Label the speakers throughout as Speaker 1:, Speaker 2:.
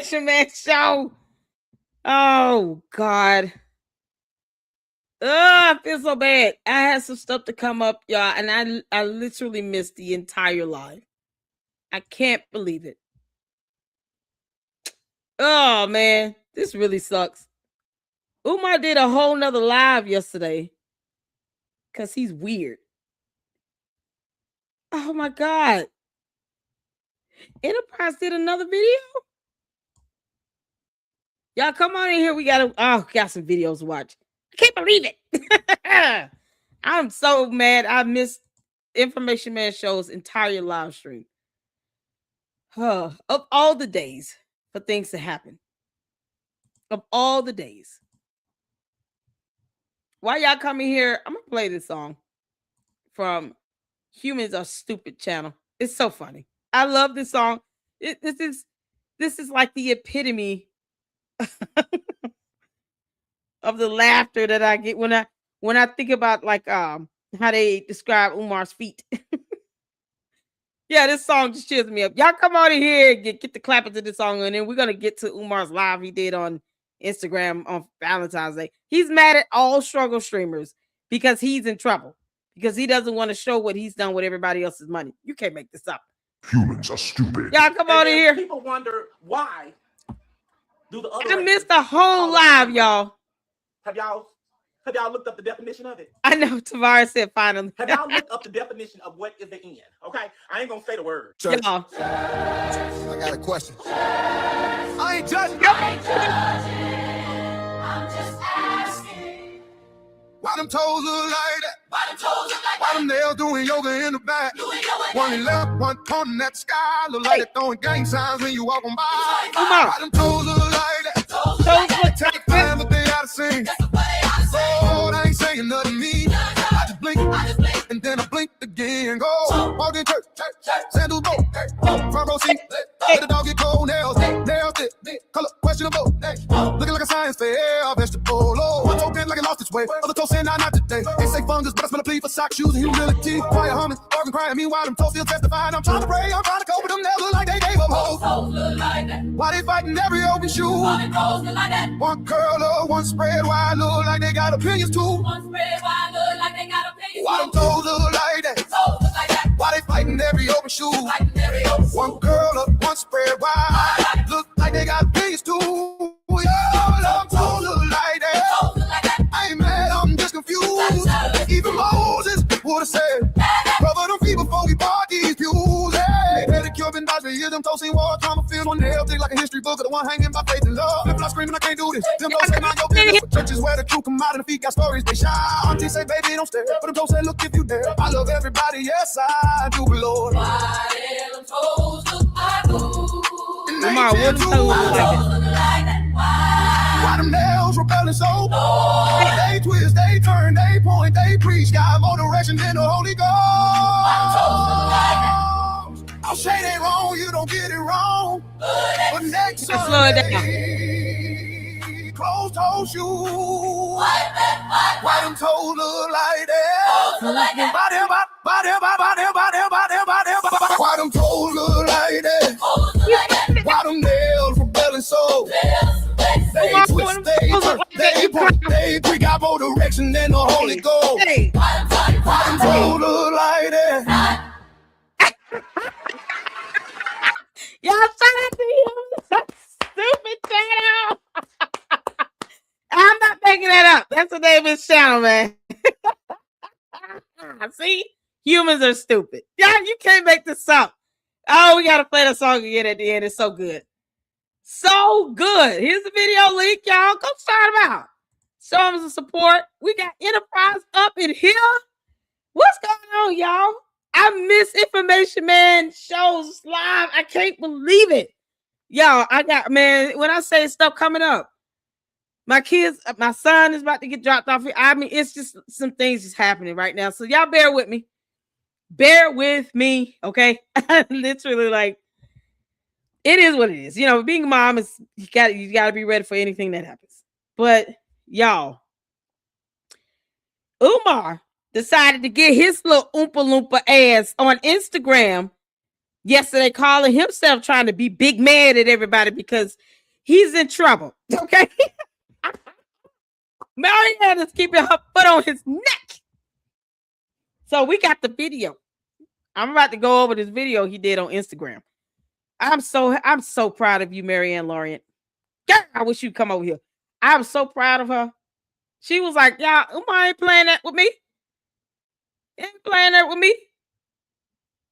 Speaker 1: Information Man show. Oh God. I feel so bad. I had some stuff to come up, y'all, and I literally missed the entire live. I can't believe it. Oh man, this really sucks. Umar did a whole nother live yesterday because he's weird. Oh my God. Enterprise did another video. Y'all come on in here. We got some videos to watch. I can't believe it. I'm so mad. I missed Information Man show's entire live stream. Of all the days for things to happen. Of all the days. While y'all coming here, I'm gonna play this song from Humans Are Stupid channel. It's so funny. I love this song. This is like the epitome of the laughter that I get when I think about like how they describe Umar's feet. Yeah, this song just cheers me up. Y'all come on in here and get the clapping to this song, and then we're gonna get to Umar's live he did on Instagram on Valentine's Day. He's mad at all struggle streamers because he's in trouble because he doesn't want to show what he's done with everybody else's money. You can't make this up.
Speaker 2: Humans are stupid.
Speaker 1: Y'all come on in here.
Speaker 3: People wonder why do the other.
Speaker 1: I missed the whole live, y'all.
Speaker 3: Have y'all looked up the definition of it?
Speaker 1: I know Tavares said finally.
Speaker 3: Have y'all looked up the definition of what is the end? Okay, I ain't gonna say the word.
Speaker 1: Y'all.
Speaker 4: I got a question. I ain't judging.
Speaker 5: I'm just asking.
Speaker 4: Why them toes look like that? Why them nails doing yoga in the back? One in left, one pointing at the sky. Look like they're throwing gang signs when you walk on by. Why them toes look like that?
Speaker 1: Toes look
Speaker 4: Take time, but they oughta sing. Lord, I ain't saying nothing to me. I just blink, and then I blink again. Go, walk in church, sandals go, front row seat. Let the dog get cold, nails thick, color questionable. Looking like a science fair, vegetable. Oh, one toe bent like it lost its way. Other toe saying not today. They say fungus, but I smell a plea for sock shoes and humility. Quiet humming, barking, crying. Meanwhile, them toes still testifying. I'm trying to pray, I'm trying to cope with them. Nails look like they gave up hope. Why they fighting every open shoe? One curl up, one spread wide, look like they got opinions too. Why them toes look like that? Why they fighting every open shoe? One curl up, one spread wide, look like they got opinions too. Them toes look like that. I ain't mad, I'm just confused. Even Moses would have said, brother, them feet before we bought these pews. Hey, pedicure been dodged for years, them toes seen war, trauma feels on the hell, thick like a history book of the one hanging by faith and love. If I'm screaming, I can't do this. Them toes say, mind your business. Churches where the truth come out and the feet got stories, they shout. Auntie say, baby, don't stare. But them toes say, look if you dare. I love everybody, yes, I do, Lord.
Speaker 5: Why them toes look like boo?
Speaker 1: Umar, what them toes look like?
Speaker 4: Why them nails repelling so? They twist, they turn, they point, they preach. Got more direction than the Holy Ghost. I'll say they wrong, you don't get it wrong. But next Sunday, closed toe shoes. Why them toes look like that? Why them toes look like that? Why them nails repelling so? They twist, they turn, they point, they preach. Got more direction than the Holy Ghost. Why them toes look like that?
Speaker 1: Y'all shout out to you. Stupid channel. I'm not making that up. That's the name of his channel, man. See? Humans are stupid. Yeah, you can't make this up. Oh, we gotta play the song again at the end. It's so good. So good. Here's the video link, y'all. Go start them out. Show them some support. We got Enterprise up in here. What's going on, y'all? I miss Information Man shows live. I can't believe it. Y'all, man, when I say stuff coming up, my son is about to get dropped off here. I mean, it's just some things just happening right now. So y'all bear with me. Bear with me, okay? Literally, like, it is what it is. You know, being a mom is you gotta be ready for anything that happens. But y'all, Umar decided to get his little Oompa Loompa ass on Instagram yesterday calling himself trying to be big mad at everybody because he's in trouble. Okay. Marianne is keeping her foot on his neck. So we got the video. I'm about to go over this video he did on Instagram. I'm so proud of you, Marianne Lorient. God, I wish you'd come over here. I'm so proud of her. She was like, y'all, Umar ain't playing that with me. He ain't playing that with me.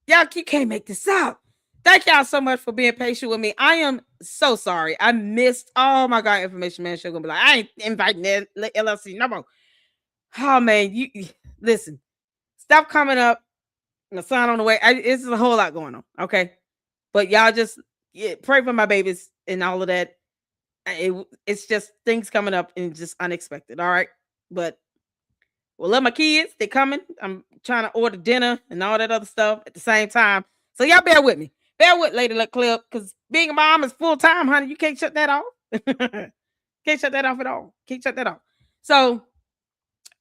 Speaker 1: Y'all, you can't make this up. Thank y'all so much for being patient with me. I am so sorry. I missed, oh my God, Information Man Show gonna be like, I ain't inviting that LLC no more. Oh man, you listen, stop coming up. My son on the way. It's a whole lot going on. Okay. But y'all just pray for my babies and all of that. It's just things coming up and just unexpected. All right. But we'll love my kids. They coming. I'm trying to order dinner and all that other stuff at the same time. So y'all bear with me. Bear with Lady Luck Clip, because being a mom is full time, honey. You can't shut that off. Can't shut that off at all. Can't shut that off. So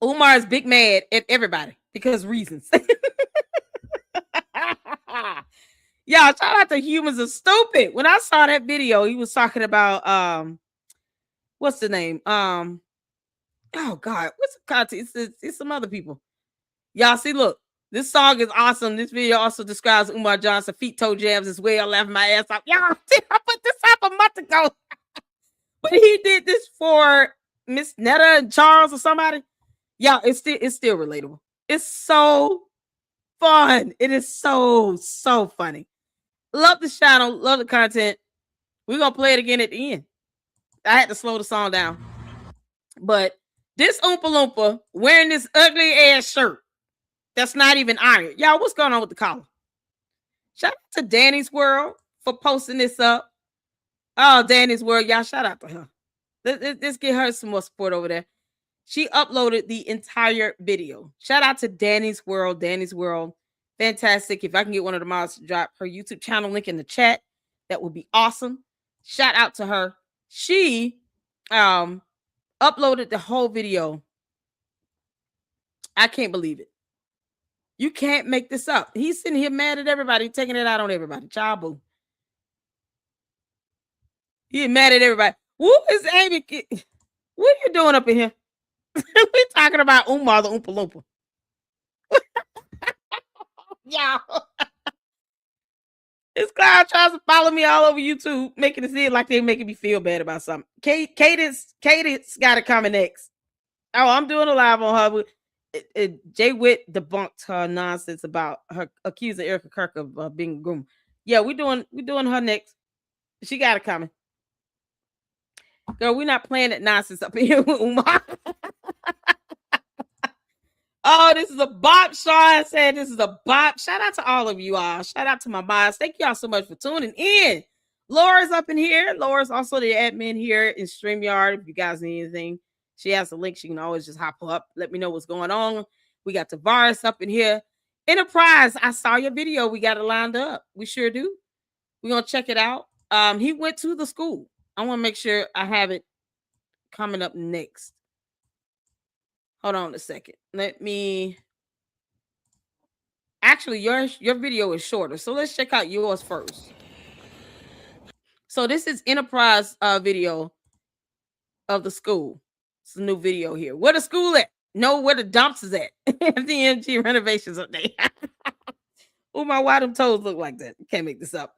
Speaker 1: Umar is big mad at everybody because reasons. Y'all, shout out to Humans Are Stupid. When I saw that video, he was talking about what's the name? Oh God, what's the content? It's some other people. Y'all see, look, this song is awesome. This video also describes Umar Johnson feet toe jams as well, laughing my ass off. Y'all, I put this up a month ago. But he did this for Miss Netta and Charles or somebody. Y'all, it's still relatable. It's so fun. It is so funny. Love the channel, love the content. We're gonna play it again at the end. I had to slow the song down. But this Oompa Loompa wearing this ugly ass shirt that's not even ironed. Y'all, what's going on with the collar? Shout out to Danny's World for posting this up. Oh, Danny's World, y'all, shout out to her. Let's get her some more support over there. She uploaded the entire video. Shout out to Danny's World. Danny's World. Fantastic. If I can get one of the mods to drop her YouTube channel link in the chat, that would be awesome. Shout out to her. She uploaded the whole video. I can't believe it. You can't make this up. He's sitting here mad at everybody, taking it out on everybody. Child boo. He's mad at everybody. Who is Amy? What are you doing up in here? We're talking about Umar the Oompa Loompa. Y'all. This clown tries to follow me all over YouTube, making it seem like they're making me feel bad about something. Cadence got to comment next. Oh, I'm doing a live on her. Jay Witt debunked her nonsense about her accusing Erica Kirk of being a groom. Yeah, we're doing her next. She got to comment. Girl, we're not playing that nonsense up here with Umar. Oh, this is a bop. Sean said this is a bop. Shout out to all of you all. Shout out to my boss. Thank you all so much for tuning in. Laura's up in here. Laura's also the admin here in StreamYard. If you guys need anything, she has a link. She can always just hop up. Let me know what's going on. We got Tavares up in here. Enterprise, I saw your video. We got it lined up. We sure do. We're going to check it out. He went to the school. I want to make sure I have it coming up next. Hold on a second. Let me. Actually, your video is shorter, so let's check out yours first. So this is Enterprise video of the school. It's a new video here. Where the school at? No, where the dumps is at. FDMG renovations update. Oh my, why them toes look like that? Can't make this up.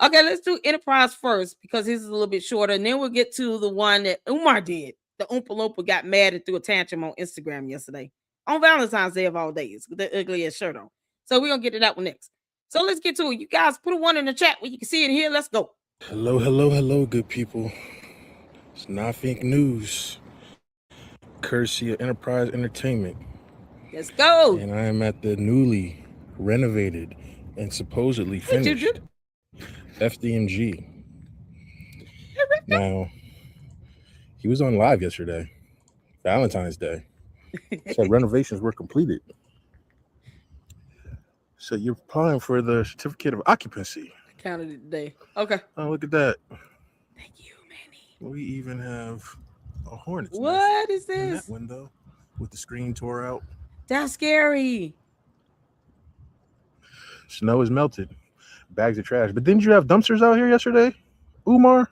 Speaker 1: Okay, let's do Enterprise first because this is a little bit shorter, and then we'll get to the one that Umar did. The Oompa Loompa got mad and threw a tantrum on Instagram yesterday on Valentine's Day of all days with the ugliest shirt on. So we're gonna get to that one next. So let's get to it. You guys put a one in the chat where you can see it here. Let's go.
Speaker 2: Hello, good people. It's not fake news. Courtesy of Enterprise Entertainment.
Speaker 1: Let's go.
Speaker 2: And I am at the newly renovated and supposedly finished FDMG. Now, he was on live yesterday, Valentine's Day. Said renovations were completed. So you're applying for the certificate of occupancy.
Speaker 1: I counted it today. Okay.
Speaker 2: Oh, look at that.
Speaker 1: Thank you, Manny.
Speaker 2: We even have a hornet's nest
Speaker 1: What is
Speaker 2: in
Speaker 1: this?
Speaker 2: that window with the screen tore out.
Speaker 1: That's scary.
Speaker 2: Snow is melted. bags of trash. But didn't you have dumpsters out here yesterday, Umar?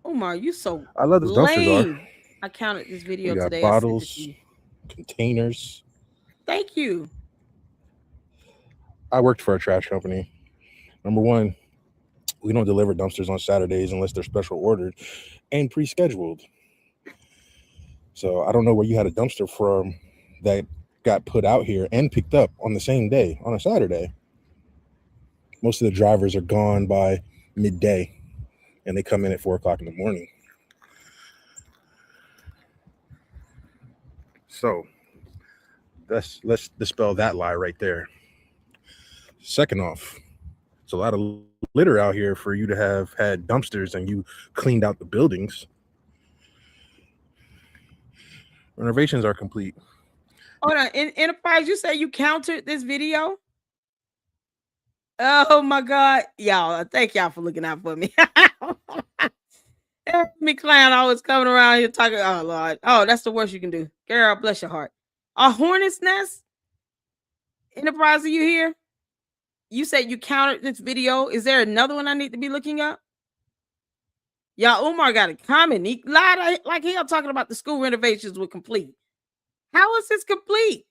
Speaker 1: Umar, you so
Speaker 2: I love those dumpsters are.
Speaker 1: lame. I counted this video
Speaker 2: We got
Speaker 1: today. I sent it to
Speaker 2: bottles,
Speaker 1: you.
Speaker 2: containers.
Speaker 1: Thank you.
Speaker 2: I worked for a trash company. Number one, we don't deliver dumpsters on Saturdays unless they're special ordered and pre-scheduled. So I don't know where you had a dumpster from that got put out here and picked up on the same day on a Saturday. Most of the drivers are gone by midday and they come in at 4 o'clock in the morning. So let's dispel that lie right there. Second off, it's a lot of litter out here for you to have had dumpsters and you cleaned out the buildings. Renovations are complete.
Speaker 1: Hold on. In Enterprise, you say you countered this video? Oh my God. Y'all, thank y'all for looking out for me. Me clown always coming around here talking. Oh Lord. Oh, that's the worst you can do. Girl, bless your heart. A hornet's nest? Enterprise, are you here? You said you countered this video. Is there another one I need to be looking up? Y'all, Umar got a comment. He lied like hell talking about the school renovations were complete. How is this complete?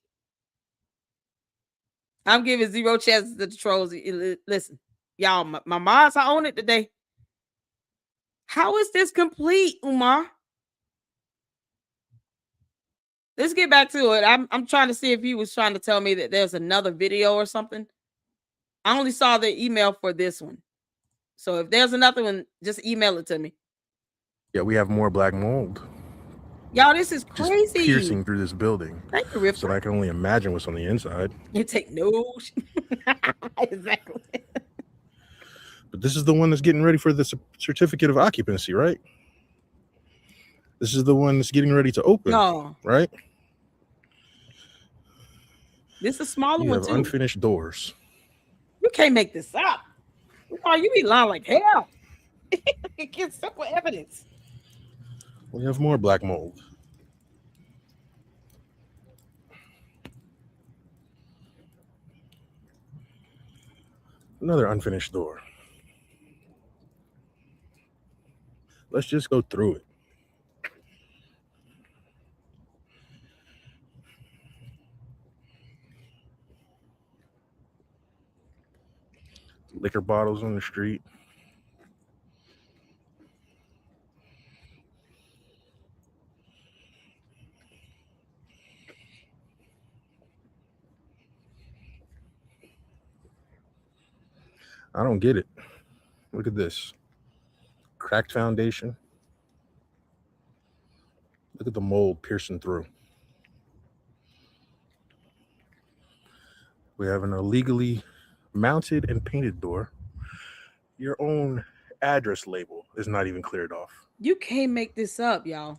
Speaker 1: I'm giving zero chances to the trolls. Listen, y'all, my mods are on it today. How is this complete, Umar? Let's get back to it. I'm trying to see if he was trying to tell me that there's another video or something. I only saw the email for this one. So if there's another one, just email it to me.
Speaker 2: Yeah, we have more black mold.
Speaker 1: Y'all, this is
Speaker 2: Just
Speaker 1: crazy.
Speaker 2: piercing through this building.
Speaker 1: Thank you, Rip.
Speaker 2: So I can only imagine what's on the inside.
Speaker 1: You take no. Exactly.
Speaker 2: But this is the one that's getting ready for the certificate of occupancy, right? This is the one that's getting ready to open,
Speaker 1: No,
Speaker 2: right?
Speaker 1: this is a smaller
Speaker 2: You
Speaker 1: one
Speaker 2: have
Speaker 1: too.
Speaker 2: unfinished doors.
Speaker 1: You can't make this up. Oh, you be lying like hell. It gets simple evidence.
Speaker 2: We have more black mold. Another unfinished door. Let's just go through it. Liquor bottles on the street. I don't get it. Look at this. Cracked foundation. Look at the mold piercing through. We have an illegally mounted and painted door. Your own address label is not even cleared off.
Speaker 1: You can't make this up, y'all.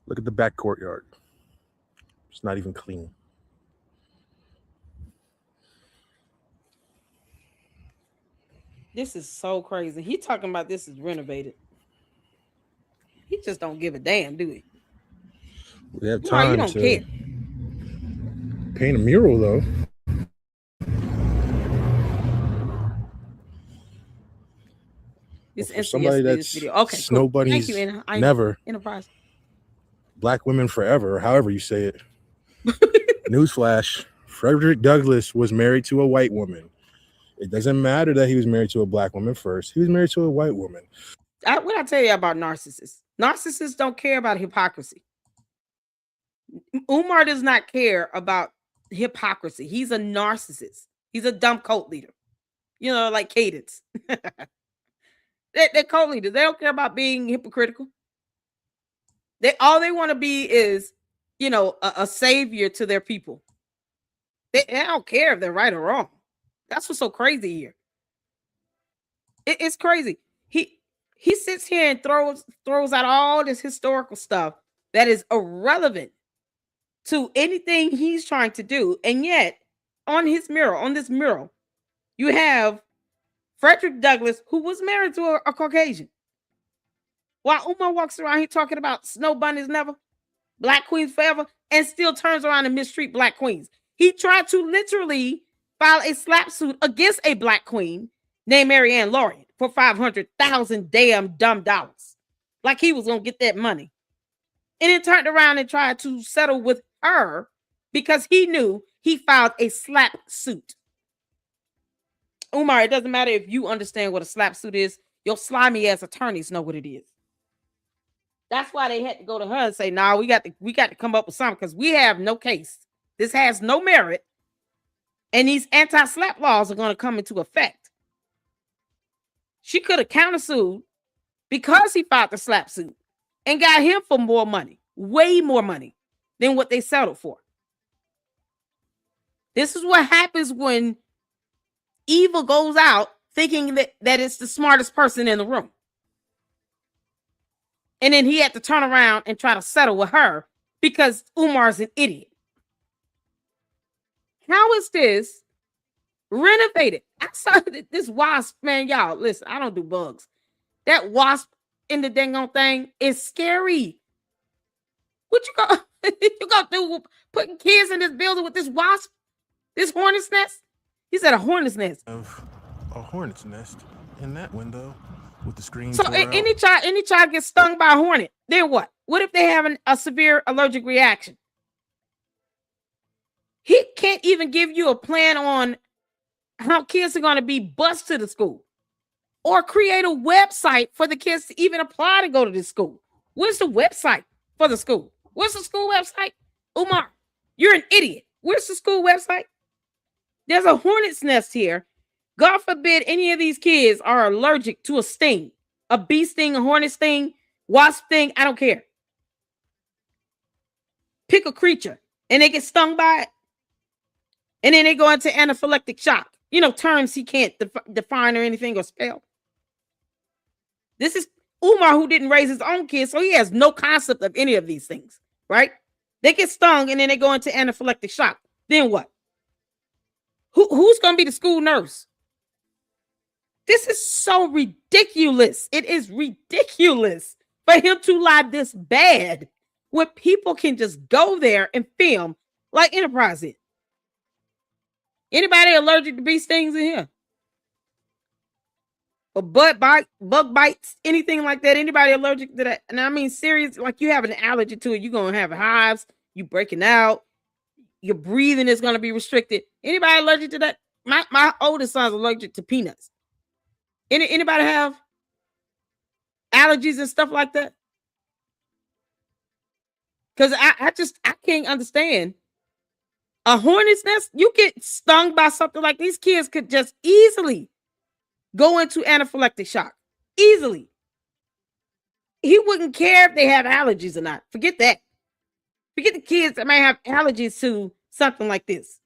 Speaker 2: Look at the back courtyard. It's not even clean.
Speaker 1: This is so crazy. He talking about this is renovated. He just don't give a damn, do he?
Speaker 2: We have
Speaker 1: Umar, you
Speaker 2: time
Speaker 1: don't
Speaker 2: to
Speaker 1: care.
Speaker 2: paint a mural, though.
Speaker 1: This
Speaker 2: For
Speaker 1: is
Speaker 2: somebody
Speaker 1: this
Speaker 2: that's
Speaker 1: video. Okay,
Speaker 2: snow
Speaker 1: cool.
Speaker 2: bunnies,
Speaker 1: Thank you,
Speaker 2: never
Speaker 1: Enterprise.
Speaker 2: black women forever, however you say it. Newsflash: Frederick Douglass was married to a white woman. It doesn't matter that he was married to a black woman first. He was married to a white woman.
Speaker 1: What I tell you about narcissists? Narcissists don't care about hypocrisy. Umar does not care about hypocrisy. He's a narcissist. He's a dumb cult leader. You know, like Cadence. They're cult leaders. They don't care about being hypocritical. All they want to be is, you know, a savior to their people. They don't care if they're right or wrong. That's what's so crazy here. It's crazy. He sits here and throws out all this historical stuff that is irrelevant to anything he's trying to do. And yet, on this mural, you have Frederick Douglass, who was married to a Caucasian. While Umar walks around here talking about snow bunnies never, black queens forever, and still turns around and mistreat black queens. He tried to literally file a slap suit against a black queen named Marianne Laureate for 500,000 damn dumb dollars. Like he was going to get that money. And then turned around and tried to settle with her because he knew he filed a slap suit. Umar, it doesn't matter if you understand what a slap suit is. Your slimy ass attorneys know what it is. That's why they had to go to her and say, "Nah, we got to come up with something because we have no case. This has no merit, and these anti-slap laws are going to come into effect." She could have countersued because he filed the slap suit and got him for more money, way more money than what they settled for. This is what happens when evil goes out thinking that it's the smartest person in the room. And then he had to turn around and try to settle with her because Umar's an idiot. How is this renovated? I saw this wasp, man, y'all. Listen, I don't do bugs. That wasp in the dang on thing is scary. What you gonna do putting kids in this building with this wasp? This hornet's nest? He said a hornet's nest.
Speaker 2: Of a hornet's nest in that window with the screen.
Speaker 1: So any child gets stung by a hornet, then what? What if they have a severe allergic reaction? He can't even give you a plan on how kids are going to be bused to the school or create a website for the kids to even apply to go to this school. Where's the website for the school? Where's the school website? Umar, you're an idiot. Where's the school website? There's a hornet's nest here. God forbid any of these kids are allergic to a sting, a bee sting, a hornet sting, wasp sting. I don't care. Pick a creature and they get stung by it. And then they go into anaphylactic shock. You know, terms he can't define or anything or spell. This is Umar who didn't raise his own kids, so he has no concept of any of these things, right? They get stung and then they go into anaphylactic shock. Then what? Who's going to be the school nurse? This is so ridiculous. It is ridiculous for him to lie this bad when people can just go there and film like Enterprise did. Anybody allergic to bee stings in here? Or bug bites, anything like that? Anybody allergic to that? And I mean, serious, like you have an allergy to it, you're going to have hives, you breaking out, your breathing is going to be restricted. Anybody allergic to that? My oldest son's allergic to peanuts. Anybody have allergies and stuff like that? Because I can't understand. A hornet's nest, you get stung by something like these kids could just easily go into anaphylactic shock. Easily. He wouldn't care if they have allergies or not. Forget that. Forget the kids that may have allergies to something like this.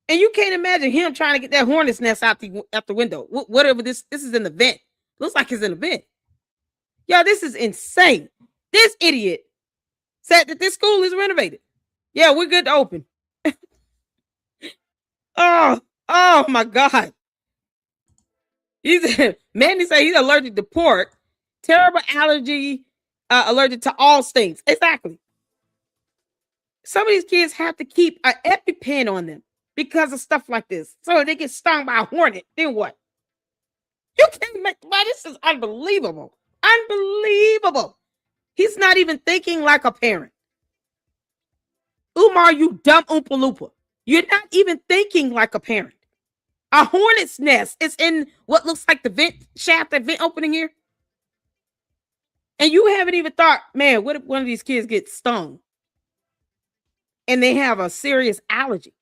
Speaker 1: And you can't imagine him trying to get that hornet's nest out the window. Whatever this is an event. Looks like it's an event. Yo, this is insane. This idiot said that this school is renovated. Yeah, we're good to open. Oh my God. Mandy said he's allergic to pork. Terrible allergy, allergic to all stings. Exactly. Some of these kids have to keep an EpiPen on them because of stuff like this. So if they get stung by a hornet, then what? You can't make, man, this is unbelievable. Unbelievable. He's not even thinking like a parent. Umar, you dumb Oompa Loompa. You're not even thinking like a parent. A hornet's nest is in what looks like the vent shaft, that vent opening here. And you haven't even thought, man, what if one of these kids gets stung and they have a serious allergy?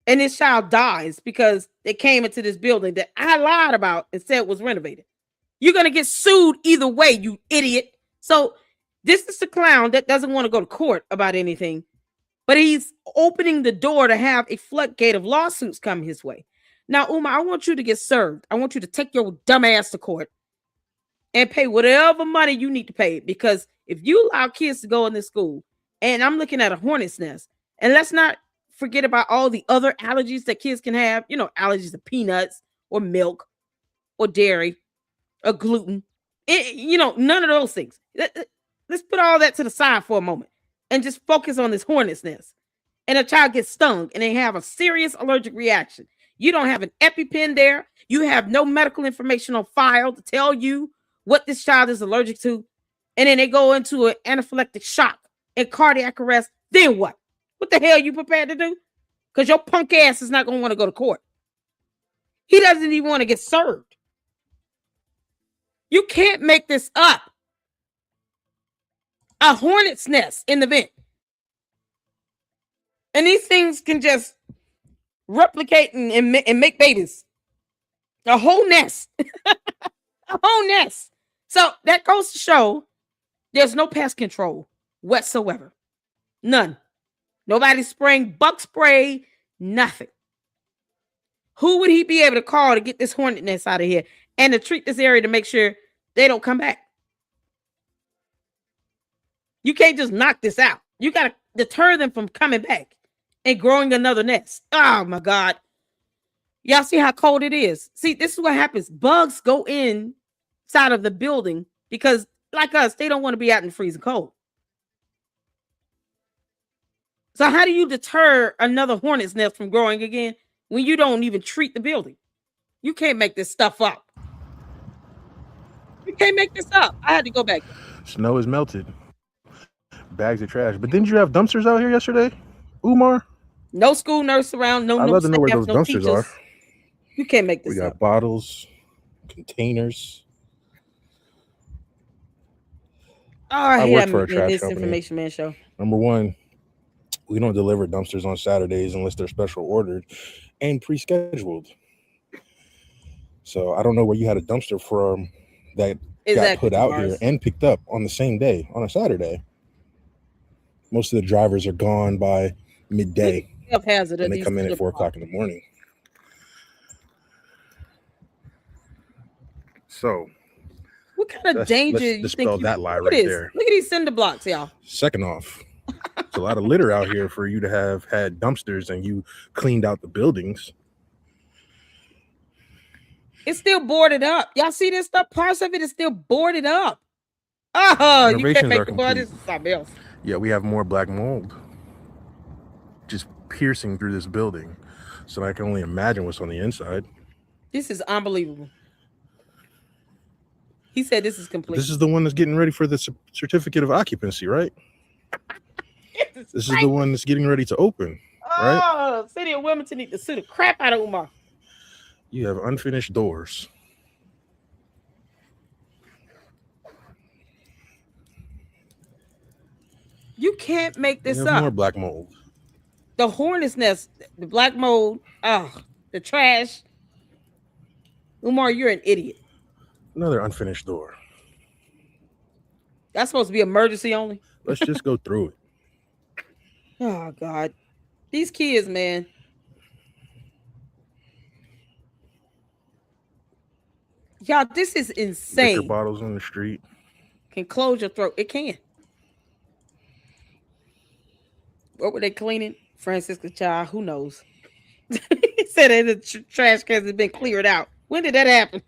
Speaker 1: And this child dies because they came into this building that I lied about and said was renovated. You're going to get sued either way, you idiot. So this is the clown that doesn't want to go to court about anything, but he's opening the door to have a floodgate of lawsuits come his way. Now, Umar, I want you to get served. I want you to take your dumb ass to court and pay whatever money you need to pay, because if you allow kids to go in this school, and I'm looking at a hornet's nest, and let's not forget about all the other allergies that kids can have, you know, allergies to peanuts or milk. or dairy or gluten. None of those things. Let's put all that to the side for a moment and just focus on this hornet's nest. And a child gets stung and they have a serious allergic reaction. You don't have an EpiPen there. You have no medical information on file to tell you what this child is allergic to. And then they go into an anaphylactic shock and cardiac arrest. Then what? What the hell are you prepared to do? Because your punk ass is not going to want to go to court. He doesn't even want to get served. You can't make this up. A hornet's nest in the vent. And these things can just replicate and make babies. A whole nest. A whole nest. So that goes to show there's no pest control whatsoever. None. Nobody's spraying bug spray, nothing. Who would he be able to call to get this hornet nest out of here and to treat this area to make sure they don't come back? You can't just knock this out. You got to deter them from coming back and growing another nest. Oh my God. Y'all see how cold it is? See, this is what happens. Bugs go inside of the building because, like us, they don't want to be out in the freezing cold. So how do you deter another hornet's nest from growing again when you don't even treat the building? You can't make this stuff up. You can't make this up. I had to go back.
Speaker 2: Snow is melted. Bags of trash. But didn't you have dumpsters out here yesterday, Umar?
Speaker 1: No school nurse around.
Speaker 2: I'd love to know where those dumpsters are.
Speaker 1: You can't make this
Speaker 2: up. We got bottles, containers.
Speaker 1: Oh, I
Speaker 2: work for a trash
Speaker 1: this
Speaker 2: company.
Speaker 1: Information Man show.
Speaker 2: Number one, we don't deliver dumpsters on Saturdays unless they're special ordered and pre-scheduled. So I don't know where you had a dumpster from that got put out here and picked up on the same day, on a Saturday. Most of the drivers are gone by midday. And they come in at 4 o'clock in the morning. So
Speaker 1: what kind of danger
Speaker 2: let's dispel that lie right there.
Speaker 1: Look at these cinder blocks, y'all.
Speaker 2: Second off, it's a lot of litter out here for you to have had dumpsters and you cleaned out the buildings.
Speaker 1: It's still boarded up. Y'all see this stuff? Parts of it is still boarded up. Oh, you can't make the board. This is something else.
Speaker 2: Yeah, we have more black mold just piercing through this building. So I can only imagine what's on the inside.
Speaker 1: This is unbelievable. He said this is complete.
Speaker 2: This is the one that's getting ready for the certificate of occupancy, right? This is the one that's getting ready to open, right?
Speaker 1: Oh, City of Wilmington need to sue the crap out of Umar.
Speaker 2: You have unfinished doors.
Speaker 1: You can't make this up.
Speaker 2: More black mold.
Speaker 1: The hornet's nest, the black mold, the trash. Umar, you're an idiot.
Speaker 2: Another unfinished door.
Speaker 1: That's supposed to be emergency only.
Speaker 2: Let's just go through it.
Speaker 1: Oh God, these kids, man. Y'all, this is insane.
Speaker 2: Liquor bottles on the street.
Speaker 1: Can close your throat. It can. What were they cleaning? Francisca Child, who knows? He said that the trash cans has been cleared out. When did that happen?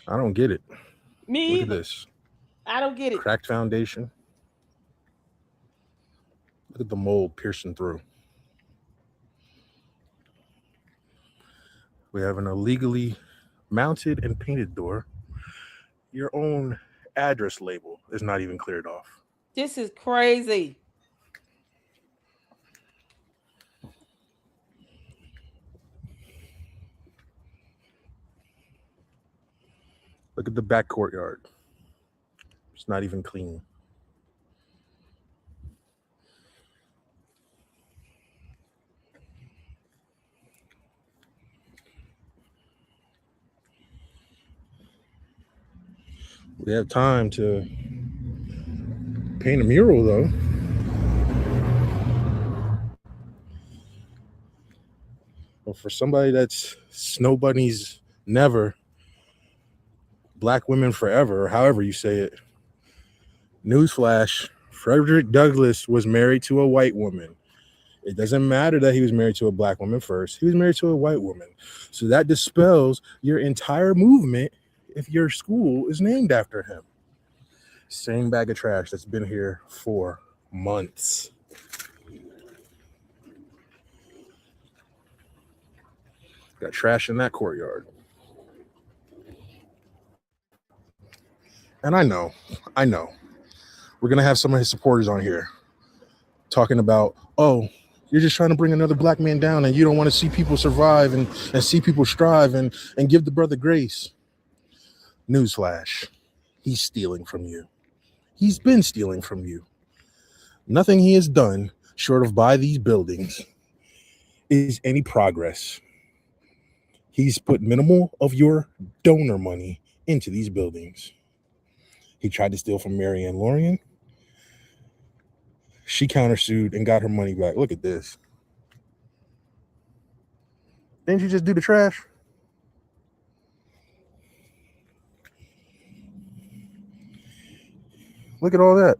Speaker 2: I don't get it.
Speaker 1: Me
Speaker 2: Look
Speaker 1: either.
Speaker 2: at this.
Speaker 1: I don't get it.
Speaker 2: Cracked foundation. Look at the mold piercing through. We have an illegally mounted and painted door. Your own address label is not even cleared off.
Speaker 1: This is crazy.
Speaker 2: Look at the back courtyard. It's not even clean. We have time to paint a mural, though. Well, for somebody that's snow bunnies never, black women forever, or however you say it. Newsflash, Frederick Douglass was married to a white woman. It doesn't matter that he was married to a black woman first. He was married to a white woman. So that dispels your entire movement if your school is named after him. Same bag of trash that's been here for months. Got trash in that courtyard. And I know. We're going to have some of his supporters on here talking about, oh, you're just trying to bring another black man down and you don't want to see people survive and see people strive and give the brother grace. Newsflash. He's stealing from you. He's been stealing from you. Nothing he has done short of buy these buildings is any progress. He's put minimal of your donor money into these buildings. He tried to steal from Marianne Lorian. She countersued and got her money back. Look at this. Didn't you just do the trash? Look at all that.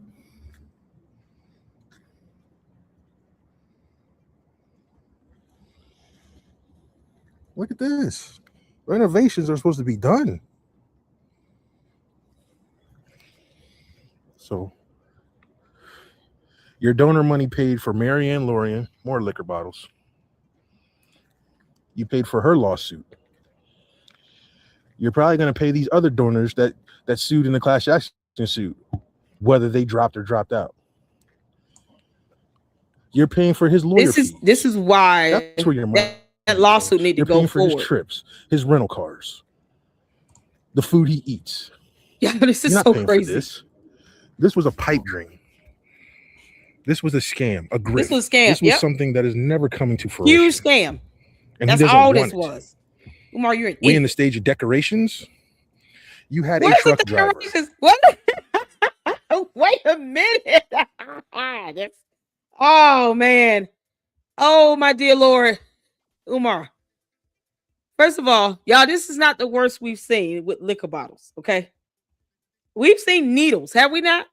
Speaker 2: Look at this. Renovations are supposed to be done. So your donor money paid for Marianne Lorian more liquor bottles. You paid for her lawsuit. You're probably going to pay these other donors that sued in the class action suit, whether they dropped or dropped out. You're paying for his lawyer fees.
Speaker 1: This is why
Speaker 2: that's where your money
Speaker 1: that lawsuit need to go
Speaker 2: paying
Speaker 1: forward.
Speaker 2: For his trips, his rental cars, the food he eats.
Speaker 1: Yeah, this is
Speaker 2: You're not
Speaker 1: so
Speaker 2: paying
Speaker 1: crazy.
Speaker 2: For this was a pipe dream. This was a scam, a grift.
Speaker 1: This was a scam.
Speaker 2: This was something that is never coming to fruition.
Speaker 1: Huge scam.
Speaker 2: And
Speaker 1: that's all this was. Umar, you're an
Speaker 2: we
Speaker 1: idiot.
Speaker 2: In the stage of decorations. You had
Speaker 1: what
Speaker 2: a truck driver.
Speaker 1: What? Wait a minute. Oh man. Oh my dear Lord. Umar. First of all, y'all, this is not the worst we've seen with liquor bottles, okay? We've seen needles, have we not?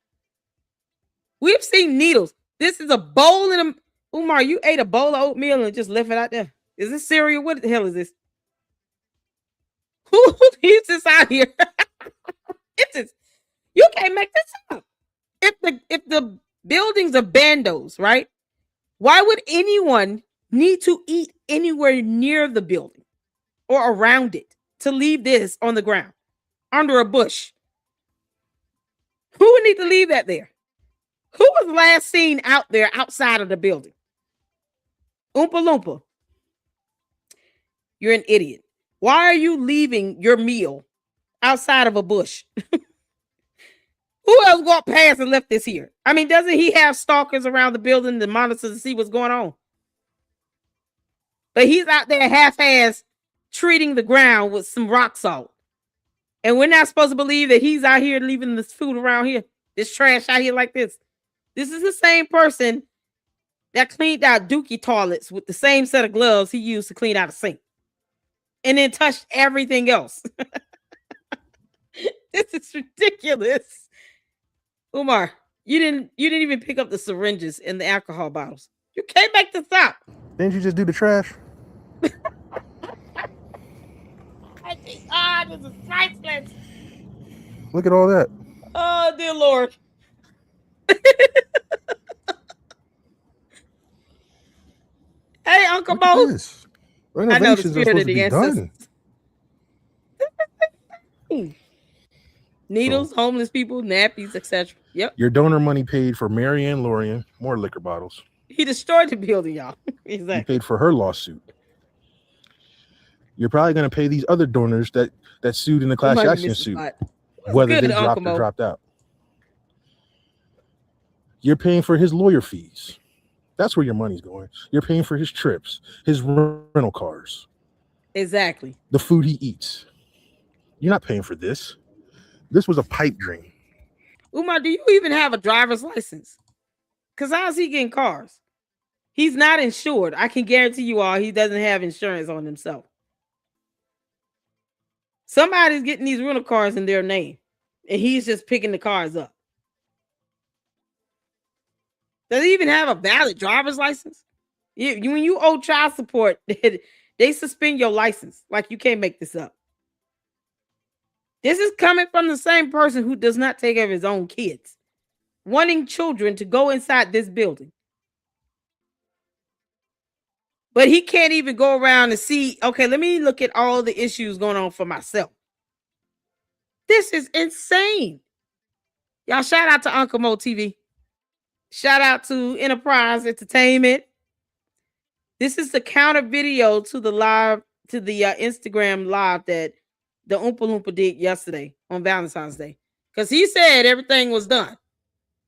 Speaker 1: We've seen needles. This is a bowl in a... Umar, you ate a bowl of oatmeal and just left it out there. Is this cereal? What the hell is this? Who leaves this out here? It's just, you can't make this up. If the buildings are bandos, right? Why would anyone need to eat anywhere near the building or around it to leave this on the ground under a bush? Who would need to leave that there? Who was last seen out there outside of the building? Oompa Loompa. You're an idiot. Why are you leaving your meal outside of a bush? Who else walked past and left this here? I mean, doesn't he have stalkers around the building to monitor to see what's going on? But he's out there half-ass treating the ground with some rock salt. And we're not supposed to believe that he's out here leaving this food around here, this trash out here like this. This is the same person that cleaned out Dookie toilets with the same set of gloves he used to clean out a sink. And then touched everything else. This is ridiculous. Umar, you didn't even pick up the syringes and the alcohol bottles. You can't make this up.
Speaker 2: Didn't you just do the trash?
Speaker 1: This is priceless.
Speaker 2: Look at all that.
Speaker 1: Oh, dear Lord. Hey, Uncle Mo.
Speaker 2: Renovations
Speaker 1: I know the
Speaker 2: are
Speaker 1: spirit
Speaker 2: supposed
Speaker 1: of
Speaker 2: to
Speaker 1: the
Speaker 2: be done.
Speaker 1: ancestors. Needles, homeless people, nappies, etc. Yep.
Speaker 2: Your donor money paid for Marianne Lorian more liquor bottles.
Speaker 1: He destroyed the building, y'all. Exactly.
Speaker 2: You paid for her lawsuit. You're probably going to pay these other donors that sued in the class action suit, whether they dropped or dropped out. You're paying for his lawyer fees. That's where your money's going. You're paying for his trips, his rental cars.
Speaker 1: Exactly.
Speaker 2: The food he eats. You're not paying for this. This was a pipe dream.
Speaker 1: Umar, do you even have a driver's license? Because how's he getting cars? He's not insured. I can guarantee you all he doesn't have insurance on himself. Somebody's getting these rental cars in their name, and he's just picking the cars up. Does he even have a valid driver's license? When you owe child support, they suspend your license. Like, you can't make this up. This is coming from the same person who does not take care of his own kids, wanting children to go inside this building. But he can't even go around and see, okay, let me look at all the issues going on for myself. This is insane. Y'all, shout out to Uncle Mo TV. Shout out to Enterprise Entertainment. This is the counter video to the Instagram live that the Oompa Loompa did yesterday on Valentine's Day. Because he said everything was done.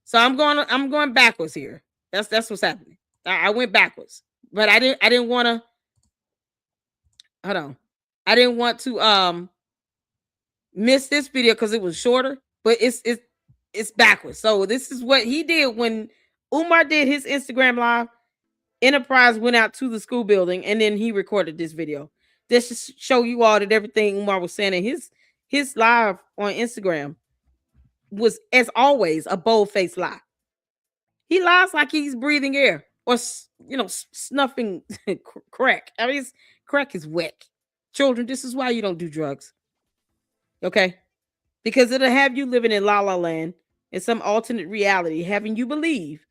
Speaker 1: So I'm going backwards here. That's what's happening. I went backwards. But I didn't want to. Hold on. I didn't want to miss this video because it was shorter, but it's backwards. So this is what he did when Umar did his Instagram live. Enterprise went out to the school building and then he recorded this video. This to show you all that everything Umar was saying in his live on Instagram was, as always, a bold-faced lie. He lies like he's breathing air or snuffing crack. I mean, crack is whack. Children, this is why you don't do drugs. Okay? Because it'll have you living in La La Land in some alternate reality, having you believe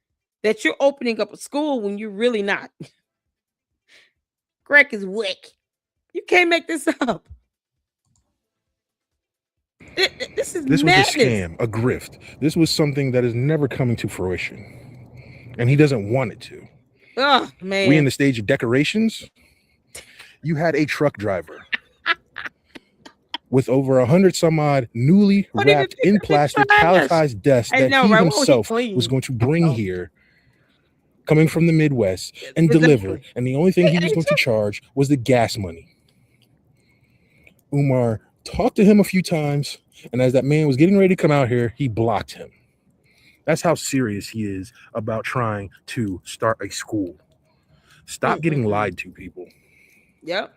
Speaker 1: that you're opening up a school when you're really not. Crack is whack. You can't make this up. This
Speaker 2: was
Speaker 1: madness.
Speaker 2: A scam, a grift. This was something that is never coming to fruition. And he doesn't want it to.
Speaker 1: Oh, man.
Speaker 2: We in the stage of decorations. You had a truck driver with over 100 some odd newly wrapped in plastic palletized desks that he himself was going to bring here, coming from the Midwest, and deliver. And the only thing he was going to charge was the gas money. Umar talked to him a few times, and as that man was getting ready to come out here, he blocked him. That's how serious he is about trying to start a school. Stop getting lied to, people.
Speaker 1: Yep.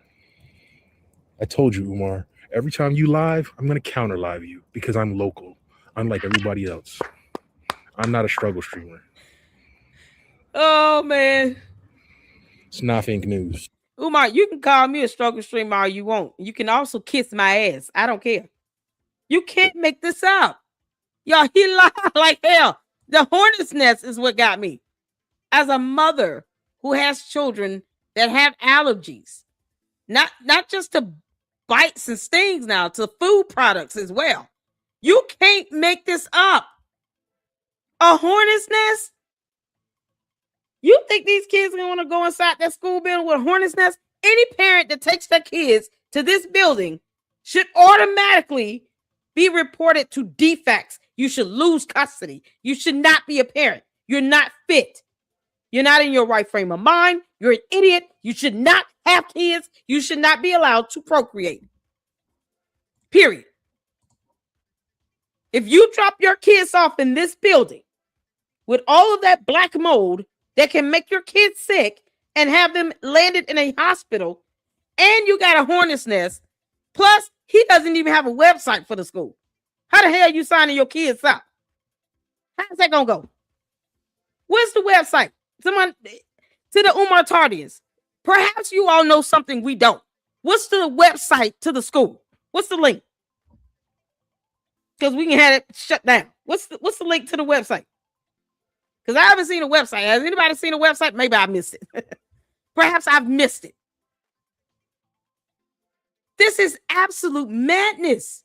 Speaker 2: I told you, Umar, every time you live, I'm going to counter live you because I'm local, unlike everybody else. I'm not a struggle streamer.
Speaker 1: Oh, man.
Speaker 2: It's not fake news.
Speaker 1: Umar, you can call me a struggle streamer all you want. You can also kiss my ass. I don't care. You can't make this up. Y'all, he lied like hell. The hornet's nest is what got me. As a mother who has children that have allergies, not just to bites and stings now, to food products as well. You can't make this up. A hornet's nest? You think these kids are going to want to go inside that school building with a hornet's nest? Any parent that takes their kids to this building should automatically be reported to defects. You should lose custody. You should not be a parent. You're not fit. You're not in your right frame of mind. You're an idiot. You should not have kids. You should not be allowed to procreate. Period. If you drop your kids off in this building with all of that black mold that can make your kids sick and have them landed in a hospital, and you got a hornet's nest, plus he doesn't even have a website for the school. How the hell are you signing your kids up? How's that going to go? Where's the website? Someone, to the Umar Tardians, perhaps you all know something we don't. What's the website to the school? What's the link? Because we can have it shut down. What's the link to the website? Because I haven't seen a website. Has anybody seen a website? Maybe I missed it. Perhaps I've missed it. This is absolute madness.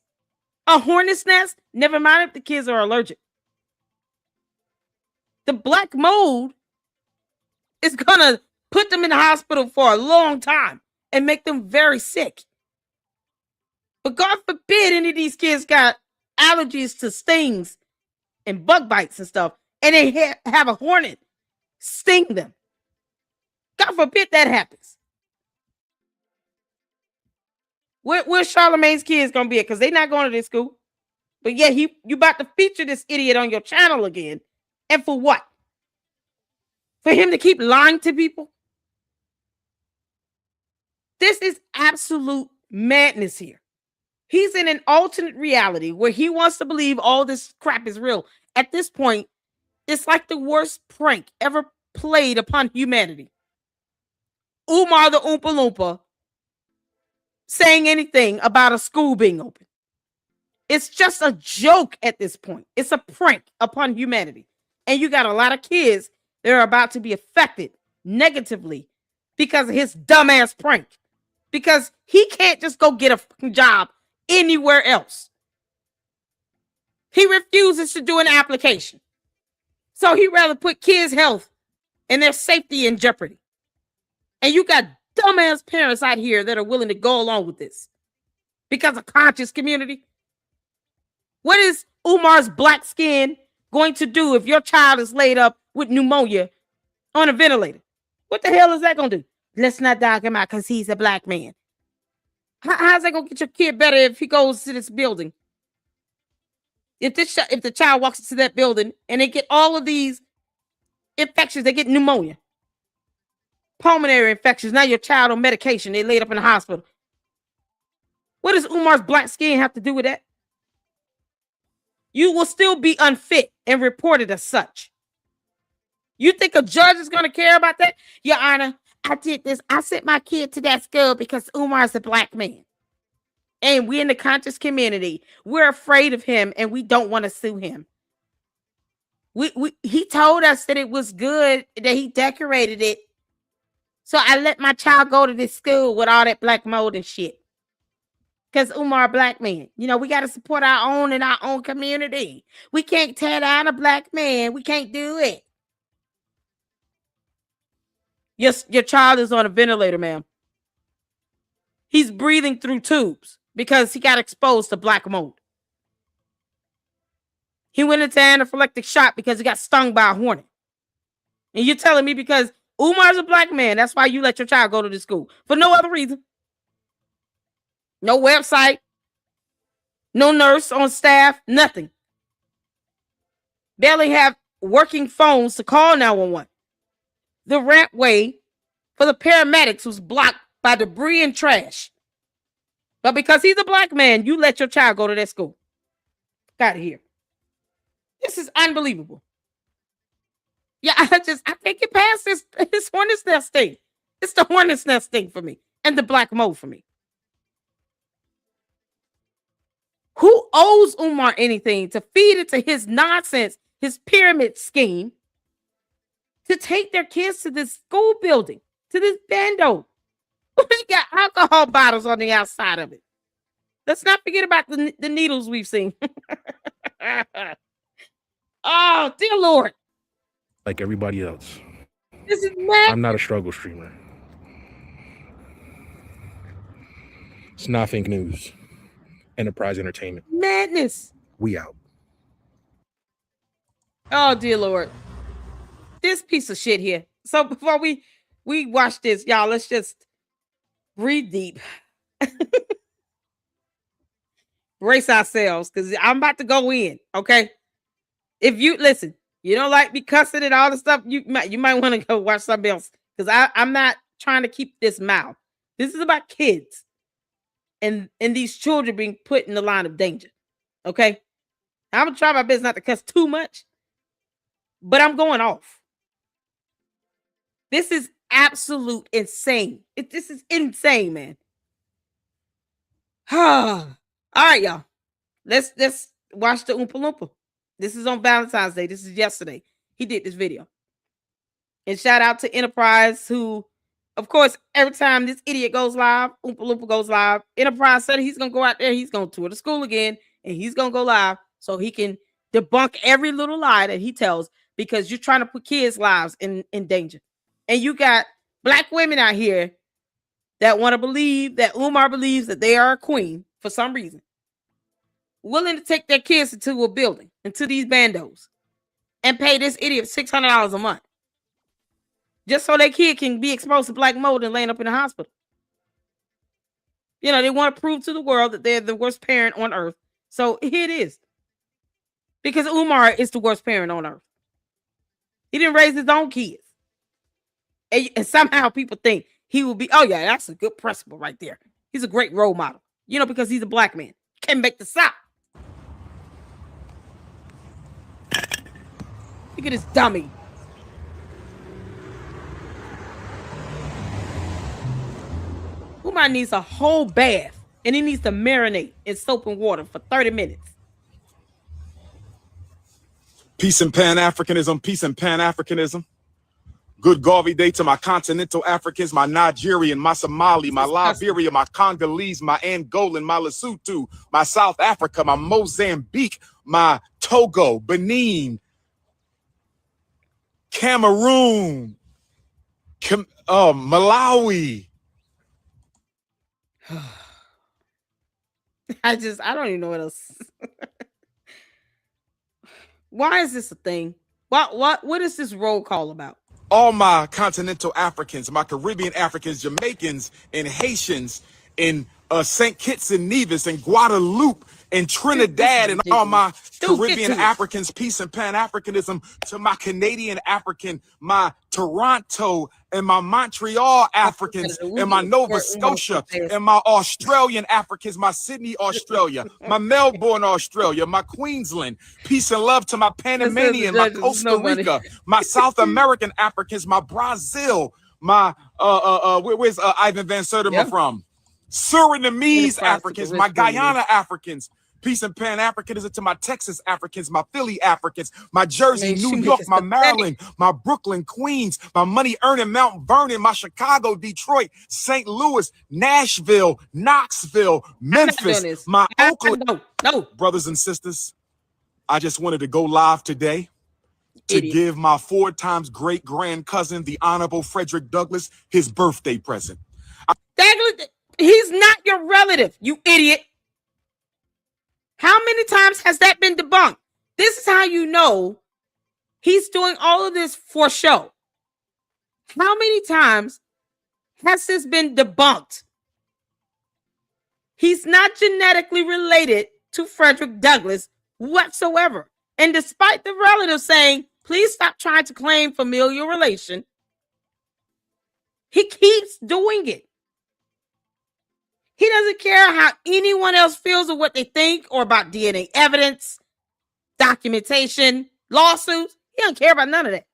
Speaker 1: A hornet's nest? Never mind if the kids are allergic. The black mold is going to put them in the hospital for a long time and make them very sick. But God forbid any of these kids got allergies to stings and bug bites and stuff, and they have a hornet sting them. God forbid that happens. Where's Charlemagne's kids gonna be at? Because they're not going to this school. But yeah, you about to feature this idiot on your channel again. And for what? For him to keep lying to people? This is absolute madness here. He's in an alternate reality where he wants to believe all this crap is real. At this point, it's like the worst prank ever played upon humanity. Umar the Oompa Loompa saying anything about a school being open. It's just a joke at this point. It's a prank upon humanity. And you got a lot of kids that are about to be affected negatively because of his dumbass prank. Because he can't just go get a fucking job anywhere else. He refuses to do an application. So he'd rather put kids' health and their safety in jeopardy. And you got dumbass parents out here that are willing to go along with this because of conscious community. What is Umar's black skin going to do if your child is laid up with pneumonia on a ventilator? What the hell is that going to do? Let's not dog him out because he's a black man. How's that going to get your kid better if he goes to this building? If the child walks into that building and they get all of these infections, they get pneumonia, pulmonary infections. Now your child on medication, they laid up in the hospital. What does Umar's black skin have to do with that? You will still be unfit and reported as such. You think a judge is going to care about that? Your Honor, I did this. I sent my kid to that school because Umar's a black man. And we in the conscious community, we're afraid of him and we don't want to sue him. He told us that it was good, that he decorated it. So I let my child go to this school with all that black mold and shit. Because Umar a black man. You know, we got to support our own in our own community. We can't tear down a black man. We can't do it. Your child is on a ventilator, ma'am. He's breathing through tubes because he got exposed to black mold. He went into anaphylactic shock because he got stung by a hornet. And you're telling me because Umar's a black man, that's why you let your child go to this school. For no other reason. No website. No nurse on staff. Nothing. Barely have working phones to call 911. The rampway for the paramedics was blocked by debris and trash. But because he's a black man, you let your child go to that school. Got here. This is unbelievable. Yeah, I can't get past this hornet's nest thing. It's the hornet's nest thing for me. And the black mold for me. Who owes Umar anything to feed into his nonsense, his pyramid scheme, to take their kids to this school building, to this bando? We got alcohol bottles on the outside of it. Let's not forget about the needles we've seen. Oh, dear Lord.
Speaker 2: Like everybody else.
Speaker 1: This is mad.
Speaker 2: I'm not a struggle streamer. It's nothing news. Enterprise Entertainment.
Speaker 1: Madness.
Speaker 2: We out.
Speaker 1: Oh, dear Lord. This piece of shit here. So before we watch this, y'all, let's just breathe deep. Brace ourselves, because I'm about to go in, okay? If you listen, you don't like me cussing and all the stuff, you might want to go watch something else, because I'm not trying to keep this mild. This is about kids and these children being put in the line of danger, okay? I'm gonna try my best not to cuss too much, but I'm going off. This is absolute insane. This is insane, man. All right, y'all. Let's watch the Oompa Loompa. This is on Valentine's Day. This is yesterday. He did this video. And shout out to Enterprise, who, of course, every time this idiot goes live, Oompa Loompa goes live, Enterprise said he's going to go out there, he's going to tour the school again, and he's going to go live so he can debunk every little lie that he tells, because you're trying to put kids' lives in danger. And you got black women out here that want to believe that Umar believes that they are a queen for some reason, willing to take their kids into a building, into these bandos, and pay this idiot $600 a month just so their kid can be exposed to black mold and laying up in the hospital. You know, they want to prove to the world that they're the worst parent on earth. So here it is. Because Umar is the worst parent on earth. He didn't raise his own kids. And somehow people think he will be, oh yeah, that's a good principal right there. He's a great role model. You know, because he's a black man. Can't make the stop. Look at this dummy. Umar needs a whole bath and he needs to marinate in soap and water for 30 minutes.
Speaker 6: Peace and Pan-Africanism, peace and Pan-Africanism. Good Garvey Day to my continental Africans, my Nigerian, my Somali, my Liberia, my Congolese, my Angolan, my Lesotho, my South Africa, my Mozambique, my Togo, Benin, Cameroon, Malawi.
Speaker 1: I don't even know what else. Why is this a thing? What is this roll call about?
Speaker 6: All my continental Africans, my Caribbean Africans, Jamaicans, and Haitians, and St. Kitts and Nevis, and Guadeloupe, and Trinidad, and all my Caribbean Africans, peace and Pan-Africanism, to my Canadian African, my Toronto, and my Montreal Africans, and my Nova Scotia, and my Australian Africans, my Sydney, Australia, my Melbourne, Australia, my Queensland, peace and love to my Panamanian, my Costa Rica, my South American Africans, my Brazil, my where's Ivan Van Sertima from? Surinamese Africans, my Guyana Africans, peace and Pan-Africanism to my Texas Africans, my Philly Africans, my Jersey, New York, my Maryland, my Brooklyn, Queens, my money-earning Mount Vernon, my Chicago, Detroit, St. Louis, Nashville, Knoxville, Memphis, my Oakland.
Speaker 1: No.
Speaker 6: Brothers and sisters, I just wanted to go live today to give my 4 times great-grand cousin, the Honorable Frederick Douglass, his birthday present.
Speaker 1: He's not your relative, you idiot. How many times has that been debunked? This is how you know he's doing all of this for show. How many times has this been debunked? He's not genetically related to Frederick Douglass whatsoever. And despite the relatives saying, please stop trying to claim familial relation, he keeps doing it. He doesn't care how anyone else feels or what they think or about DNA evidence, documentation, lawsuits. He don't care about none of that.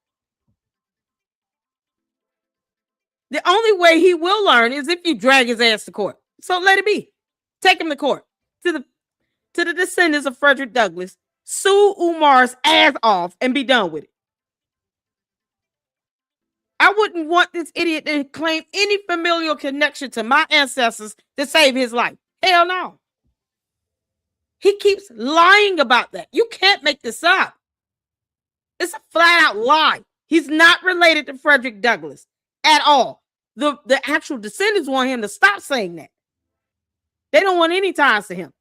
Speaker 1: The only way he will learn is if you drag his ass to court. So let it be. Take him to court. To the descendants of Frederick Douglass. Sue Umar's ass off and be done with it. I wouldn't want this idiot to claim any familial connection to my ancestors to save his life. Hell no. He keeps lying about that. You can't make this up. It's a flat out lie. He's not related to Frederick Douglass at all. The actual descendants want him to stop saying that. They don't want any ties to him.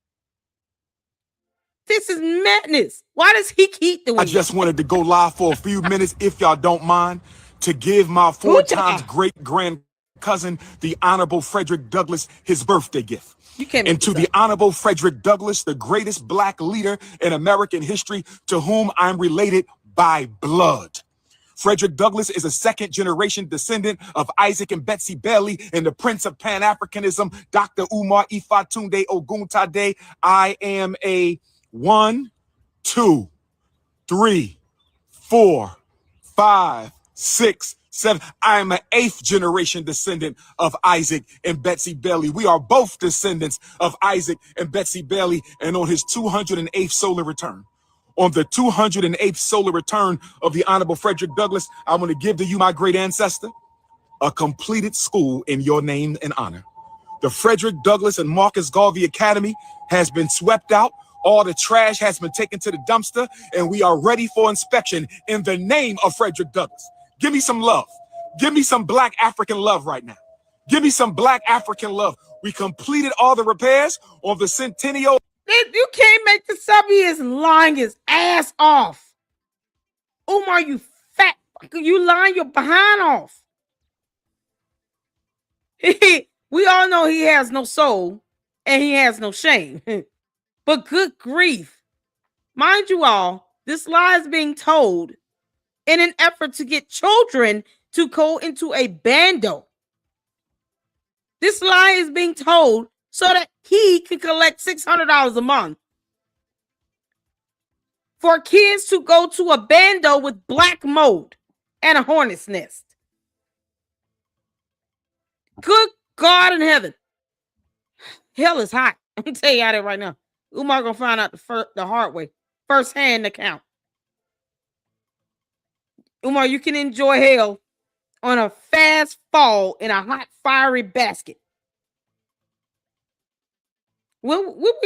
Speaker 1: This is madness. Why does he keep doing
Speaker 6: I just wanted to go live for a few minutes, if y'all don't mind, to give my 4 times great-grand cousin, the Honorable Frederick Douglass, his birthday gift. And to the Honorable Frederick Douglass, the greatest Black leader in American history, to whom I'm related by blood. Frederick Douglass is a 2nd-generation descendant of Isaac and Betsy Bailey and the Prince of Pan-Africanism, Dr. Umar Ifatunde Oguntade. I am a 1, 2, 3, 4, 5, 6, 7. I am an 8th-generation descendant of Isaac and Betsy Bailey. We are both descendants of Isaac and Betsy Bailey, and on his 208th solar return. On the 208th solar return of the Honorable Frederick Douglass, I want to give to you, my great ancestor, a completed school in your name and honor. The Frederick Douglass and Marcus Garvey Academy has been swept out. All the trash has been taken to the dumpster, and we are ready for inspection in the name of Frederick Douglass. Give me some love. Give me some Black African love right now. Give me some Black African love. We completed all the repairs on the Centennial.
Speaker 1: You can't make this up. He is lying his ass off. Umar, you fat fucker. You lying your behind off. We all know he has no soul and he has no shame. But good grief. Mind you all, this lie is being told in an effort to get children to go into a bando. This lie is being told so that he can collect $600 a month for kids to go to a bando with black mold and a hornet's nest. Good God in heaven. Hell is hot. I'm gonna tell y'all that right now. Umar gonna find out the hard way, first-hand account. Umar, you can enjoy hell on a fast fall in a hot, fiery basket. We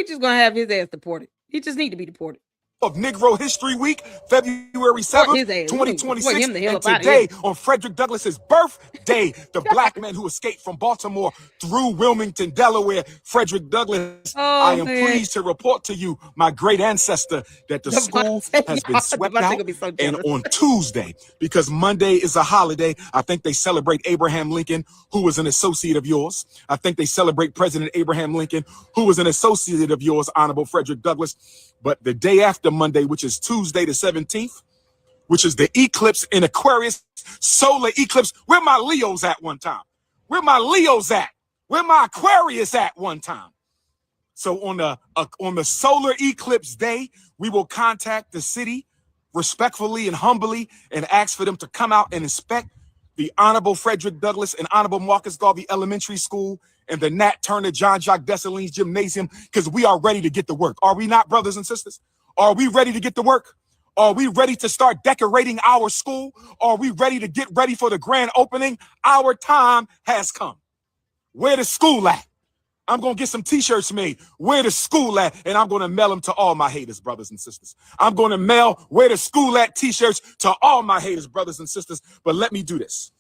Speaker 1: just gonna have his ass deported. He just need to be deported.
Speaker 6: Of Negro History Week, February 7th, 2026, and today on Frederick Douglass's birthday, the black man who escaped from Baltimore through Wilmington, Delaware, Frederick Douglass. I am pleased to report to you, my great ancestor, that the school has been swept out. And on Tuesday, because Monday is a holiday, I think they celebrate Abraham Lincoln, who was an associate of yours. I think they celebrate President Abraham Lincoln, who was an associate of yours, Honorable Frederick Douglass. But the day after Monday, which is Tuesday the 17th, which is the eclipse in Aquarius, solar eclipse. Where my Leos at one time? Where my Leos at? Where my Aquarius at one time? So on the solar eclipse day, we will contact the city respectfully and humbly and ask for them to come out and inspect the Honorable Frederick Douglass and Honorable Marcus Garvey Elementary School and the Nat Turner John Jacques Dessalines Gymnasium, because we are ready to get to work. Are we not, brothers and sisters? Are we ready to get to work? Are we ready to start decorating our school? Are we ready to get ready for the grand opening? Our time has come. Where the school at? I'm going to get some t-shirts made. Where the school at? And I'm going to mail them to all my haters, brothers and sisters. I'm going to mail where the school at t-shirts to all my haters, brothers and sisters. But let me do this.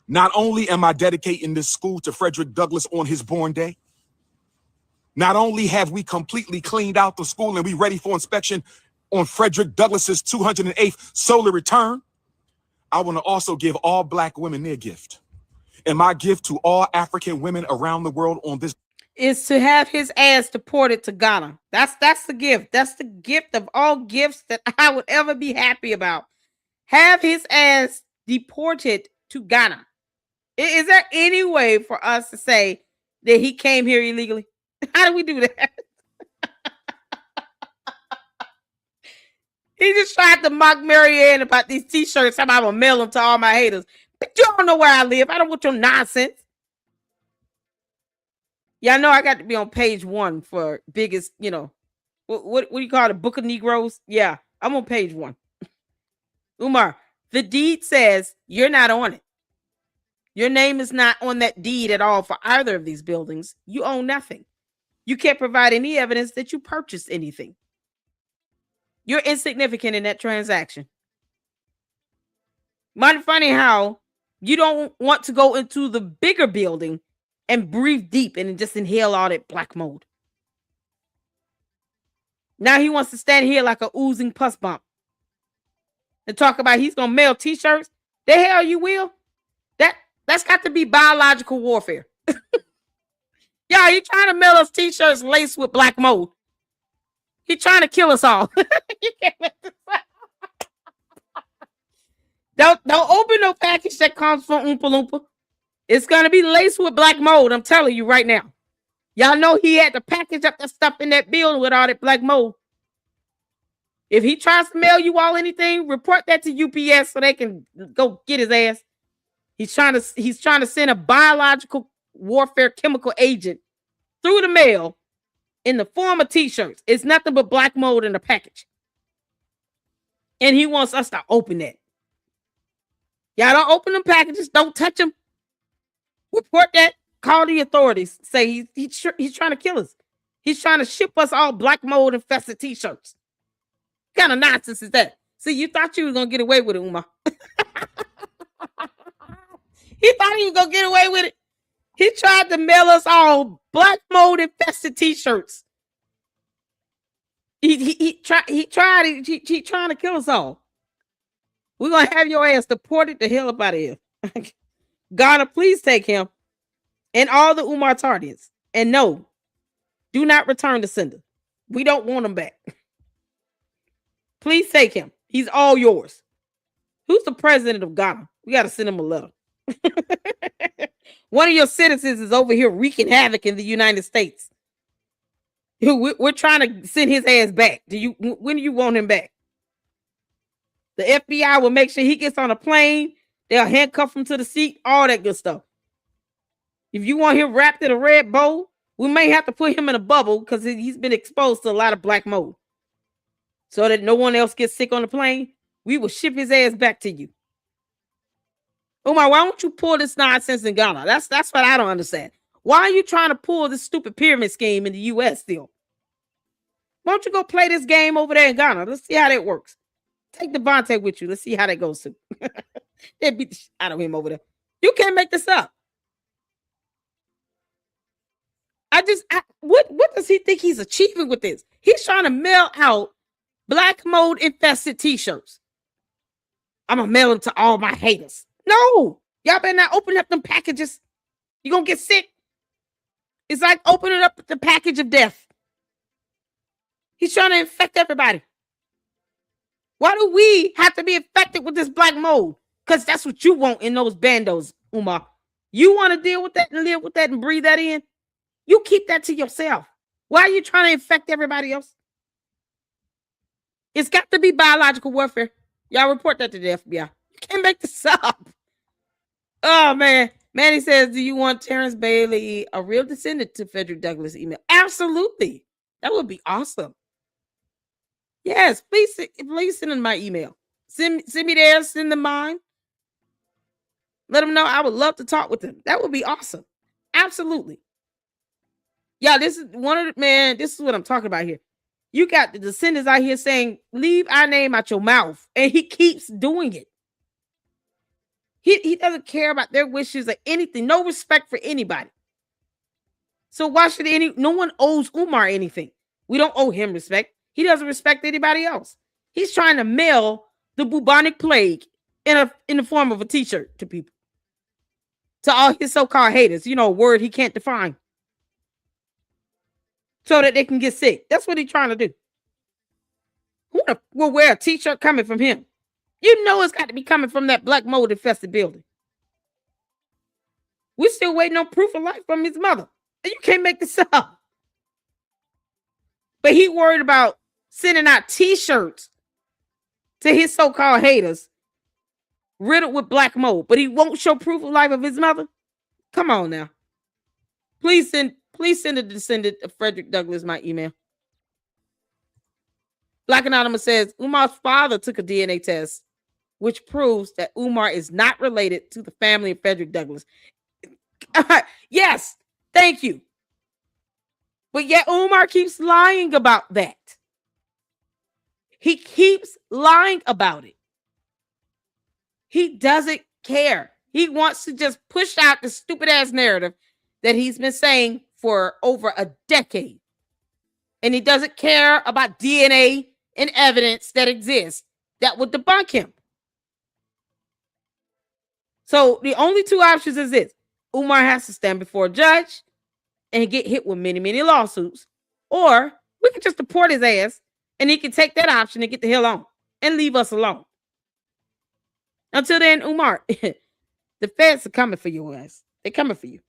Speaker 6: Not only am I dedicating this school to Frederick Douglass on his born day, not only have we completely cleaned out the school and we ready for inspection on Frederick Douglass's 208th solar return, I want to also give all black women their gift. And my gift to all African women around the world on this
Speaker 1: is to have his ass deported to Ghana. That's the gift. That's the gift of all gifts that I would ever be happy about. Have his ass deported to Ghana. Is there any way for us to say that he came here illegally? How do we do that? He just tried to mock Marianne about these t-shirts. I'm gonna mail them to all my haters. But you don't know where I live. I don't want your nonsense. Y'all know I got to be on page 1 for biggest, what do you call it? Book of Negroes? Yeah, I'm on page 1. Umar, the deed says you're not on it. Your name is not on that deed at all for either of these buildings. You own nothing. You can't provide any evidence that you purchased anything. You're insignificant in that transaction. Mighty funny how you don't want to go into the bigger building and breathe deep and just inhale all that black mold. Now he wants to stand here like a oozing pus bump and talk about he's going to mail t-shirts. The hell you will? That's got to be biological warfare. Y'all, he trying to mail us t-shirts laced with black mold. He trying to kill us all. You can't make this up. Don't open no package that comes from Oompa Loompa. It's gonna be laced with black mold. I'm telling you right now. Y'all know he had to package up that stuff in that building with all that black mold. If he tries to mail you all anything, report that to UPS so they can go get his ass. He's trying to send a biological warfare chemical agent through the mail in the form of t-shirts. It's nothing but black mold in the package. And he wants us to open that. Y'all don't open them packages. Don't touch them. Report that. Call the authorities. Say he's trying to kill us. He's trying to ship us all black mold infested t-shirts. What kind of nonsense is that? See, you thought you were going to get away with it, Umar. He thought he was going to get away with it. He tried to mail us all black mold infested t-shirts. He trying to kill us all. We're going to have your ass deported the hell up out of here. Ghana, please take him and all the Umar Tardians. And no, do not return the sender. We don't want him back. Please take him. He's all yours. Who's the president of Ghana? We got to send him a letter. One of your citizens is over here wreaking havoc in the United States. We're trying to send his ass back. When do you want him back? The FBI will make sure he gets on a plane. They'll handcuff him to the seat. All that good stuff. If you want him wrapped in a red bow, we may have to put him in a bubble because he's been exposed to a lot of black mold. So that no one else gets sick on the plane, we will ship his ass back to you. Umar, why don't you pull this nonsense in Ghana? That's what I don't understand. Why are you trying to pull this stupid pyramid scheme in the U.S. still? Why don't you go play this game over there in Ghana? Let's see how that works. Take Devontae with you. Let's see how that goes too. They beat the shit out of him over there. You can't make this up. What does he think he's achieving with this? He's trying to mail out black mold infested t-shirts. I'm gonna mail them to all my haters. No, y'all better not open up them packages. You're gonna get sick. It's like opening up the package of death. He's trying to infect everybody. Why do we have to be infected with this black mold? Because that's what you want in those bandos, Umar. You want to deal with that and live with that and breathe that in? You keep that to yourself. Why are you trying to infect everybody else? It's got to be biological warfare. Y'all report that to the FBI. You can't make this up. Oh, man. Manny says, do you want Terrence Bailey, a real descendant to Frederick Douglass email? Absolutely. That would be awesome. Yes, please send in my email. Send me there, send them mine. Let them know I would love to talk with them. That would be awesome. Absolutely. Yeah, this is this is what I'm talking about here. You got the descendants out here saying, leave our name out your mouth. And he keeps doing it. He doesn't care about their wishes or anything. No respect for anybody. So why should no one owes Umar anything? We don't owe him respect. He doesn't respect anybody else. He's trying to mail the bubonic plague in the form of a t-shirt to people. To all his so-called haters. You know, a word he can't define. So that they can get sick. That's what he's trying to do. Who will wear a t-shirt coming from him? You know it's got to be coming from that black mold infested building. We're still waiting on proof of life from his mother. And you can't make this up. But he worried about sending out t-shirts to his so-called haters riddled with black mold, but he won't show proof of life of his mother. Come on now. Please send a descendant of Frederick Douglass my email. Black Anonymous says, Umar's father took a DNA test, which proves that Umar is not related to the family of Frederick Douglass. Yes, thank you. But yet Umar keeps lying about that. He keeps lying about it. He doesn't care. He wants to just push out the stupid ass narrative that he's been saying for over a decade. And he doesn't care about DNA and evidence that exists that would debunk him. So the only two options is this. Umar has to stand before a judge and get hit with many, many lawsuits. Or we can just deport his ass and he can take that option and get the hell on and leave us alone. Until then, Umar, the feds are coming for your ass. They're coming for you.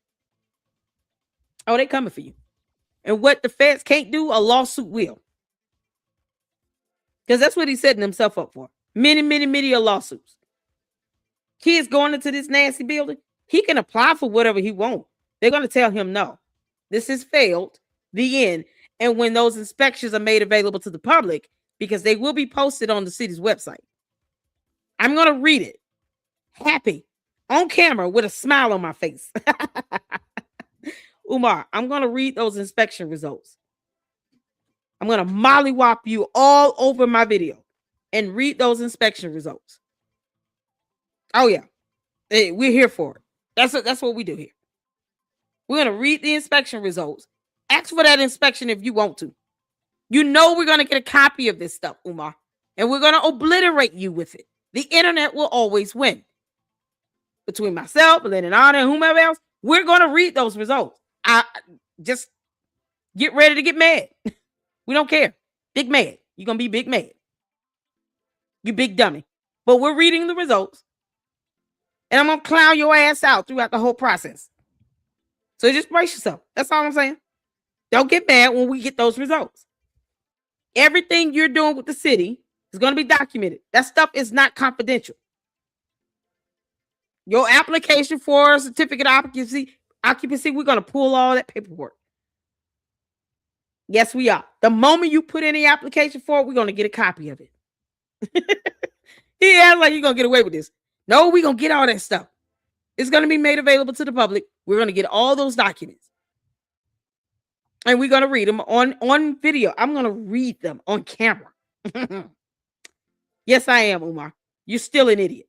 Speaker 1: Oh, they're coming for you. And what the feds can't do, a lawsuit will. Because that's what he's setting himself up for. Many, many, many lawsuits. Kids going into this nasty building, he can apply for whatever he wants. They're going to tell him no. This has failed. The end. And when those inspections are made available to the public, because they will be posted on the city's website, I'm going to read it. Happy. On camera with a smile on my face. Umar, I'm going to read those inspection results. I'm going to mollywop you all over my video and read those inspection results. Oh, yeah. Hey, we're here for it. That's what we do here. We're going to read the inspection results. Ask for that inspection if you want to. You know we're going to get a copy of this stuff, Umar, and we're going to obliterate you with it. The internet will always win. Between myself, Lennon Anna, and whomever else, we're going to read those results. I just get ready to get mad. We don't care. Big mad. You're going to be big mad. You big dummy. But we're reading the results. And I'm going to clown your ass out throughout the whole process. So just brace yourself. That's all I'm saying. Don't get mad when we get those results. Everything you're doing with the city is going to be documented. That stuff is not confidential. Your application for a certificate of occupancy, occupancy. We're going to pull all that paperwork. Yes, we are. The moment you put in the application for it, we're going to get a copy of it. He acts like you're going to get away with this. No, we're going to get all that stuff. It's going to be made available to the public. We're going to get all those documents. And we're going to read them on video. I'm going to read them on camera. Yes, I am, Umar. You're still an idiot.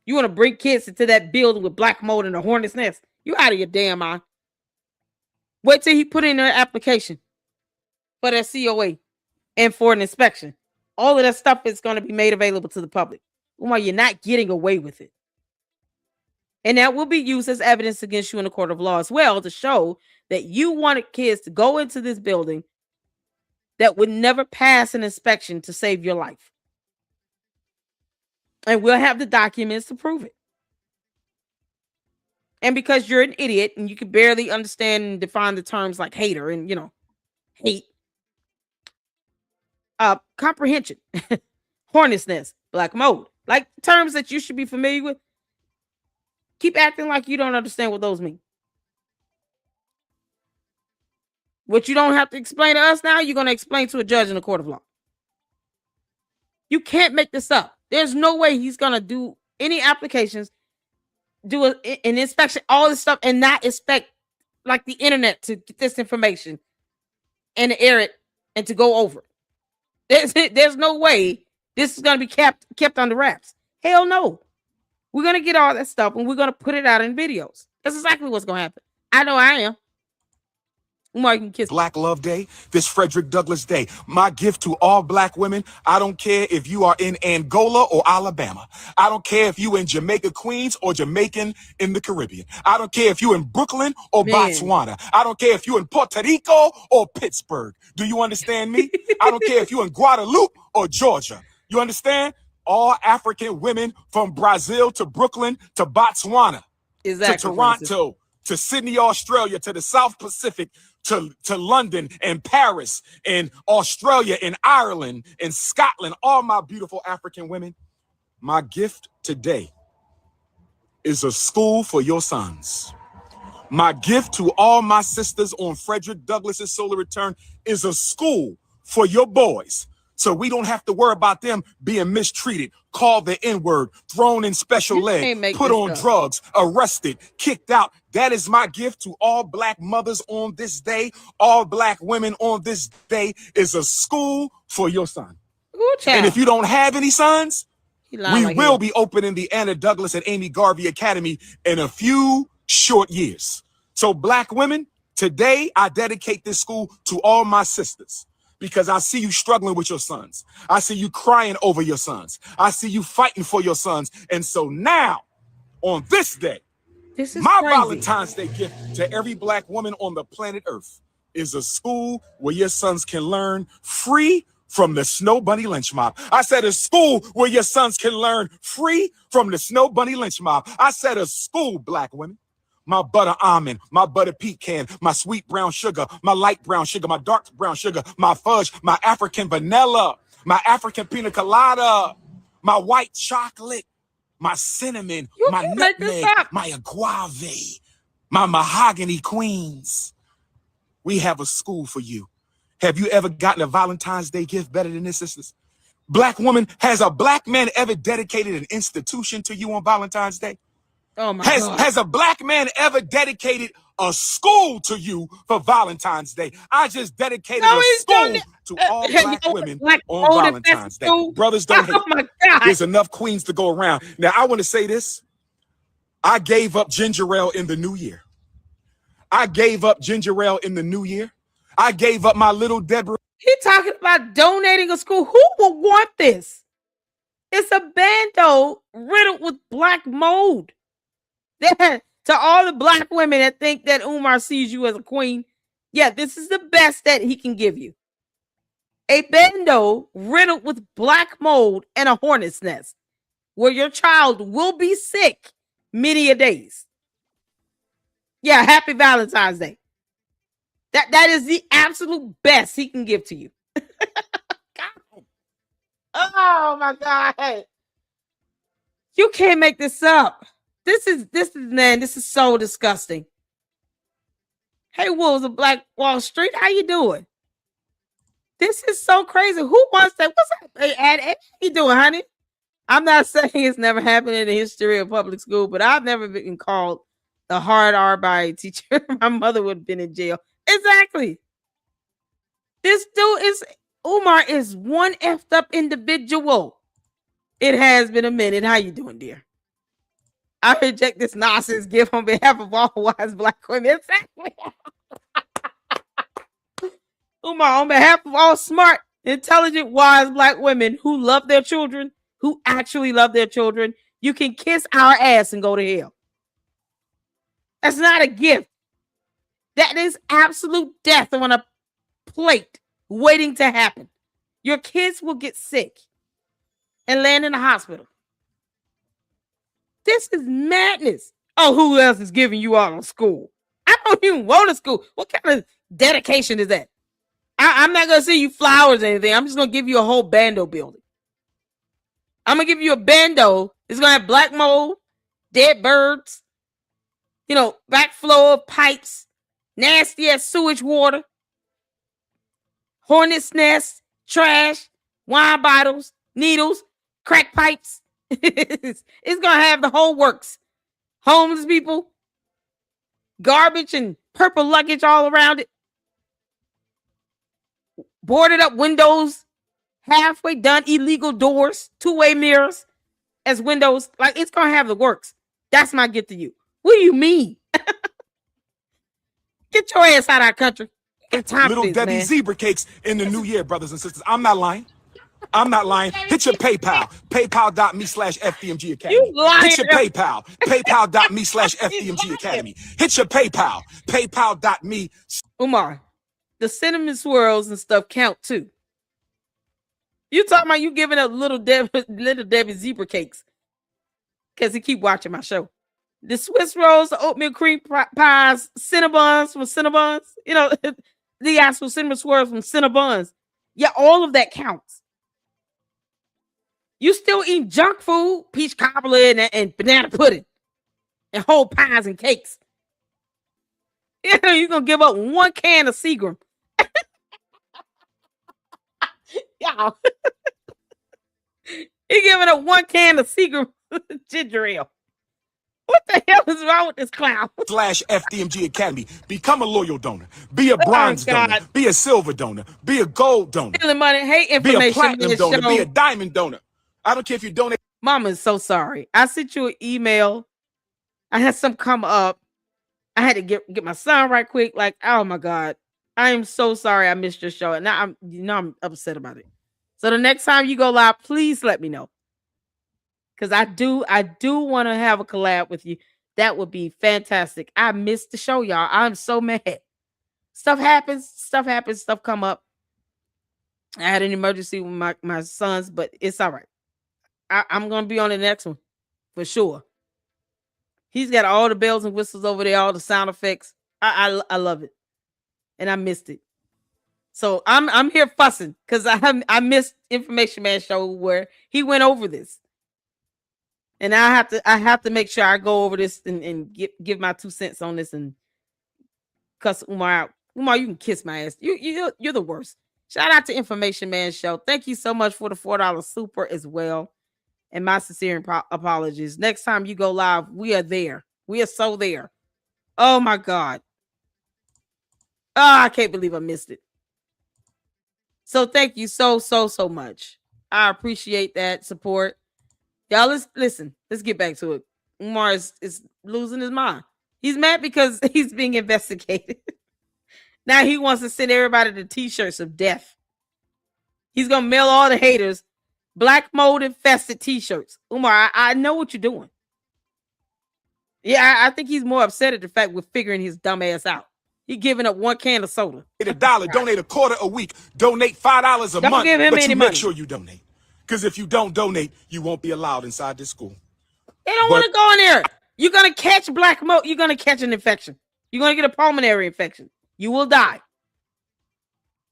Speaker 1: You want to bring kids into that building with black mold and a hornet's nest? You out of your damn mind. Wait till he put in their application for their COA and for an inspection. All of that stuff is going to be made available to the public. Umar, you're not getting away with it. And that will be used as evidence against you in the court of law as well to show that you wanted kids to go into this building that would never pass an inspection to save your life. And we'll have the documents to prove it. And because you're an idiot and you can barely understand and define the terms like hater and, hate, comprehension, hornet's nest, black mold, like terms that you should be familiar with, keep acting like you don't understand what those mean. What you don't have to explain to us now, you're going to explain to a judge in the court of law. You can't make this up. There's no way he's going to do any applications, do an inspection, all this stuff, and not expect like the internet to get this information and to air it and to go over it. There's no way this is going to be kept under wraps. Hell no. We're going to get all that stuff and we're going to put it out in videos. That's exactly what's going to happen. I know I am. Umar, you can kiss
Speaker 6: Black Love Day, this Frederick Douglass Day. My gift to all black women, I don't care if you are in Angola or Alabama. I don't care if you in Jamaica, Queens, or Jamaican in the Caribbean. I don't care if you in Brooklyn or Botswana. I don't care if you in Puerto Rico or Pittsburgh. Do you understand me? I don't care if you in Guadalupe or Georgia. You understand? All African women from Brazil to Brooklyn to Botswana to Toronto to Sydney, Australia, to the South Pacific, to London and Paris and Australia and Ireland and Scotland, all my beautiful African women. My gift today is a school for your sons. My gift to all my sisters on Frederick Douglass's solar return is a school for your boys. So we don't have to worry about them being mistreated, called the N-word, thrown in special ed, put on drugs, arrested, kicked out. That is my gift to all black mothers on this day. All black women on this day is a school for your son. And if you don't have any sons, we will be opening the Anna Douglas and Amy Garvey Academy in a few short years. So black women, today I dedicate this school to all my sisters. Because I see you struggling with your sons. I see you crying over your sons. I see you fighting for your sons. And so now, on this day, my Valentine's Day gift to every black woman on the planet Earth is a school where your sons can learn free from the Snow Bunny lynch mob. I said a school where your sons can learn free from the Snow Bunny lynch mob. I said a school, black women. My butter almond, my butter pecan, my sweet brown sugar, my light brown sugar, my dark brown sugar, my fudge, my African vanilla, my African pina colada, my white chocolate, my cinnamon, my nutmeg, my agave, my mahogany queens. We have a school for you. Have you ever gotten a Valentine's Day gift better than this, sisters? Black woman, has a black man ever dedicated an institution to you on Valentine's Day?
Speaker 1: Oh my God.
Speaker 6: Has a black man ever dedicated a school to you for Valentine's Day? I just dedicated a school to all black women on Valentine's Day. Brothers, don't hate.
Speaker 1: My God.
Speaker 6: There's enough queens to go around. Now, I want to say this. I gave up ginger ale in the new year. I gave up ginger ale in the new year. I gave up my little Deborah.
Speaker 1: He talking about donating a school. Who would want this? It's a bando riddled with black mold. To all the black women that think that Umar sees you as a queen, yeah, this is the best that he can give you. A bando riddled with black mold and a hornet's nest, where your child will be sick many a days. Yeah, happy Valentine's Day. That is the absolute best he can give to you. God. Oh my God. You can't make this up. This is so disgusting. Hey, Wolves of Black Wall Street, how you doing? This is so crazy. Who wants that? What's up? Hey, how you doing, honey? I'm not saying it's never happened in the history of public school, but I've never been called a hard R by a teacher. My mother would have been in jail. Exactly. This dude is Umar is one effed up individual. It has been a minute. How you doing, dear? I reject this nonsense gift on behalf of all wise Black women. Exactly. Umar, on behalf of all smart, intelligent, wise Black women who love their children, who actually love their children, you can kiss our ass and go to hell. That's not a gift. That is absolute death on a plate waiting to happen. Your kids will get sick and land in the hospital. This is madness. Oh, who else is giving you all on school? I don't even want to school. What kind of dedication is that? I'm not going to send you flowers or anything. I'm just going to give you a whole bando building. I'm going to give you a bando. It's going to have black mold, dead birds, backflow of pipes, nasty ass sewage water, hornet's nests, trash, wine bottles, needles, crack pipes. It's going to have the whole works. Homeless people, garbage and purple luggage all around it. Boarded up windows, halfway done, illegal doors, two-way mirrors as windows. Like, it's going to have the works. That's my gift to you. What do you mean? Get your ass out of our country.
Speaker 6: Little Debbie zebra cakes in the new year, brothers and sisters. I'm not lying. I'm not lying. Hit your PayPal. PayPal.me/FDMG Academy.
Speaker 1: You lying.
Speaker 6: Hit your PayPal. PayPal.me/FDMG Academy. Hit your PayPal. PayPal.me.
Speaker 1: Umar, the cinnamon swirls and stuff count too. You talking about you giving up little Debbie zebra cakes because he keep watching my show. The Swiss rolls, the oatmeal cream pies, Cinnabons from Cinnabons. The actual cinnamon swirls from Cinnabons. Yeah, all of that counts. You still eat junk food, peach cobbler and banana pudding and whole pies and cakes. You're going to give up one can of Seagram. Y'all. You're giving up one can of Seagram ginger ale. What the hell is wrong with this clown?
Speaker 6: /FDMG Academy. Become a loyal donor. Be a bronze donor. Be a silver donor. Be a gold donor.
Speaker 1: Stealing money. Hey,
Speaker 6: be
Speaker 1: information.
Speaker 6: A platinum donor. Be a diamond donor. I don't care if you donate.
Speaker 1: Mama is so sorry. I sent you an email. I had some come up. I had to get my son right quick. Like, oh my God. I am so sorry I missed your show. And now I'm upset about it. So the next time you go live, please let me know. Because I do want to have a collab with you. That would be fantastic. I missed the show, y'all. I'm so mad. Stuff happens. Stuff come up. I had an emergency with my sons, but it's all right. I'm going to be on the next one for sure. He's got all the bells and whistles over there, all the sound effects. I love it. And I missed it. So I'm here fussing because I missed Information Man show where he went over this. And I have to make sure I go over this and give my 2 cents on this and cuss Umar out. Umar, you can kiss my ass. You're the worst. Shout out to Information Man Show. Thank you so much for the $4 super as well. And my sincere apologies. Next time you go live, we are there. We are so there. Oh my God. Oh, I can't believe I missed it. So thank you so much. I appreciate that support. Y'all, listen. Let's get back to it. Umar is losing his mind. He's mad because he's being investigated. Now he wants to send everybody the t-shirts of death. He's going to mail all the haters black mold infested t-shirts. Umar, I know what you're doing. Yeah, I think he's more upset at the fact we're figuring his dumb ass out. He giving up one can of soda.
Speaker 6: $1, donate a quarter a week, donate $5 a
Speaker 1: Don't
Speaker 6: month,
Speaker 1: give him
Speaker 6: but
Speaker 1: any
Speaker 6: you
Speaker 1: money.
Speaker 6: make sure you donate. Because if you don't donate, you won't be allowed inside this school.
Speaker 1: They don't want to go in there. You're going to catch black mold. You're going to catch an infection. You're going to get a pulmonary infection. You will die.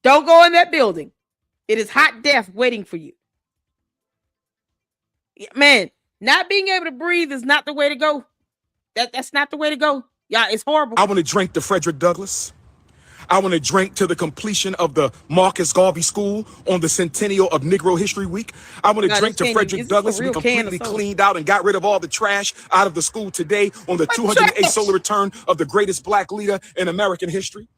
Speaker 1: Don't go in that building. It is hot death waiting for you. Man, not being able to breathe is not the way to go. That's not the way to go. Yeah, it's horrible.
Speaker 6: I want to drink to Frederick Douglass. I want to drink to the completion of the Marcus Garvey School on the centennial of Negro History Week. I want to drink to Frederick Douglass. We completely cleaned out and got rid of all the trash out of the school today on the 208th solar return of the greatest black leader in American history.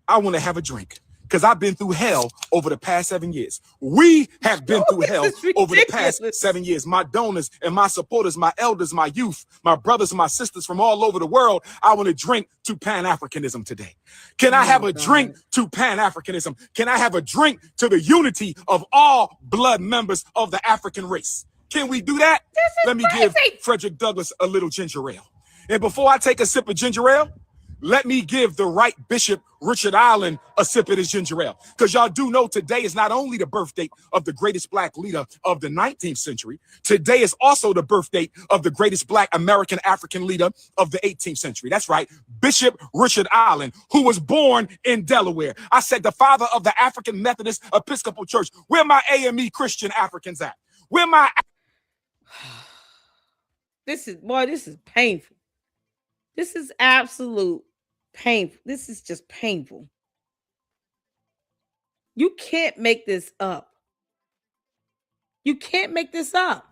Speaker 6: I want to have a drink because I've been through hell over the past 7 years. We have been through hell over the past 7 years. My donors and my supporters, my elders, my youth, my brothers, my sisters from all over the world, I want to drink to Pan-Africanism today. Can I have a drink to Pan-Africanism? Can I have a drink to the unity of all blood members of the African race? Can we do that? Let me give Frederick Douglass a little ginger ale. And before I take a sip of ginger ale, let me give the right Bishop Richard Allen a sip of his ginger ale. Because y'all do know today is not only the birth date of the greatest black leader of the 19th century, today is also the birth date of the greatest black American African leader of the 18th century. That's right, Bishop Richard Allen, who was born in Delaware. I said the father of the African Methodist Episcopal Church. Where my AME Christian Africans at? Where my...
Speaker 1: This is painful. This is absolute painful. This is just painful. You can't make this up. You can't make this up.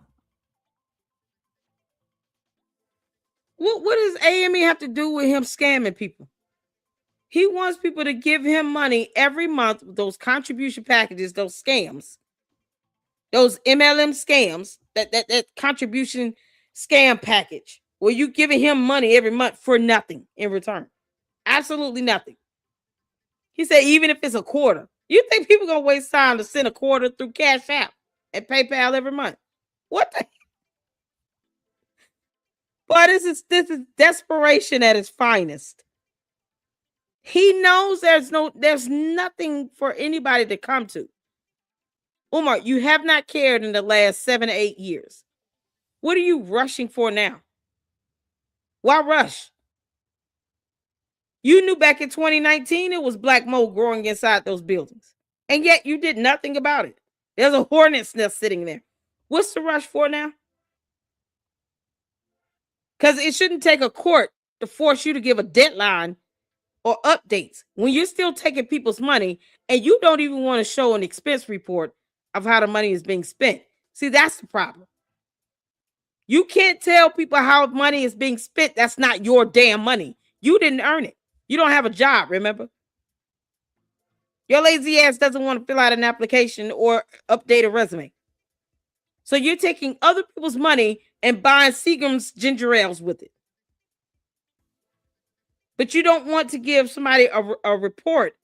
Speaker 1: What does AME have to do with him scamming people? He wants people to give him money every month with those contribution packages, those scams, those MLM scams, that contribution scam package where you giving him money every month for nothing in return. Absolutely nothing. He said, even if it's a quarter, you think people gonna waste time to send a quarter through Cash App and PayPal every month? What the? But this is desperation at its finest. He knows there's nothing for anybody to come to. Umar, you have not cared in the last 7 to 8 years. What are you rushing for now? Why rush? You knew back in 2019 it was black mold growing inside those buildings. And yet you did nothing about it. There's a hornet's nest sitting there. What's the rush for now? Because it shouldn't take a court to force you to give a deadline or updates when you're still taking people's money and you don't even want to show an expense report of how the money is being spent. See, that's the problem. You can't tell people how money is being spent. That's not your damn money. You didn't earn it. You don't have a job, remember? Your lazy ass doesn't want to fill out an application or update a resume. So you're taking other people's money and buying Seagram's ginger ales with it. But you don't want to give somebody a report,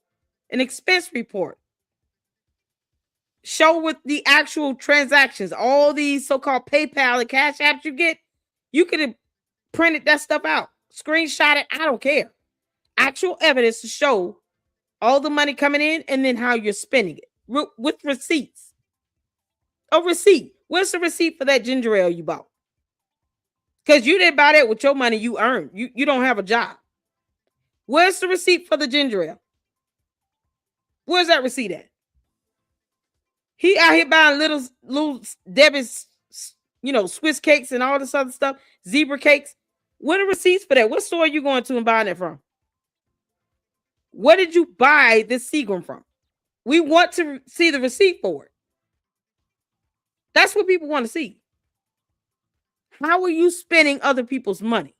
Speaker 1: an expense report. Show with the actual transactions, all these so-called PayPal and Cash Apps you get. You could have printed that stuff out, screenshot it. I don't care. Actual evidence to show all the money coming in and then how you're spending it with receipts. A receipt. Where's the receipt for that ginger ale you bought? Because you didn't buy that with your money you earned. You don't have a job. Where's the receipt for the ginger ale? Where's that receipt at? He out here buying little Debbie's, Swiss cakes and all this other stuff, zebra cakes. What are receipts for that? What store are you going to and buying it from? Where did you buy this Seagram from? We want to see the receipt for it. That's what people want to see. How are you spending other people's money?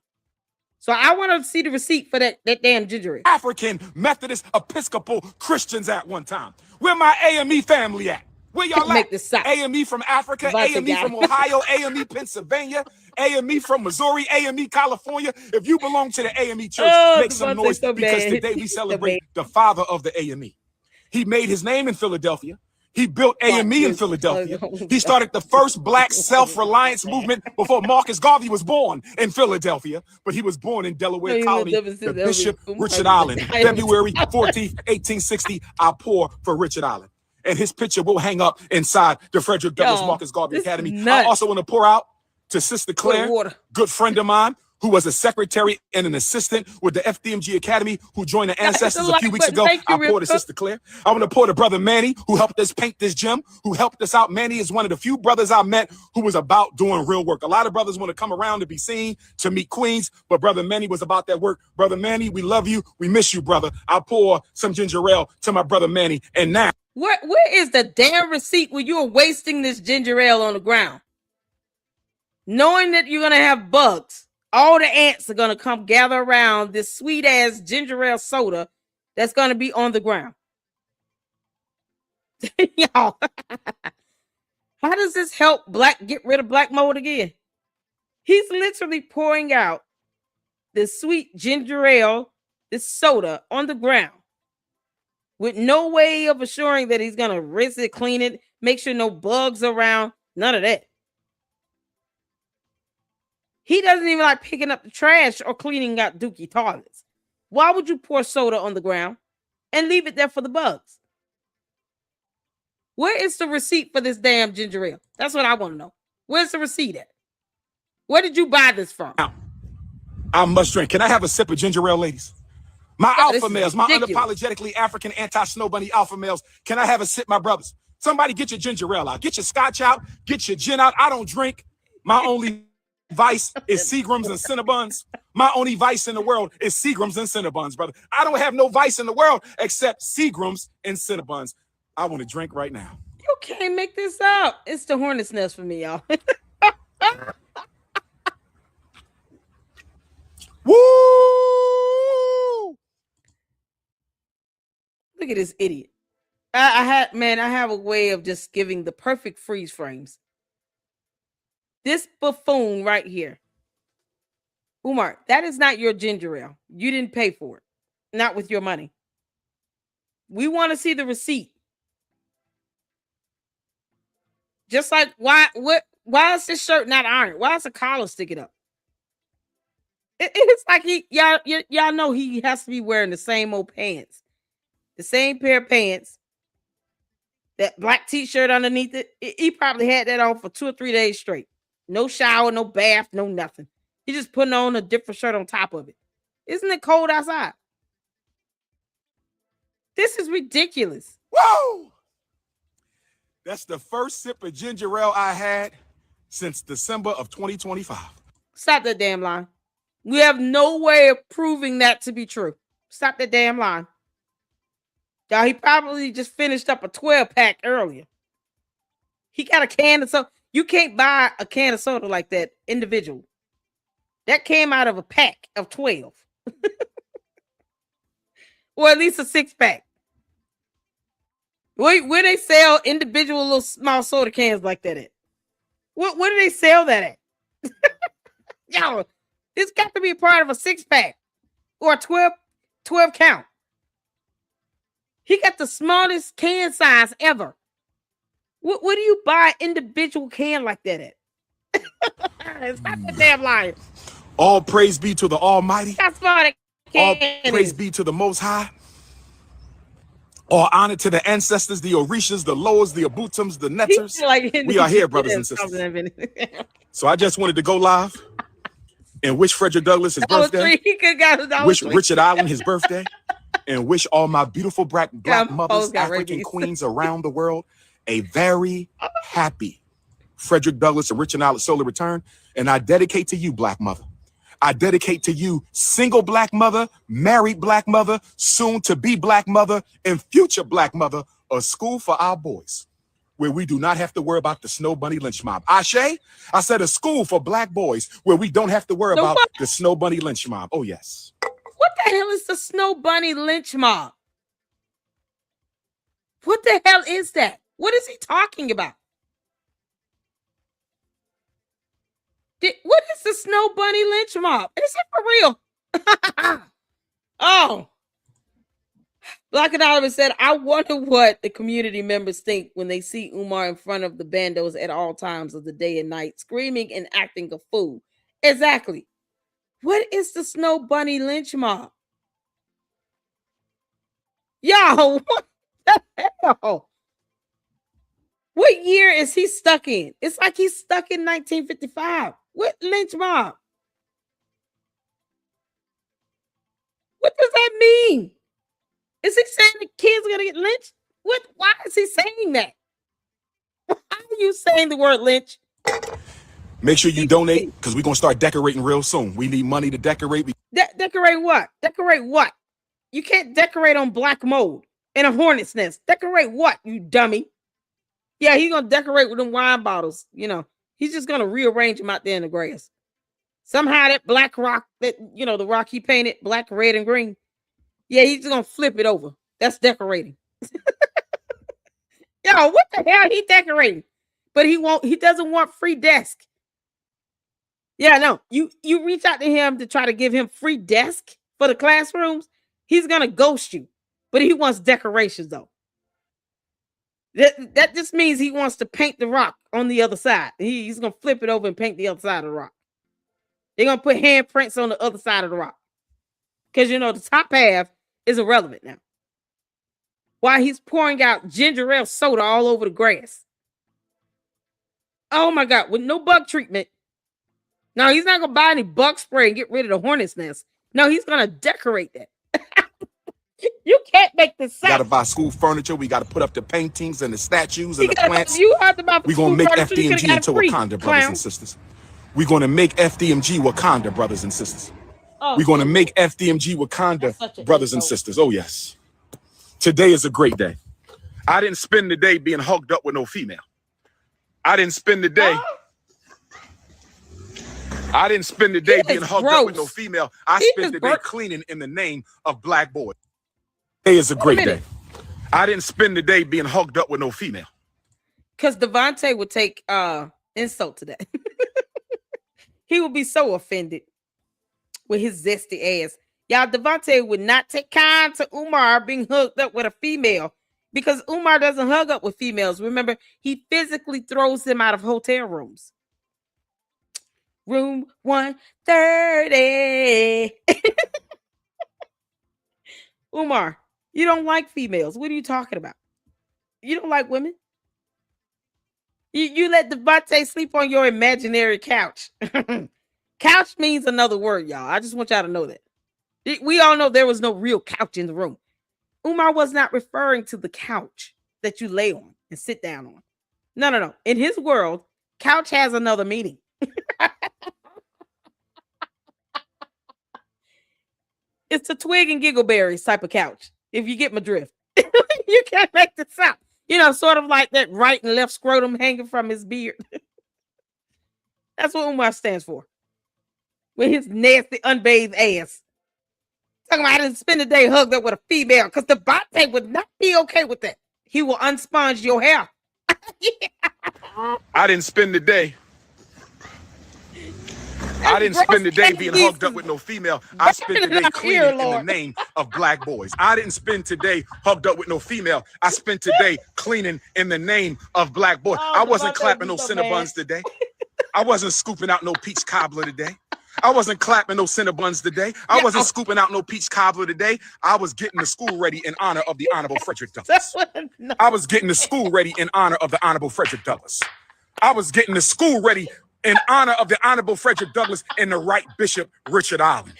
Speaker 1: So I want to see the receipt for that damn ginger ale.
Speaker 6: African Methodist Episcopal Christians at one time. Where my AME family at? Where y'all at? AME from Africa, AME from Ohio, AME Pennsylvania, AME from Missouri, AME California. If you belong to the AME church, make some noise because today we celebrate the father of the AME. He made his name in Philadelphia. He built AME in Philadelphia. He started the first black self-reliance movement before Marcus Garvey was born in Philadelphia, but he was born in Delaware Colony, the Bishop Richard Allen, February 14th, 1860. I pour for Richard Allen. And his picture will hang up inside the Frederick Douglass Marcus Garvey Academy. I also want to pour out to Sister Claire, good friend of mine, who was a secretary and an assistant with the FDMG Academy, who joined the Ancestors a few weeks ago. I pour to Sister Claire. I want to pour to Brother Manny, who helped us paint this gym, who helped us out. Manny is one of the few brothers I met who was about doing real work. A lot of brothers want to come around to be seen, to meet queens, but Brother Manny was about that work. Brother Manny, we love you. We miss you, brother. I'll pour some ginger ale to my Brother Manny. And now,
Speaker 1: where is the damn receipt where you're wasting this ginger ale on the ground? Knowing that you're going to have bugs, all the ants are going to come gather around this sweet ass ginger ale soda that's going to be on the ground. Y'all, how does this help get rid of black mold again? He's literally pouring out this sweet ginger ale, this soda on the ground with no way of assuring that he's going to rinse it, clean it, make sure no bugs around, none of that. He doesn't even like picking up the trash or cleaning out dookie toilets. Why would you pour soda on the ground and leave it there for the bugs? Where is the receipt for this damn ginger ale? That's what I want to know. Where's the receipt at? Where did you buy this from?
Speaker 6: I must drink. Can I have a sip of ginger ale, ladies? My alpha males, my unapologetically African anti-snow bunny alpha males. Can I have a sip, my brothers? Somebody get your ginger ale out. Get your scotch out. Get your gin out. I don't drink. My only vice is Seagrams and Cinnabons. My only vice in the world is Seagrams and Cinnabons, brother. I don't have no vice in the world except Seagrams and Cinnabons. I want to drink right now.
Speaker 1: You can't make this up. It's the hornet's nest for me, y'all.
Speaker 6: Woo!
Speaker 1: Look at this idiot. I have a way of just giving the perfect freeze frames. This buffoon right here. Umar, that is not your ginger ale. You didn't pay for it. Not with your money. We want to see the receipt. Just like why is this shirt not ironed? Why is the collar sticking up? It's like y'all know he has to be wearing the same old pants. The same pair of pants. That black t-shirt underneath it. He probably had that on for 2 or 3 days straight. No shower, no bath, no nothing. He just putting on a different shirt on top of it. Isn't it cold outside? This is ridiculous.
Speaker 6: Whoa! That's the first sip of ginger ale I had since December of 2025.
Speaker 1: Stop that damn line. We have no way of proving that to be true. Stop that damn line. Y'all, he probably just finished up a 12-pack earlier. He got a can of soda. You can't buy a can of soda like that individual. That came out of a pack of 12. Or at least a 6-pack. Where they sell individual little small soda cans like that at? Where do they sell that at? Yo, this got to be a part of a 6-pack or a 12 count. He got the smallest can size ever. What do you buy individual can like that at? It's not that damn lying.
Speaker 6: All praise be to the Almighty.
Speaker 1: That's small.
Speaker 6: All praise be to the Most High. All honor to the ancestors, the Orishas, the Loas, the Abutums, the Netters.
Speaker 1: Like
Speaker 6: we are here, brothers and sisters. So I just wanted to go live and wish Frederick Douglass his birthday. Wish Richard Allen his birthday. And wish all my beautiful black mothers, African queens around the world, a very happy Frederick Douglass and Richard Allen solar return. And I dedicate to you, black mother. I dedicate to you, single black mother, married black mother, soon to be black mother, and future black mother, a school for our boys, where we do not have to worry about the snow bunny lynch mob. Ashe, I said a school for black boys where we don't have to worry about the snow bunny lynch mob. Oh, yes.
Speaker 1: What the hell is the snow bunny lynch mob? What the hell is that? What is he talking about? What is the snow bunny lynch mob? Is it for real? Oh. Black Anonymous said, I wonder what the community members think when they see Umar in front of the bandos at all times of the day and night, screaming and acting a fool. Exactly. What is the snow bunny lynch mob? Yo, what the hell? What year is he stuck in? It's like he's stuck in 1955. What lynch mob? What does that mean? Is he saying the kids are gonna get lynched? What? Why is he saying that? Why are you saying the word lynch?
Speaker 6: Make sure you donate because we're gonna start decorating real soon. We need money to decorate.
Speaker 1: Decorate what? Decorate what? You can't decorate on black mold in a hornet's nest. Decorate what, you dummy? Yeah, he's gonna decorate with them wine bottles. You know, he's just gonna rearrange them out there in the grass. Somehow that black rock, that the rock he painted black, red, and green. Yeah, he's just gonna flip it over. That's decorating. Yo, what the hell he decorating? But he doesn't want free desk. Yeah, no. You reach out to him to try to give him free desk for the classrooms, he's gonna ghost you. But he wants decorations though. That just means he wants to paint the rock on the other side. He's gonna flip it over and paint the other side of the rock. They're gonna put handprints on the other side of the rock. Because the top half is irrelevant now. While he's pouring out ginger ale soda all over the grass. Oh my God, with no bug treatment. No, he's not gonna buy any bug spray and get rid of the hornet's nest. No, he's gonna decorate that. You can't make this
Speaker 6: We
Speaker 1: up.
Speaker 6: gotta buy school furniture. We gotta put up the paintings and the statues and the plants.
Speaker 1: You have to buy
Speaker 6: We're gonna make FDMG into
Speaker 1: free,
Speaker 6: Wakanda, brothers
Speaker 1: clown.
Speaker 6: and sisters. We're gonna make FDMG Wakanda, brothers and sisters.
Speaker 1: Oh,
Speaker 6: We're gonna make FDMG
Speaker 1: That's such
Speaker 6: Wakanda,
Speaker 1: a
Speaker 6: brothers and
Speaker 1: insult.
Speaker 6: sisters. Oh yes. Today is a great day. I didn't spend the day being hugged up with no female. I didn't spend the day. I didn't spend the day
Speaker 1: He
Speaker 6: being
Speaker 1: is
Speaker 6: hugged up with no
Speaker 1: gross.
Speaker 6: female. I
Speaker 1: He
Speaker 6: spent
Speaker 1: is
Speaker 6: the day
Speaker 1: gross.
Speaker 6: cleaning in the name of black boys. Today is a great day.
Speaker 1: minute.
Speaker 6: I didn't spend the day being hugged up with no female.
Speaker 1: Because Devontae would take insult to that. He would be so offended with his zesty ass. Y'all, Devontae would not take kind to Umar being hugged up with a female because Umar doesn't hug up with females. Remember, he physically throws them out of hotel rooms. Room 130. Umar, you don't like females. What are you talking about? You don't like women? You let Devontae sleep on your imaginary couch. Couch means another word, y'all. I just want y'all to know that. We all know there was no real couch in the room. Umar was not referring to the couch that you lay on and sit down on. No. In his world, couch has another meaning. It's a twig and giggleberries type of couch, if you get my drift. You can't make this up. Sort of like that right and left scrotum hanging from his beard. That's what Umar stands for. With his nasty, unbathed ass. Talking about I didn't spend the day hugged up with a female because the Devontae would not be okay with that. He will unsponge your hair.
Speaker 6: I didn't spend the day. I didn't spend the day being hugged up with no female. I spent the day cleaning in the name of black boys. I didn't spend today hugged up with no female. I spent today cleaning in the name of black boys. I wasn't clapping no Cinnabons today. I wasn't scooping out no peach cobbler today. I wasn't clapping no Cinnabons today. I wasn't scooping out no peach cobbler today. I was getting the school ready in honor of the Honorable Frederick Douglass. I was getting the school ready in honor of the Honorable Frederick Douglass. I was getting the school ready in honor of the Honorable Frederick Douglass and the Right Bishop Richard Allen.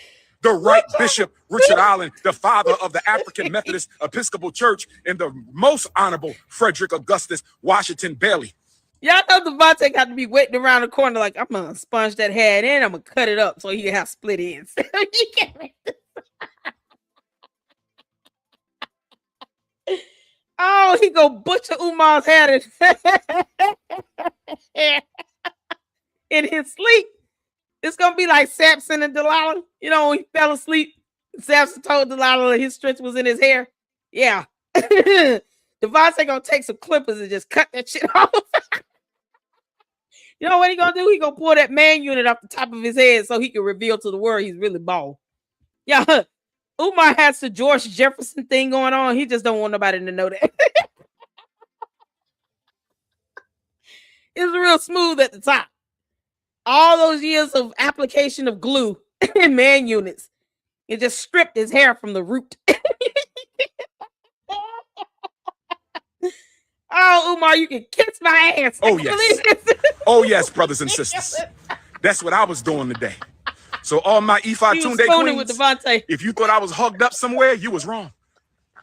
Speaker 6: The Right Bishop Richard Allen, the father of the African Methodist Episcopal Church, and the most honorable Frederick Augustus Washington Bailey.
Speaker 1: Y'all know Devontae got to be waiting around the corner like, I'm going to sponge that head in. I'm going to cut it up so he can have split ends. You can't make this. Oh, he go butcher Umar's head in his sleep. It's going to be like Samson and Delilah. When he fell asleep, Samson told Delilah that his strength was in his hair. Yeah. Devontae going to take some clippers and just cut that shit off. You know what he gonna do? He gonna pull that man unit off the top of his head so he can reveal to the world he's really bald. Yeah, Umar has the George Jefferson thing going on. He just don't want nobody to know that. It's real smooth at the top. All those years of application of glue and man units, it just stripped his hair from the root. Oh, Umar, you can kiss my ass.
Speaker 6: Oh, yes. Oh, yes, brothers and sisters. That's what I was doing today. So all my Ifa
Speaker 1: He was
Speaker 6: Tunde
Speaker 1: phoning with
Speaker 6: queens,
Speaker 1: Devontae.
Speaker 6: if you thought I was hugged up somewhere, you was wrong.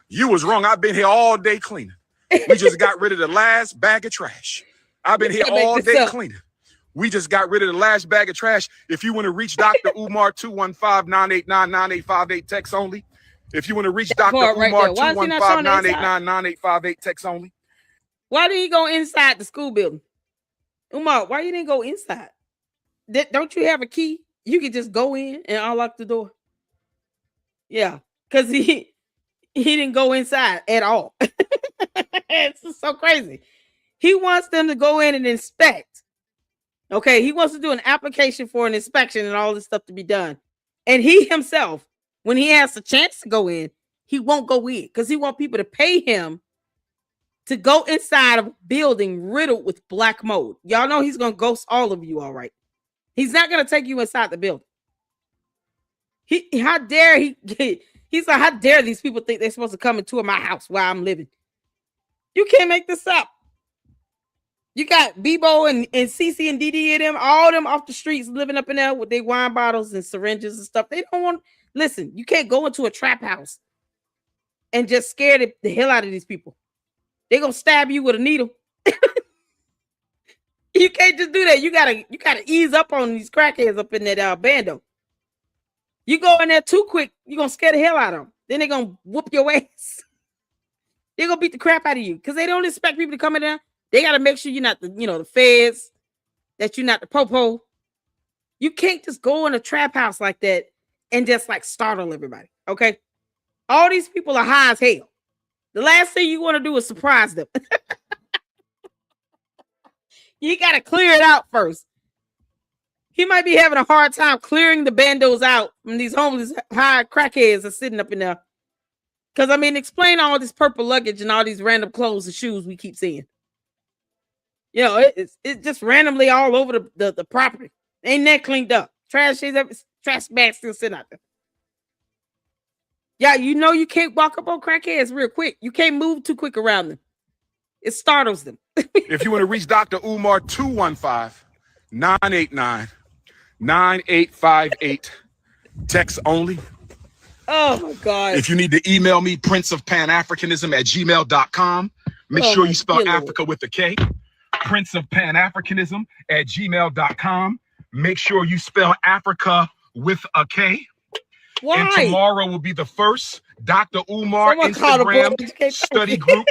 Speaker 6: You was wrong. I've been here all day cleaning. We just got rid of the last bag of trash. I've been here all day cleaning. We just got rid of the last bag of trash. If you want to reach Dr. Umar, 215-989-9858, text only. If you want to reach Dr. Umar, 215-989-9858, text only.
Speaker 1: Why did he go inside the school building? Umar, why you didn't go inside? Don't you have a key? You could just go in and unlock the door. Yeah, because he didn't go inside at all. It's just so crazy. He wants them to go in and inspect. Okay, he wants to do an application for an inspection and all this stuff to be done. And he himself, when he has a chance to go in, he won't go in because he wants people to pay him to go inside of a building riddled with black mold. Y'all know he's going to ghost all of you, all right? He's not going to take you inside the building. How dare he? He's like, how dare these people think they're supposed to come and tour my house while I'm living? You can't make this up. You got Bebo and CC and DD and them, all them off the streets living up in there with their wine bottles and syringes and stuff. They don't want, listen, you can't go into a trap house and just scare the hell out of these people. They're going to stab you with a needle. You can't just do that. You gotta ease up on these crackheads up in that bando. You go in there too quick, you're going to scare the hell out of them. Then they're going to whoop your ass. They're going to beat the crap out of you because they don't expect people to come in there. They got to make sure you're not the feds, that you're not the popo. You can't just go in a trap house like that and just like startle everybody. Okay. All these people are high as hell. The last thing you want to do is surprise them. You got to clear it out first. He might be having a hard time clearing the bandos out from these homeless high crackheads are sitting up in there. Because, I mean, explain all this purple luggage and all these random clothes and shoes we keep seeing. You know, it's just randomly all over the property. Ain't that cleaned up? Trash bags still sitting out there. Yeah, you know you can't walk up on crackheads real quick. You can't move too quick around them. It startles them.
Speaker 6: If you want to reach Dr. Umar, 215-989-9858, text only.
Speaker 1: Oh my God.
Speaker 6: If you need to email me, princeofpanafricanism@gmail.com. Make sure you spell Africa with a K. princeofpanafricanism@gmail.com. Make sure you spell Africa with a K.
Speaker 1: Why?
Speaker 6: And tomorrow will be the first Dr. Umar Instagram study group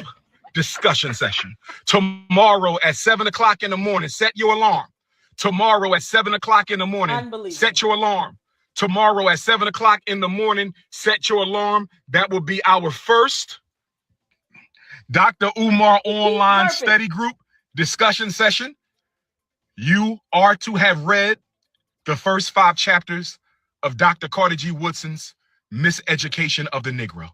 Speaker 6: discussion session. Tomorrow at 7 o'clock in the morning, set your alarm. Tomorrow at 7 o'clock in the morning, set your alarm. Tomorrow at 7 o'clock in the morning, set your alarm. That will be our first Dr. Umar online study group discussion session. You are to have read the first 5 chapters of Dr. Carter G. Woodson's Miseducation of the Negro.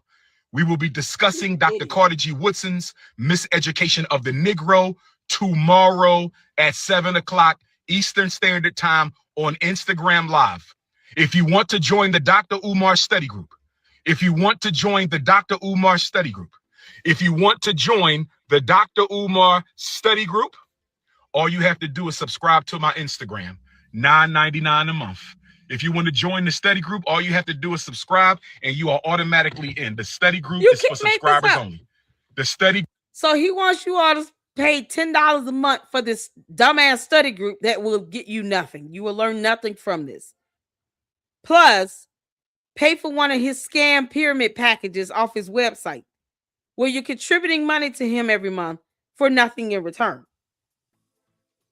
Speaker 6: We will be discussing Dr. Carter G. Woodson's Miseducation of the Negro tomorrow at 7 o'clock Eastern Standard Time on Instagram Live. If you want to join the Dr. Umar study group, if you want to join the Dr. Umar study group, if you want to join the Dr. Umar study group, all you have to do is subscribe to my Instagram, $9.99 a month. If you want to join the study group, all you have to do is subscribe and you are automatically in. The study group is for subscribers only. The study.
Speaker 1: So he wants you all to pay $10 a month for this dumbass study group that will get you nothing. You will learn nothing from this. Plus, pay for one of his scam pyramid packages off his website where you're contributing money to him every month for nothing in return.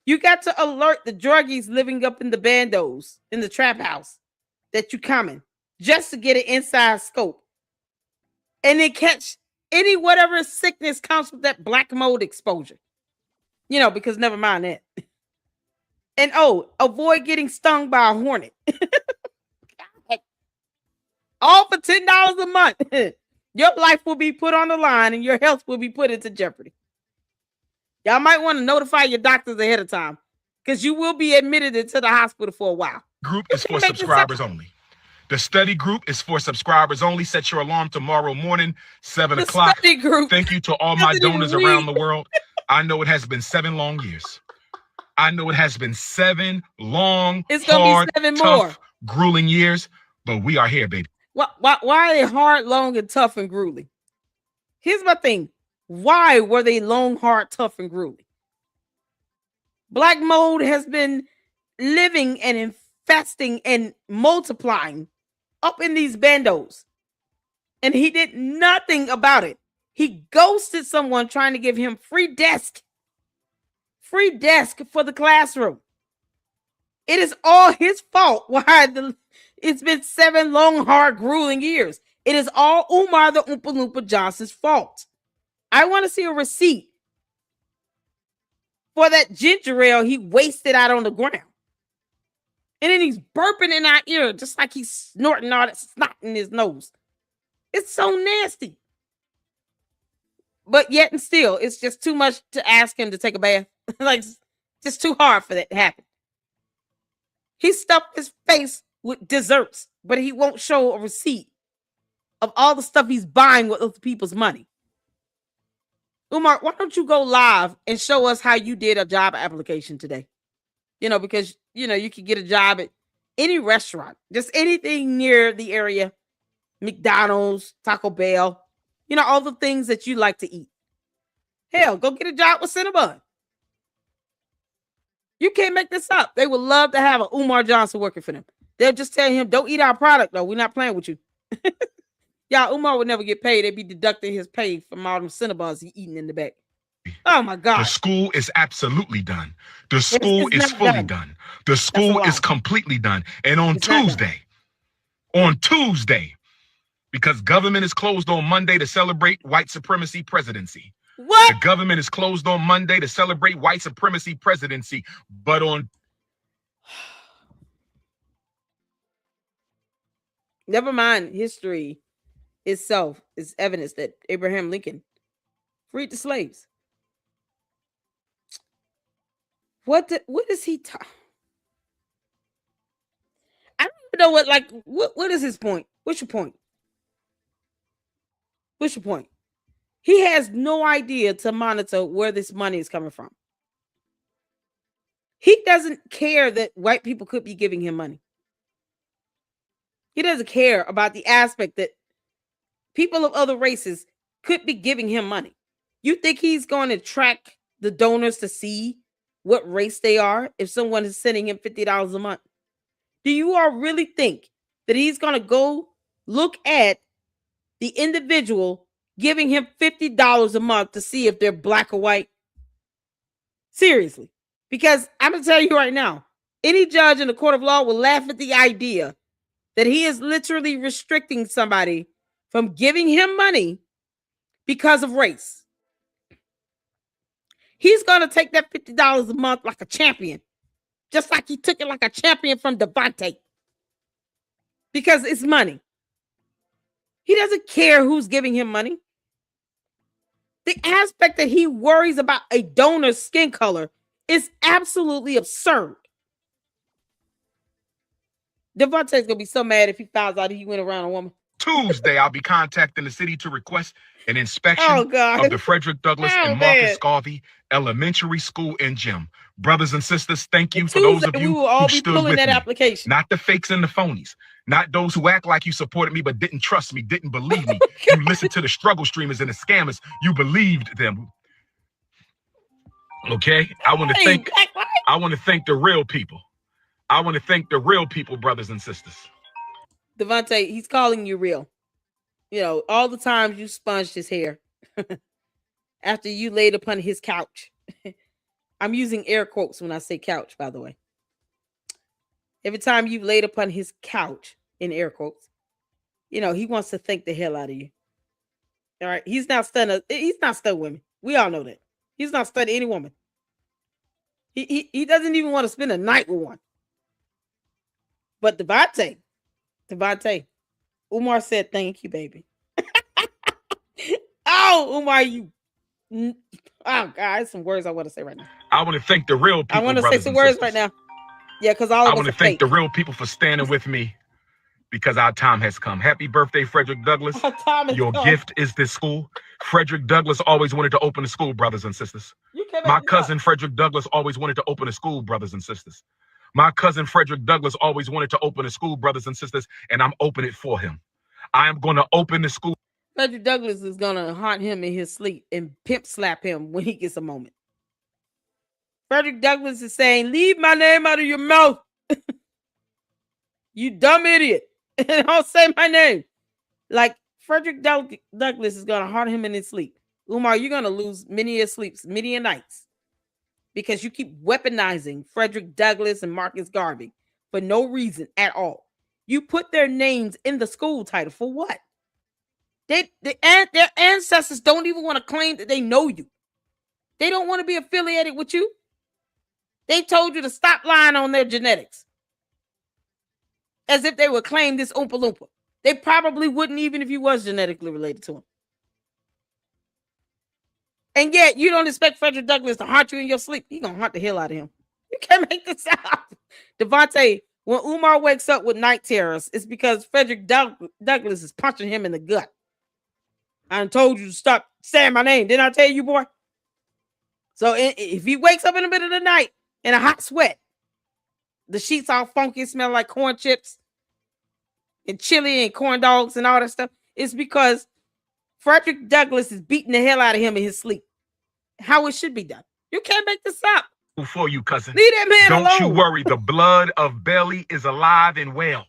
Speaker 1: You got to alert the druggies living up in the bandos, in the trap house, that you coming just to get an inside scope. And then catch any whatever sickness comes with that black mold exposure. You know, because never mind that. And avoid getting stung by a hornet. All for $10 a month. Your life will be put on the line and your health will be put into jeopardy. Y'all might want to notify your doctors ahead of time because you will be admitted into the hospital for a while.
Speaker 6: Group is for subscribers only. The study group is for subscribers only. Set your alarm tomorrow morning, 7 o'clock. Thank you to all my donors around the world. I know it has been 7 long years. I know it has been 7 long,
Speaker 1: it's gonna
Speaker 6: hard,
Speaker 1: be 7
Speaker 6: tough,
Speaker 1: more.
Speaker 6: grueling years, but we are here, baby.
Speaker 1: Why are they hard, long, and tough and grueling? Here's my thing. Why were they long, hard, tough, and grueling? Black mold has been living and infesting and multiplying up in these bandos. And he did nothing about it. He ghosted someone trying to give him free desk for the classroom. It is all his fault why it's been 7 long, hard, grueling years. It is all Umar the Oompa Loompa Johnson's fault. I want to see a receipt for that ginger ale he wasted out on the ground. And then he's burping in our ear just like he's snorting all that snot in his nose. It's so nasty. But yet and still, it's just too much to ask him to take a bath. Like, just too hard for that to happen. He stuffed his face with desserts, but he won't show a receipt of all the stuff he's buying with other people's money. Umar, why don't you go live and show us how you did a job application today? Because, you could get a job at any restaurant, just anything near the area, McDonald's, Taco Bell, all the things that you like to eat. Hell, go get a job with Cinnabon. You can't make this up. They would love to have an Umar Johnson working for them. They'll just tell him, don't eat our product, though. We're not playing with you. Y'all, Umar would never get paid. They'd be deducting his pay from all them Cinnabons he eating in the back. Oh, my God.
Speaker 6: The school is absolutely done. The school is fully done. The school is completely done. And on Tuesday, because government is closed on Monday to celebrate white supremacy presidency.
Speaker 1: What?
Speaker 6: The government is closed on Monday to celebrate white supremacy presidency. But on...
Speaker 1: Never mind history itself is evidence that Abraham Lincoln freed the slaves. What is he talking? I don't even know what is his point? What's your point? What's your point? He has no idea to monitor where this money is coming from. He doesn't care that white people could be giving him money. He doesn't care about the aspect that people of other races could be giving him money. You think he's going to track the donors to see what race they are if someone is sending him $50 a month? Do you all really think that he's going to go look at the individual giving him $50 a month to see if they're black or white? Seriously. Because I'm going to tell you right now, any judge in the court of law will laugh at the idea that he is literally restricting somebody from giving him money because of race. He's going to take that $50 a month like a champion, just like he took it like a champion from Devontae, because it's money. He doesn't care who's giving him money. The aspect that he worries about a donor's skin color is absolutely absurd. Devontae's going to be so mad if he finds out he went around a woman.
Speaker 6: Tuesday, I'll be contacting the city to request an inspection of the Frederick Douglass and Marcus Garvey Elementary School and Gym. Brothers and sisters, thank you for those of you who stood with me. Not the fakes and the phonies. Not those who act like you supported me but didn't trust me, didn't believe me. You listened to the struggle streamers and the scammers. You believed them. Okay? I want to thank the real people. I want to thank the real people, brothers and sisters.
Speaker 1: Devontae, he's calling you real. All the times you sponged his hair after you laid upon his couch. I'm using air quotes when I say couch, by the way. Every time you laid upon his couch, in air quotes, he wants to thank the hell out of you. All right. He's not studying women. We all know that. He's not studying any woman. He doesn't even want to spend a night with one. But Devontae, Umar said, thank you, baby. Oh, Umar, oh, God, some words I want to say right now.
Speaker 6: I want to thank the real people.
Speaker 1: I want to say some words right now. Yeah, because all of us
Speaker 6: I want to thank the real people for standing with me because our time has come. Happy birthday, Frederick Douglass. Your gift is this school. Frederick Douglass always wanted to open a school, brothers and sisters. My cousin Frederick Douglass always wanted to open a school, brothers and sisters. My cousin Frederick Douglass always wanted to open a school, brothers and sisters, and I'm opening it for him. I am going to open the school.
Speaker 1: Frederick Douglass is going to haunt him in his sleep and pimp slap him when he gets a moment. Frederick Douglass is saying, leave my name out of your mouth. You dumb idiot. And don't say my name. Like, Frederick Douglass is going to haunt him in his sleep. Umar, you're going to lose many a sleeps, many a nights, because you keep weaponizing Frederick Douglass and Marcus Garvey for no reason at all. You put their names in the school title for what? Their ancestors don't even want to claim that they know you. They don't want to be affiliated with you. They told you to stop lying on their genetics, as if they would claim this Oompa Loompa. They probably wouldn't, even if you was genetically related to him. And yet, you don't expect Frederick Douglass to haunt you in your sleep. He's going to haunt the hell out of him. You can't make this up. Devontae, when Umar wakes up with night terrors, it's because Frederick Douglass is punching him in the gut. I told you to stop saying my name. Didn't I tell you, boy? So if he wakes up in the middle of the night in a hot sweat, the sheets all funky, smell like corn chips and chili and corn dogs and all that stuff, it's because Frederick Douglass is beating the hell out of him in his sleep. How it should be done. You can't make this up.
Speaker 6: For you, cousin.
Speaker 1: Leave that man
Speaker 6: Don't
Speaker 1: alone.
Speaker 6: you worry. The blood of Belly is alive and well.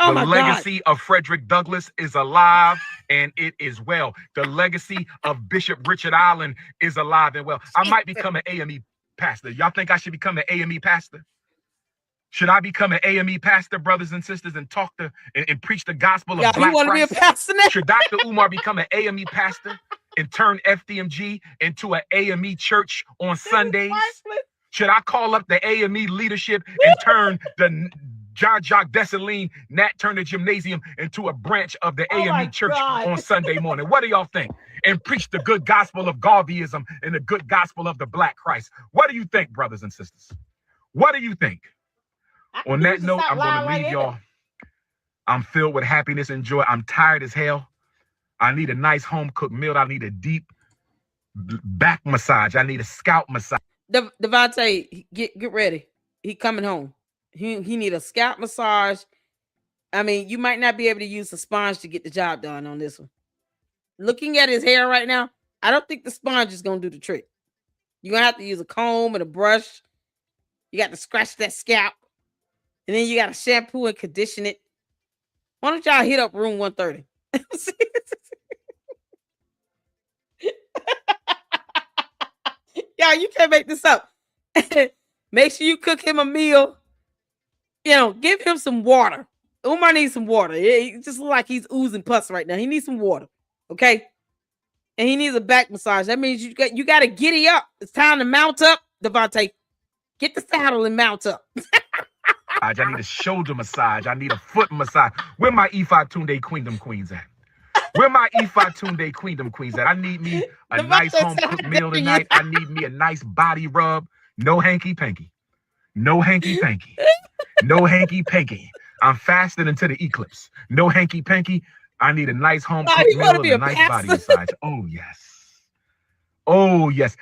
Speaker 1: Oh
Speaker 6: The
Speaker 1: my
Speaker 6: legacy
Speaker 1: God.
Speaker 6: of Frederick Douglass is alive and it is well. The legacy of Bishop Richard Allen is alive and well. I might become an AME pastor. Y'all think I should become an AME pastor? Should I become an AME pastor, brothers and sisters, and talk to and preach the gospel of
Speaker 1: Yeah,
Speaker 6: Black
Speaker 1: you want to be a
Speaker 6: Christ?
Speaker 1: pastor now?
Speaker 6: Should Dr. Umar become an AME pastor and turn FDMG into an AME church on Sundays? Should I call up the AME leadership and turn the John Jacques Dessalines Nat Turner Gymnasium into a branch of the AME church on Sunday morning? What do y'all think? And preach the good gospel of Garveyism and the good gospel of the Black Christ. What do you think, brothers and sisters? What do you think? On that note, I'm going to leave y'all. I'm filled with happiness and joy. I'm tired as hell. I need a nice home-cooked meal. I need a deep back massage. I need a scalp massage.
Speaker 1: Devontae, get ready. He coming home. He need a scalp massage. I mean, you might not be able to use a sponge to get the job done on this one. Looking at his hair right now, I don't think the sponge is going to do the trick. You're going to have to use a comb and a brush. You got to scratch that scalp. And then you got to shampoo and condition it. Why don't y'all hit up room 130? Y'all, you can't make this up. Make sure you cook him a meal. You know, give him some water. Umar needs some water. He just look like he's oozing pus right now. He needs some water. Okay? And he needs a back massage. That means you got to giddy up. It's time to mount up, Devontae. Get the saddle and mount up.
Speaker 6: I need a shoulder massage. I need a foot massage. Where my E5 Tunde Queendom Queens at? Where my E5 Tunde Queendom Queens at? I need me a nice home cooked meal tonight. I need me a nice body rub. No hanky panky. No hanky panky. No hanky panky. I'm fasting until the eclipse. No hanky panky. I need a nice home cooked meal and a nice body massage. Oh yes. Oh yes.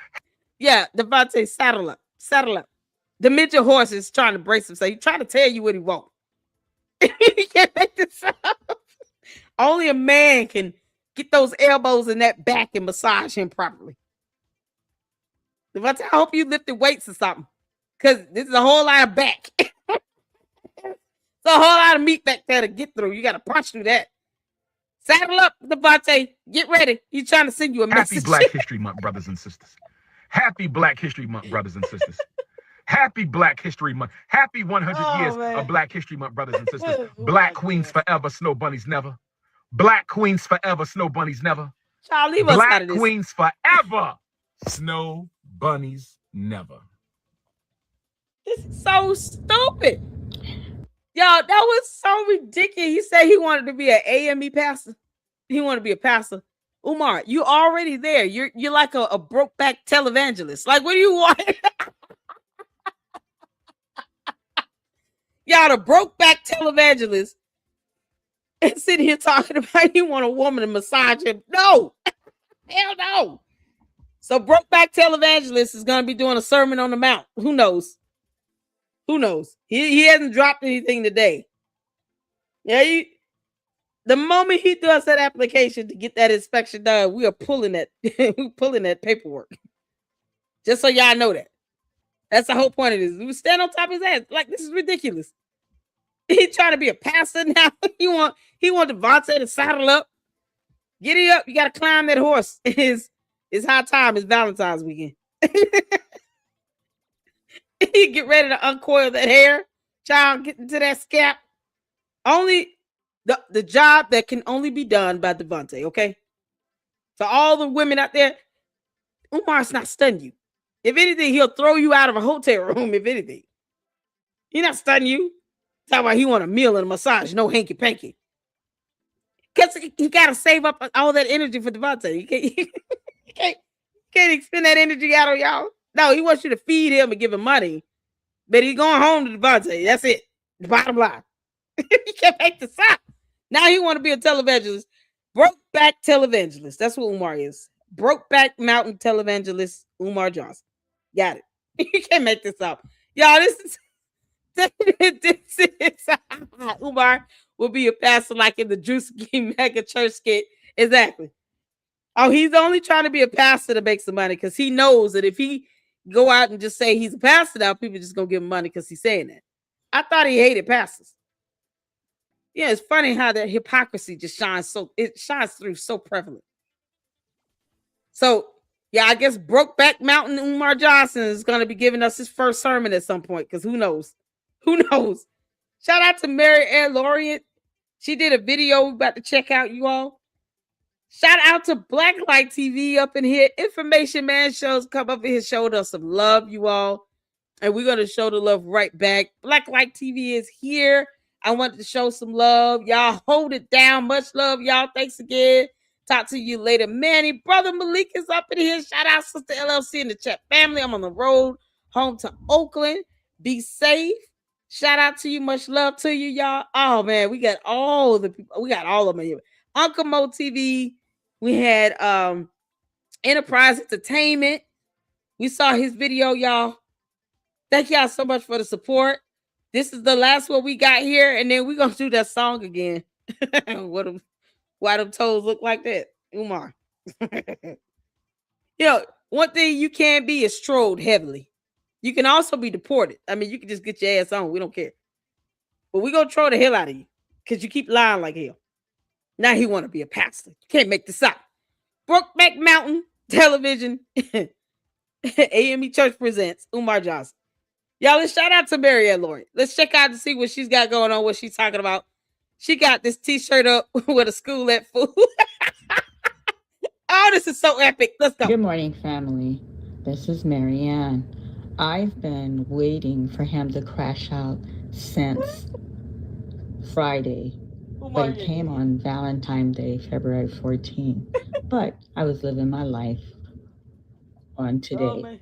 Speaker 1: Yeah, Devontae, saddle up. Saddle up. The midget horse is trying to brace himself. He's trying to tell you what he wants. He can't make this up. Only a man can get those elbows in that back and massage him properly. Devontae, I hope you lifted weights or something. Because this is a whole lot of back. It's a whole lot of meat back there to get through. You got to punch through that. Saddle up, Devontae. Get ready. He's trying to send you a message.
Speaker 6: Happy Black History Month, brothers and sisters. Happy Black History Month, brothers and sisters. Happy Black History Month. Happy 100 years of Black History Month, brothers and sisters. Black queens forever, snow bunnies never. Black queens forever, snow bunnies never.
Speaker 1: Child, leave us out
Speaker 6: Black
Speaker 1: of this.
Speaker 6: queens forever, snow bunnies never.
Speaker 1: This is so stupid. Y'all, that was so ridiculous. He said he wanted to be an AME pastor. He wanted to be a pastor. Umar, you already there. You're like a broke back televangelist. Like, what do you want? Y'all, the broke back televangelist and sitting here talking about you want a woman to massage him. No, hell no. So broke back televangelist is going to be doing a sermon on the mount. Who knows? Who knows? He hasn't dropped anything today. Yeah, the moment he does that application to get that inspection done, we are pulling that we pulling that paperwork. Just so y'all know that. That's the whole point of this. We stand on top of his ass. Like, this is ridiculous. He trying to be a pastor now. he want Devontae to saddle up. Get it up. You gotta climb that horse. It's high time. It's Valentine's weekend. He get ready to uncoil that hair. Child, get into that scalp. Only the job that can only be done by Devontae, okay? So all the women out there, Umar's not stunning you. If anything, he'll throw you out of a hotel room, if anything. He's not stunning you. Talk about he want a meal and a massage, no hanky panky. Because he got to save up all that energy for Devontae. You can't expend that energy out on y'all. No, he wants you to feed him and give him money. But he's going home to Devontae. That's it. The bottom line. He can't make the sock. Now he want to be a televangelist. Broke back televangelist. That's what Umar is. Broke back mountain televangelist Umar Johnson. Got it. You can't make this up. Y'all, this is Umar will be a pastor like in the Juice King mega church skit. Exactly. Oh, he's only trying to be a pastor to make some money because he knows that if he go out and just say he's a pastor now, people just gonna give him money because he's saying that. I thought he hated pastors. Yeah, it's funny how that hypocrisy just shines through so prevalent. So yeah, I guess Brokeback Mountain Umar Johnson is gonna be giving us his first sermon at some point because who knows? Who knows? Shout out to Mary Ann Laureate. She did a video we're about to check out, you all. Shout out to Blacklight TV up in here. Information Man shows come up in here, showed us some love, you all. And we're going to show the love right back. Blacklight TV is here. I wanted to show some love. Y'all hold it down. Much love, y'all. Thanks again. Talk to you later. Manny, brother Malik is up in here. Shout out Sister LLC in the chat family. I'm on the road home to Oakland. Be safe. Shout out to you. Much love to you, y'all. Oh, man, we got all the people. We got all of them here. Uncle Mo TV. We had Enterprise Entertainment. We saw his video, y'all. Thank y'all so much for the support. This is the last one we got here, and then we're going to do that song again. Why them toes look like that? Umar. One thing you can be is trolled heavily. You can also be deported. I mean, you can just get your ass on. We don't care. But we're going to troll the hell out of you because you keep lying like hell. Now he want to be a pastor. You can't make this up. Brokeback Mountain Television. AME Church presents Umar Johnson. Y'all, let's shout out to Mary Ann Laurie. Let's check out to see what she's got going on, what she's talking about. She got this t-shirt up with a school at food. Oh, this is so epic. Let's go.
Speaker 7: Good morning, family. This is Mary Ann. I've been waiting for him to crash out since Friday. But he came on Valentine's Day, February 14th. But I was living my life on today.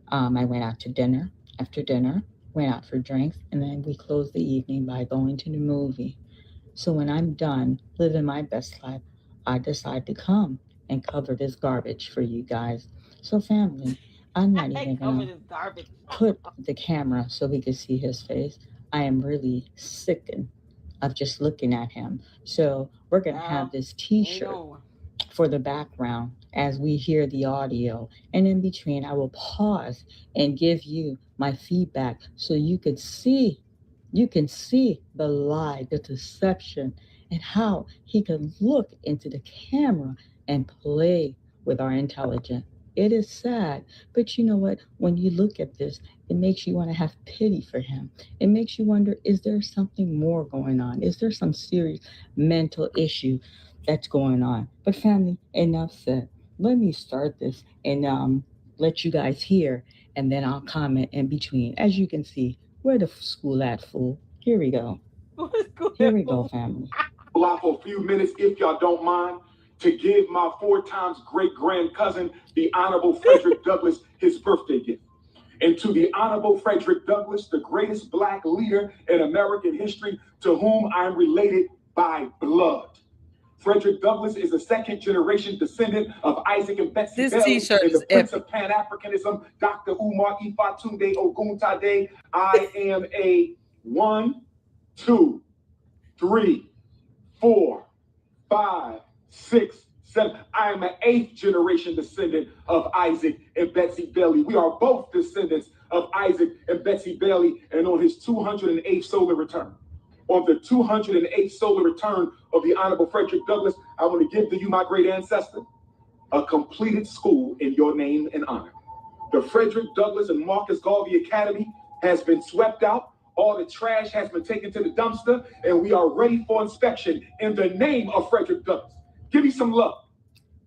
Speaker 7: I went out to dinner. After dinner, went out for drinks, and then we closed the evening by going to the movie. So when I'm done living my best life, I decide to come and cover this garbage for you guys. So family, I'm not even gonna put the camera so we can see his face. I am really sickened of just looking at him. So we're gonna have this t-shirt for the background as we hear the audio. And in between, I will pause and give you my feedback so you can see the lie, the deception, and how he can look into the camera and play with our intelligence. It is sad, but you know what? When you look at this, it makes you want to have pity for him. It makes you wonder, is there something more going on? Is there some serious mental issue that's going on? But family, enough said. Let me start this and let you guys hear, and then I'll comment in between. As you can see, where the school at, fool? Here we go. Here we go, family.
Speaker 6: For a few minutes, if y'all don't mind, to give my 4 times great-grand cousin, the Honorable Frederick Douglass, his birthday gift. And to the Honorable Frederick Douglass, the greatest Black leader in American history, to whom I'm related by blood. Frederick Douglass is a second generation descendant of Isaac and Betsy
Speaker 1: This
Speaker 6: Bailey
Speaker 1: t-shirt
Speaker 6: and the
Speaker 1: is
Speaker 6: Prince
Speaker 1: epic.
Speaker 6: of Pan-Africanism, Dr. Umar Ifatunde Oguntade. I am a 1, 2, 3, 4, 5, 6, 7. I am an 8th generation descendant of Isaac and Betsy Bailey. We are both descendants of Isaac and Betsy Bailey, and on his 208th solar return. On the 208th solar return of the Honorable Frederick Douglass, I want to give to you, my great ancestor, a completed school in your name and honor. The Frederick Douglass and Marcus Garvey Academy has been swept out. All the trash has been taken to the dumpster, and we are ready for inspection in the name of Frederick Douglass. Give me some love.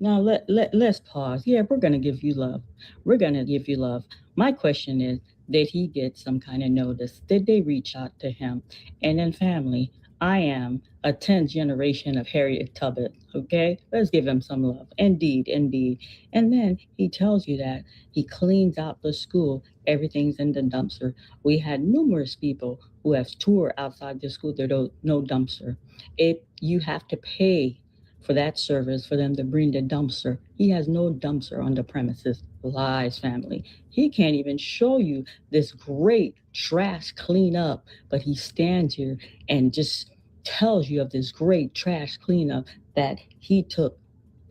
Speaker 7: Now let's pause. Yeah, we're gonna give you love. We're gonna give you love. My question is, did he get some kind of notice? Did they reach out to him? And then family, I am a 10th generation of Harriet Tubman. Okay, let's give him some love. Indeed, indeed. And then he tells you that he cleans out the school. Everything's in the dumpster. We had numerous people who have toured outside the school. There's no dumpster. You have to pay for that service for them to bring the dumpster. He has no dumpster on the premises. Lies, family. He can't even show you this great trash cleanup, but he stands here and just tells you of this great trash cleanup that he took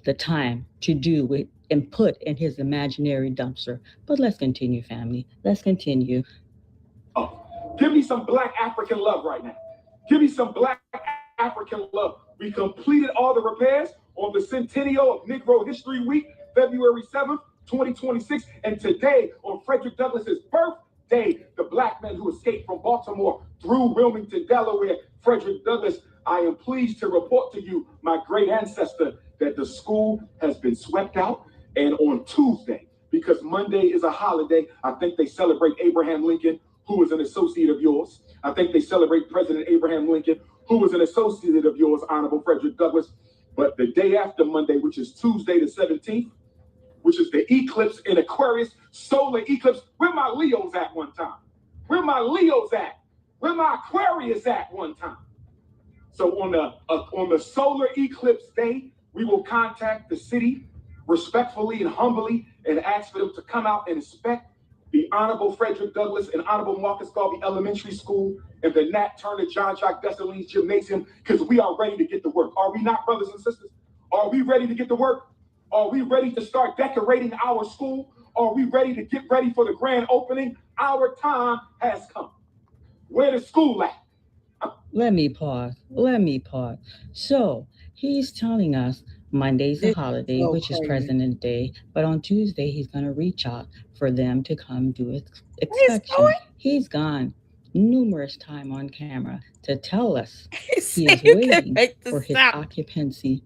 Speaker 7: the time to do with and put in his imaginary dumpster. But let's continue, family. Let's continue.
Speaker 6: Oh, give me some Black African love right now. Give me some Black African love. We completed all the repairs on the centennial of Negro History Week, February 7th, 2026. And today, on Frederick Douglass's birthday, the Black man who escaped from Baltimore through Wilmington, Delaware, Frederick Douglass, I am pleased to report to you, my great ancestor, that the school has been swept out. And on Tuesday, because Monday is a holiday, I think they celebrate Abraham Lincoln, who was an associate of yours. I think they celebrate President Abraham Lincoln, who was an associate of yours, Honorable Frederick Douglass. But the day after Monday, which is Tuesday the 17th, which is the eclipse in Aquarius, solar eclipse, where my Leos at one time? Where my Leos at? Where my Aquarius at one time? So on the solar eclipse day, we will contact the city respectfully and humbly and ask for them to come out and inspect the Honorable Frederick Douglass and Honorable Marcus Garvey Elementary School and the Nat Turner John Jacques Dessalines Gymnasium, because we are ready to get to work. Are we not, brothers and sisters? Are we ready to get to work? Are we ready to start decorating our school? Are we ready to get ready for the grand opening? Our time has come. Where the school at?
Speaker 7: Let me pause. So he's telling us Monday's a holiday, which is President's Day, but on Tuesday he's going to reach out for them to come do inspection. He's gone numerous times on camera to tell us he is waiting for his occupancy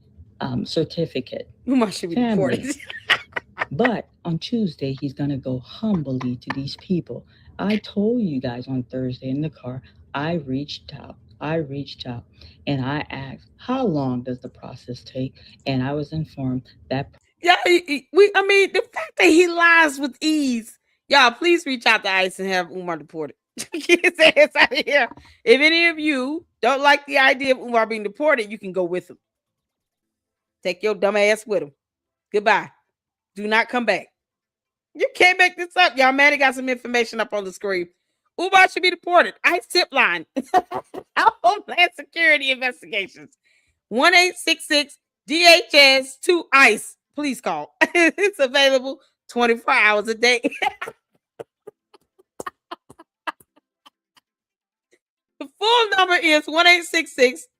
Speaker 7: certificate.
Speaker 1: Umar should be deported.
Speaker 7: But on Tuesday, he's going to go humbly to these people. I told you guys on Thursday in the car, I reached out and I asked, how long does the process take? And I was informed that.
Speaker 1: Yeah, the fact that he lies with ease. Y'all, please reach out to ICE and have Umar deported. Get his ass out of here. If any of you don't like the idea of Umar being deported, you can go with him. Take your dumb ass with him. Goodbye. Do not come back. You can't make this up. Y'all, Manny got some information up on the screen. Umar should be deported. ICE tip line. Homeland Security Investigations. 1-866-DHS-2-ICE. Please call. It's available 24 hours a day. The full number is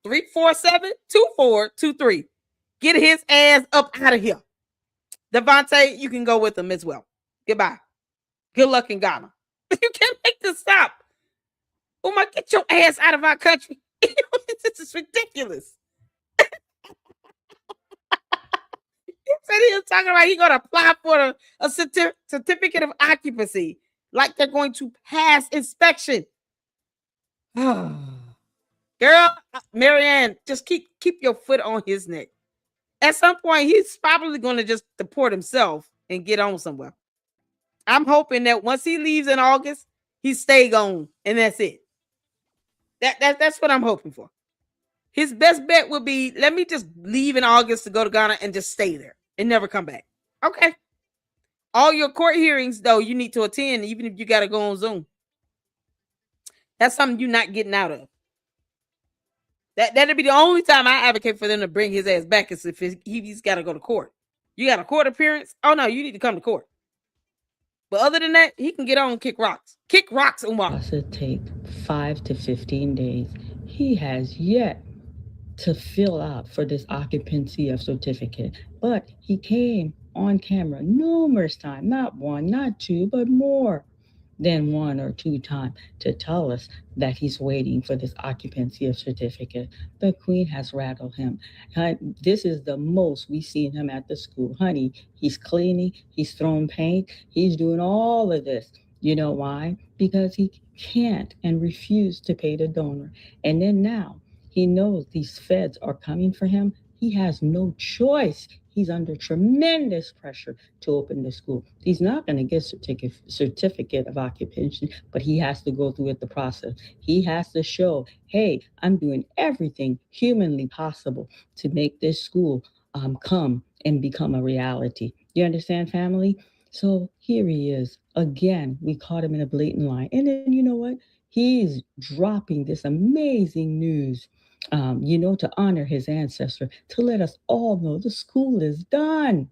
Speaker 1: 1-866-347-2423. Get his ass up out of here. Devontae, you can go with him as well. Goodbye. Good luck in Ghana. You can't make this stop. Umar, get your ass out of our country. This is ridiculous. He said he was talking about he's going to apply for a certificate of occupancy, like they're going to pass inspection. Girl, Marianne, just keep your foot on his neck. At some point, he's probably going to just deport himself and get on somewhere. I'm hoping that once he leaves in August, he stay gone, and that's it. That's what I'm hoping for. His best bet would be, let me just leave in August to go to Ghana and just stay there and never come back. Okay. All your court hearings, though, you need to attend, even if you got to go on Zoom. That's something you're not getting out of. That'd be the only time I advocate for them to bring his ass back is if he's got to go to court. You got a court appearance? Oh, no, you need to come to court. But other than that, he can get on and kick rocks. Kick rocks, Umar.
Speaker 7: It take 5 to 15 days. He has yet to fill out for this occupancy of certificate, but he came on camera numerous times, not one, not two, but more than 1 or 2 times to tell us that he's waiting for this occupancy of certificate. The Queen has rattled him. This is the most we've seen him at the school. Honey, he's cleaning, he's throwing paint, he's doing all of this. You know why? Because he can't and refused to pay the donor. And then now he knows these feds are coming for him. He has no choice. He's under tremendous pressure to open the school. He's not going to get certificate of occupation, but he has to go through the process. He has to show, hey, I'm doing everything humanly possible to make this school come and become a reality. You understand, family? So here he is. Again, we caught him in a blatant lie. And then you know what? He's dropping this amazing news, to honor his ancestor, to let us all know the school is done.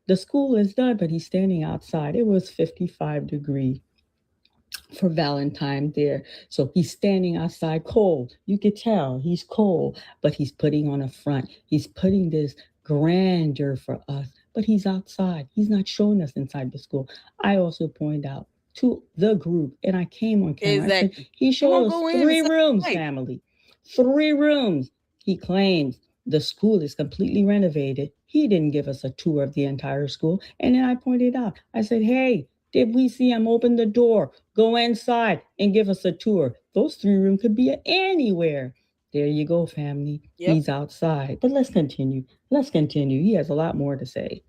Speaker 7: The school is done, but he's standing outside. It was 55 degrees for Valentine there. So he's standing outside cold. You could tell he's cold, but he's putting on a front. He's putting this grandeur for us, but he's outside. He's not showing us inside the school. I also point out to the group, and I came on camera.
Speaker 1: Exactly.
Speaker 7: I said, he showed us 3 rooms, family. 3 rooms. He claims the school is completely renovated. He didn't give us a tour of the entire school. And then I pointed out, I said, hey, did we see him open the door, go inside and give us a tour? Those 3 rooms could be anywhere. There you go, family. Yep. He's outside. But let's continue. He has a lot more to say.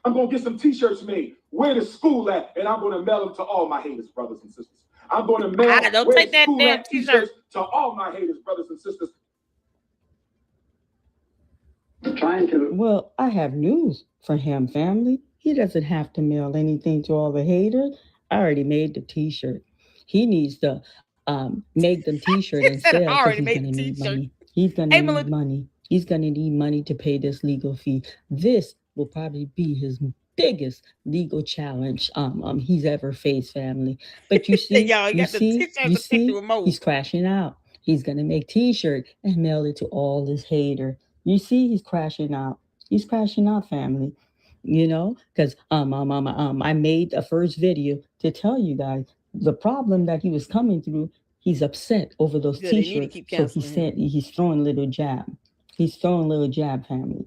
Speaker 6: I'm going to get some T-shirts made. Where the school at? And I'm going to mail them to all my haters, brothers and sisters. I'm going to mail where the school at T-shirts to all my haters, brothers and sisters.
Speaker 7: Well, I have news for him, family. He doesn't have to mail anything to all the haters. I already made the T-shirt. He needs to make them T-shirt and sell because he's going to need money. He's going to need money. He's going to need money to pay this legal fee. This will probably be his biggest legal challenge he's ever faced, family. But you see, he's crashing out. He's going to make T-shirt and mail it to all his haters. You see, he's crashing out. He's crashing out, family. Because I made a first video to tell you guys the problem that he was coming through. He's upset over those T-shirts. So he said he's throwing a little jab. He's throwing a little jab, family.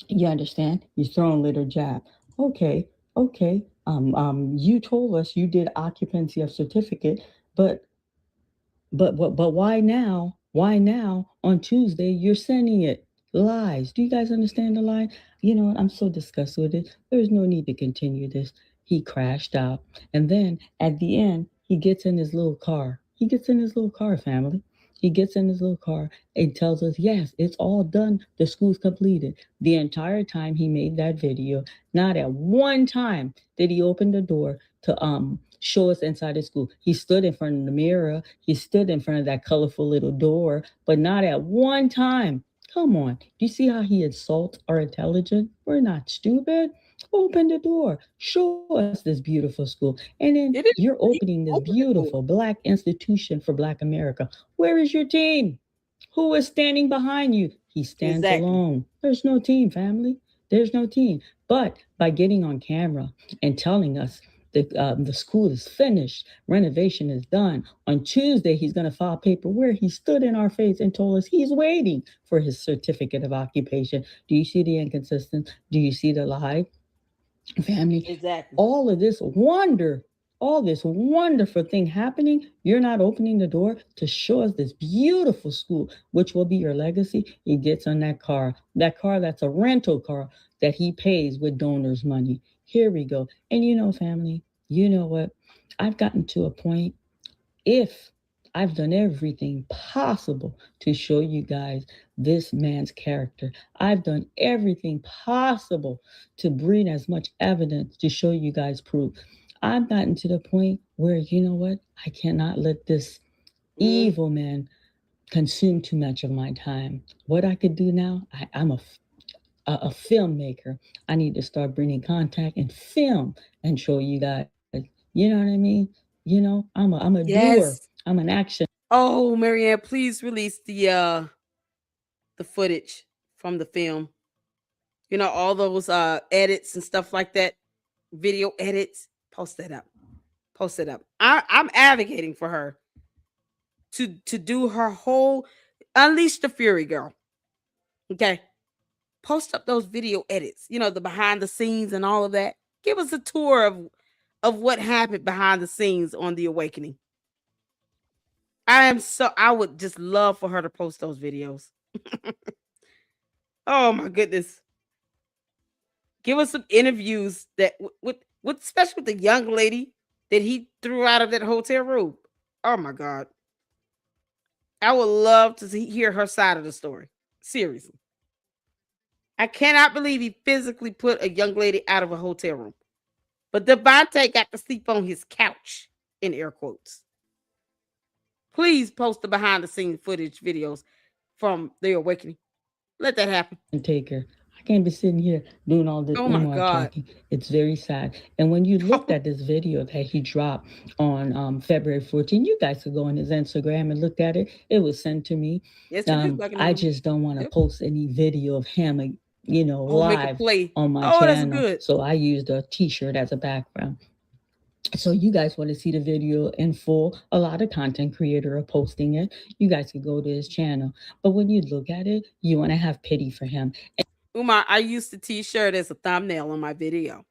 Speaker 7: You understand? He's throwing a little jab. Okay. You told us you did occupancy of certificate, but why now? Why now on Tuesday you're sending it? Lies. Do you guys understand the lie? You know what? I'm so disgusted with it. There's no need to continue this. He crashed out. And then at the end, he gets in his little car. Family. He gets in his little car and tells us, yes, it's all done. The school's completed. The entire time he made that video, not at one time did he open the door to show us inside the school. He stood in front of the mirror. He stood in front of that colorful little door, but not at one time. Come on. Do you see how he insults our intelligence? We're not stupid. Open the door. Show us this beautiful school. And then you're opening this beautiful Black institution for Black America. Where is your team? Who is standing behind you? He stands alone. There's no team, family. There's no team. But by getting on camera and telling us the school is finished, renovation is done. On Tuesday, he's going to file paper where he stood in our face and told us he's waiting for his certificate of occupation. Do you see the inconsistency? Do you see the lie? Family, exactly. All this wonderful thing happening, you're not opening the door to show us this beautiful school, which will be your legacy. He gets on that car that's a rental car that he pays with donors' money. Here we go. And family, you know what? I've gotten to a point, if I've done everything possible to show you guys this man's character. I've done everything possible to bring as much evidence to show you guys proof. I've gotten to the point where, you know what? I cannot let this evil man consume too much of my time. What I could do now, I'm a filmmaker. I need to start bringing contact and film and show you guys. You know what I mean? You know, I'm a doer. I'm an action.
Speaker 1: Oh, Marianne, please release the footage from the film. You know, all those edits and stuff like that, video edits. Post that up. Post it up. I'm advocating for her to do her whole unleash the fury, girl. Okay. Post up those video edits, you know, the behind the scenes and all of that. Give us a tour of what happened behind the scenes on The Awakening. I would just love for her to post those videos. Oh my goodness. Give us some interviews that with especially with the young lady that he threw out of that hotel room. Oh my God. I would love to hear her side of the story. Seriously. I cannot believe he physically put a young lady out of a hotel room. But Devontae got to sleep on his couch, in air quotes. Please post the behind the scenes footage videos from The Awakening. Let that happen.
Speaker 7: Taker. I can't be sitting here doing all this Umar talking. It's very sad. And when you looked at this video that he dropped on February 14th, you guys could go on his Instagram and look at it. It was sent to me. Yes, I just don't want to post any video of him, you know, live on my channel. That's good. So I used a t-shirt as a background. So you guys want to see the video in full, a lot of content creator are posting it. You guys could go to his channel. But when you look at it, you want to have pity for him.
Speaker 1: Umar, I used the t-shirt as a thumbnail on my video.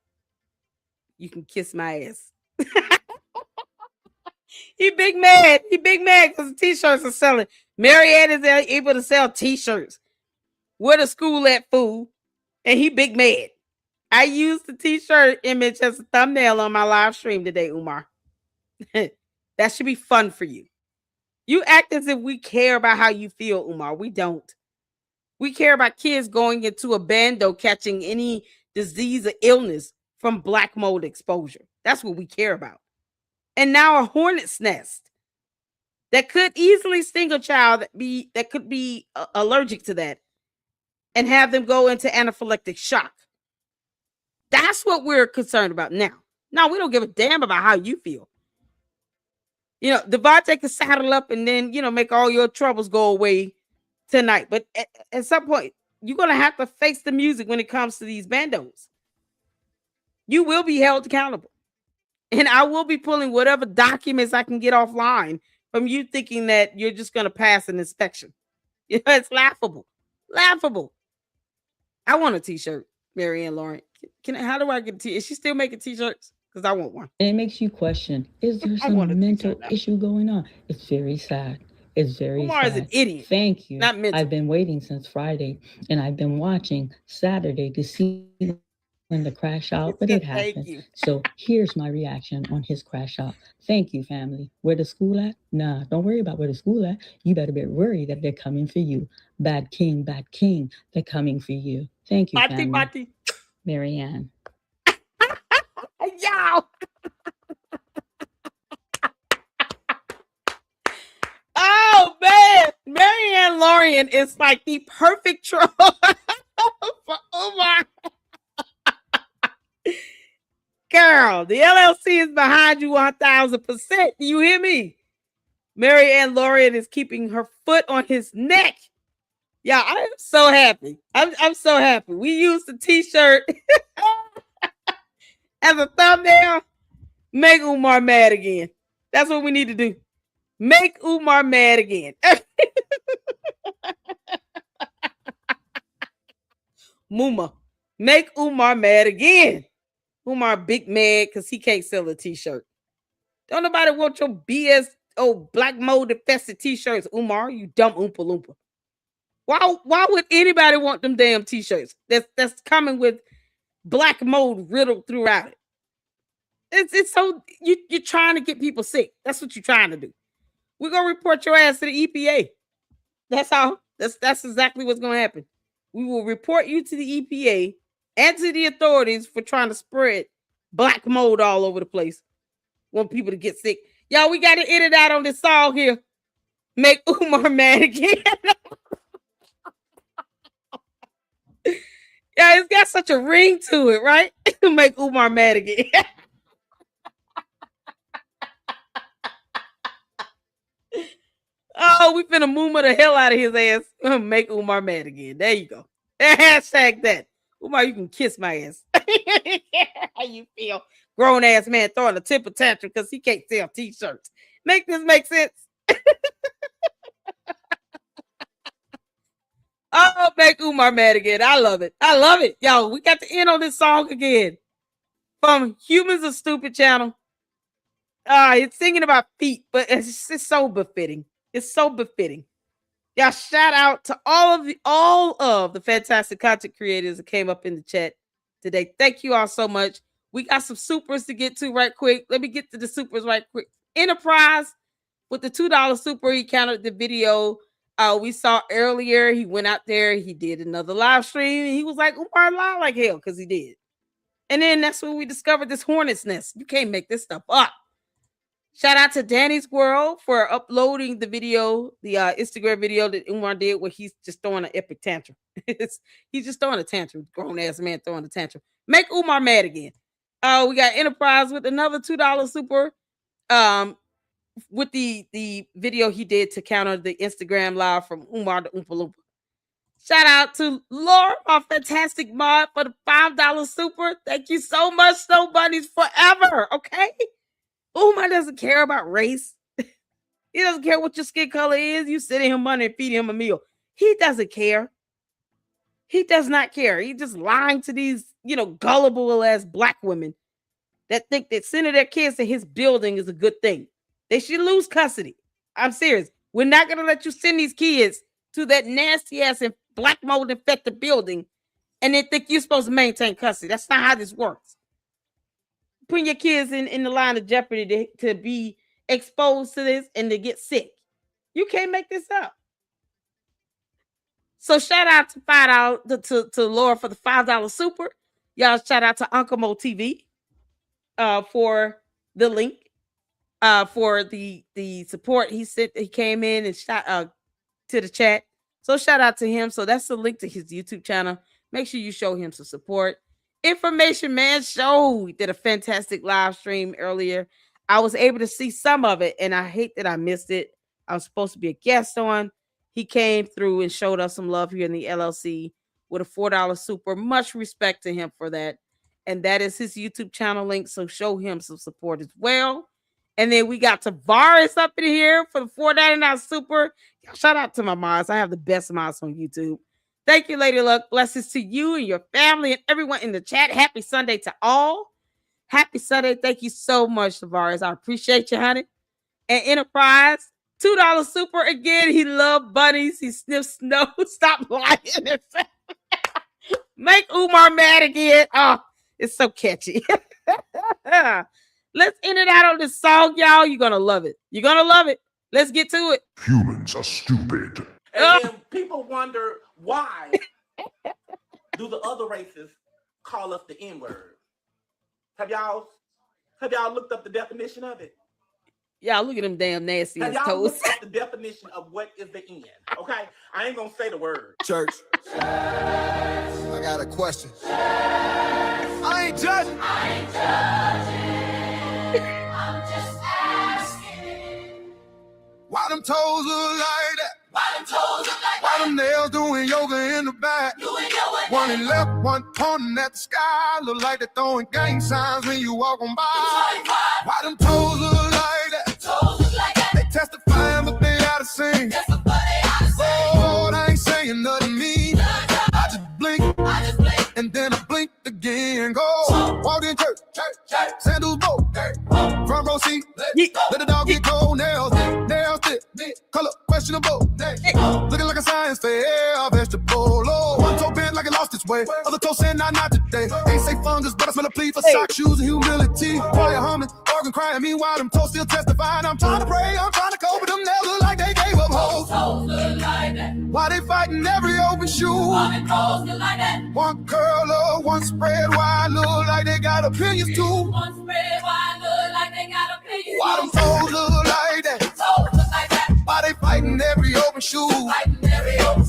Speaker 1: You can kiss my ass. He big mad. He big mad because the t-shirts are selling. Marianne is able to sell t-shirts. Where the school at, fool? And he big mad. I used the t-shirt image as a thumbnail on my live stream today, Umar. That should be fun for you. You act as if we care about how you feel, Umar. We don't. We care about kids going into a bando catching any disease or illness from black mold exposure. That's what we care about. And now a hornet's nest that could easily sting a child that could be allergic to that and have them go into anaphylactic shock. That's what we're concerned about now. Now, we don't give a damn about how you feel. You know, Devontae can saddle up and then, you know, make all your troubles go away tonight. But at some point, you're going to have to face the music when it comes to these bandos. You will be held accountable. And I will be pulling whatever documents I can get offline from you thinking that you're just going to pass an inspection. You know, it's laughable. Laughable. I want a t-shirt, Marianne Lauren. How do I get a t-shirt? Is she still making t-shirts? Because I want one.
Speaker 7: And it makes you question, is there some mental issue going on? It's very sad. It's very
Speaker 1: Umar
Speaker 7: sad.
Speaker 1: Is an idiot.
Speaker 7: Thank you.
Speaker 1: Not mental.
Speaker 7: I've been waiting since Friday, and I've been watching Saturday to see when the crash out, but it happened. So here's my reaction on his crash out. Thank you, family. Where the school at? Nah, don't worry about where the school at. You better be worried that they're coming for you. Bad king, they're coming for you. Thank you, family.
Speaker 1: Bati.
Speaker 7: Marianne.
Speaker 1: Yo! Oh, man. Marianne Lauren is like the perfect troll for Umar. Girl, the LLC is behind you 1,000%. Do you hear me? Marianne Lauren is keeping her foot on his neck. Yeah, I am so happy. I'm so happy. We used the t-shirt as a thumbnail. Make Umar mad again. That's what we need to do. Make Umar mad again. Muma, make Umar mad again. Umar big mad because he can't sell a t-shirt. Don't nobody want your BS black mold infested t-shirts, Umar. You dumb Oompa Loompa. Why would anybody want them damn t-shirts that's coming with black mold riddled throughout it? It's so you're trying to get people sick. That's what you're trying to do. We're gonna report your ass to the EPA. That's how. That's exactly what's gonna happen. We will report you to the EPA and to the authorities for trying to spread black mold all over the place. Want people to get sick. Y'all, we got to edit out on this song here. Make Umar mad again. Yeah, it's got such a ring to it, right? Make Umar mad again. Oh, we finna Muma the hell out of his ass. Make Umar mad again. There you go. Hashtag that. Umar, you can kiss my ass. How you feel? Grown ass man throwing a temper tantrum because he can't sell t-shirts. Make this make sense? Oh, make Umar mad again. I love it. I love it. Yo, we got to end on this song again. From Humans Are Stupid channel. It's singing about feet, but it's so befitting. It's so befitting. Y'all, shout out to all of the fantastic content creators that came up in the chat today. Thank you all so much. We got some supers to get to right quick. Let me get to the supers right quick. Enterprise with the $2 super. He counted the video we saw earlier. He went out there. He did another live stream. He was like, Umar lied like hell, because he did. And then that's when we discovered this hornet's nest. You can't make this stuff up. Shout out to Danny's World for uploading the video, the Instagram video that Umar did where he's just throwing an epic tantrum. He's just throwing a tantrum. Grown-ass man throwing a tantrum. Make Umar mad again. We got Enterprise with another $2 super with the video he did to counter the Instagram live from Umar the Oompa Loompa. Shout out to Laura, my fantastic mod, for the $5 super. Thank you so much, Snow Bunnies forever, okay? Umar doesn't care about race. He doesn't care what your skin color is. You sending him money and feeding him a meal. He doesn't care. He does not care. He's just lying to these, gullible ass black women that think that sending their kids to his building is a good thing. They should lose custody. I'm serious. We're not going to let you send these kids to that nasty ass and black mold infected building and then think you're supposed to maintain custody. That's not how this works. Putting your kids in the line of jeopardy to be exposed to this and to get sick. You can't make this up. So shout out to $5 to Laura for the $5 super. Y'all shout out to Uncle Mo TV for the link for the support. He said he came in and shot to the chat. So shout out to him. So that's the link to his YouTube channel. Make sure you show him some support. Information Man Show did a fantastic live stream earlier. I was able to see some of it, and I hate that I missed it. I was supposed to be a guest on. He came through and showed us some love here in the LLC with a $4 super. Much respect to him for that. And that is his YouTube channel link, so show him some support as well. And then we got Tavares up in here for the $4.99 super. Shout out to my mods. I have the best mods on YouTube. Thank you, Lady Luck. Blessings to you and your family and everyone in the chat. Happy Sunday to all. Happy Sunday. Thank you so much, Tavares. I appreciate you, honey. And Enterprise, $2 super again. He loved bunnies. He sniffs snow. Stop lying. Make Umar mad again. Oh, it's so catchy. Let's end it out on this song, y'all. You're going to love it. You're going to love it. Let's get to it.
Speaker 6: Humans are stupid.
Speaker 3: And then people wonder, why do the other races call us the N-word? Have y'all looked up the definition of it?
Speaker 1: Y'all look at them damn nasty
Speaker 3: Have
Speaker 1: ass
Speaker 3: y'all
Speaker 1: toes.
Speaker 3: looked up the definition of what is the N? Okay, I ain't gonna say the word.
Speaker 4: Church. I got a question. I ain't judging.
Speaker 5: I'm just asking.
Speaker 4: Why them toes look like that?
Speaker 5: Why them toes look like
Speaker 4: Why them nails doing yoga in the back?
Speaker 5: doing yoga?
Speaker 4: One in left, one pointing at the sky. Look like they're throwing gang signs when you walk on by. Why them toes look like that?
Speaker 5: Toes look like that.
Speaker 4: They testifying, but they out of sync.
Speaker 5: That's the funny I say.
Speaker 4: Lord, I ain't saying nothing mean. I just blink,
Speaker 5: I just blink.
Speaker 4: and then I blinked again. Go, walk in church, sandals both, front row seat. Let the dog get cold, nails thick, color questionable. Looking like a science fair, vegetable. Oh, one toe bent like it lost its way. Other toe saying not today. Ain't say fungus, but I smell a plea for socks, shoes, and humility. While you're humming, arguing, crying. Meanwhile, them toes still testifying. I'm trying to pray, I'm trying to cope, but them nails look like they gave up hope. Why they fighting every open shoe? One curl up, one spread wide, look like they got opinions too. Why them toes look like that? Why they fighting every open shoe?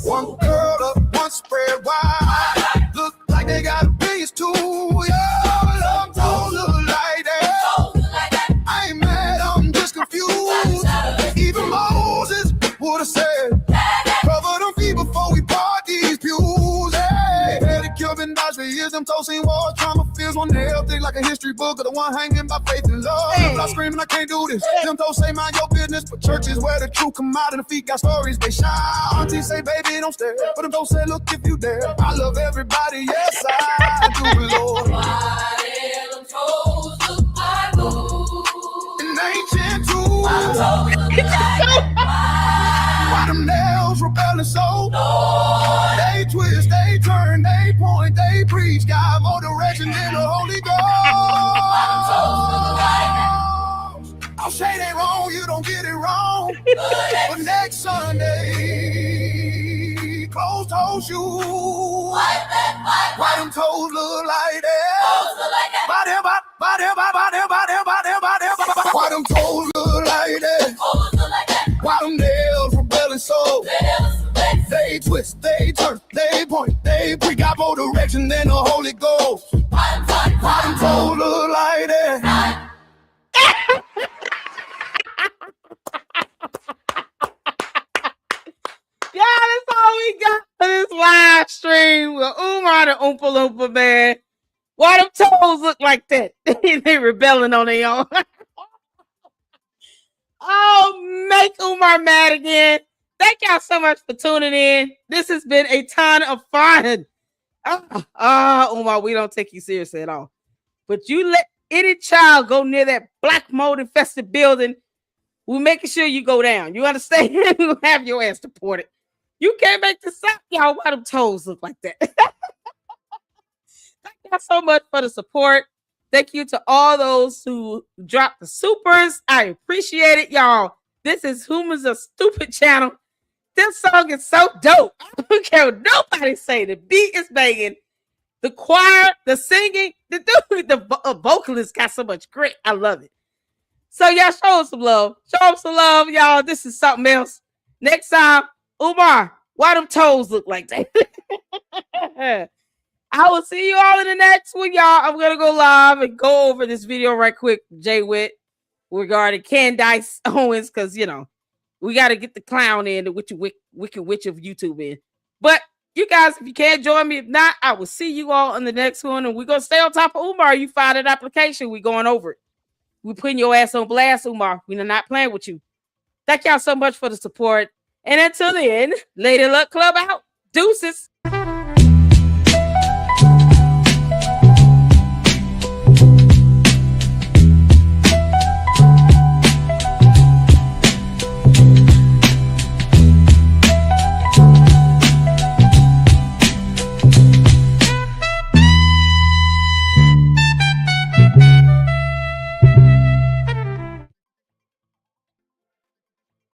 Speaker 4: One curl up, one spread wide, look like they got opinions too. Yeah, them toes look like that. I ain't mad, I'm just confused. Even Moses would have said, cover them feet before we part these pews. Hey, had it killed and dodged for years. Them toes seen wars, trauma fears. One nail thick like a history book, or the one hanging by faith and love. I'm screaming, I can't do this. Them toes say mind your business, but churches where the truth come out and the feet got stories they shine. Auntie say, baby, don't stare, but them toes say, look if you dare. I love everybody, yes I do, Lord.
Speaker 5: Why them toes look like boots?
Speaker 4: And ancient too. Why them nails rebelling so? They twist, they turn, they point, they preach. Got more direction than the Holy Ghost. I'll say they wrong, you don't get it wrong. But next Sunday, closed toe shoes. Why them toes look like that? Why them toes look like that? Why them nails rebelling so? They twist, they turn, they point, they preach. Got more direction than the Holy Ghost. Why them toes look like that?
Speaker 1: Yeah, that's all we got for this live stream with Umar the Oompa Loompa man. Why them toes look like that? They rebelling on their own. Oh, make Umar mad again. Thank y'all so much for tuning in. This has been a ton of fun. Umar, we don't take you seriously at all. But you let any child go near that black mold infested building, we're making sure you go down. You understand? We'll have your ass deported. You can't make this up, y'all. Why them toes look like that? Thank y'all so much for the support. Thank you to all those who dropped the supers. I appreciate it, y'all. This is Humans Are Stupid channel. This song is so dope. I don't care what nobody say. The beat is banging. The choir, the singing, the dude, the vocalist got so much grit. I love it. So y'all show us some love. Show us some love, y'all. This is something else. Next time, Umar, why them toes look like that? I will see you all in the next one, y'all. I'm going to go live and go over this video right quick, Jay Witt, regarding Candice Owens, because, you know, we got to get the clown in, the wicked witch of YouTube in. But you guys, if you can't join me, if not, I will see you all in the next one. And we're going to stay on top of Umar. You find an application, we're going over it. We're putting your ass on blast, Umar. We're not playing with you. Thank y'all so much for the support. And until then, Lady Luck Club out. Deuces.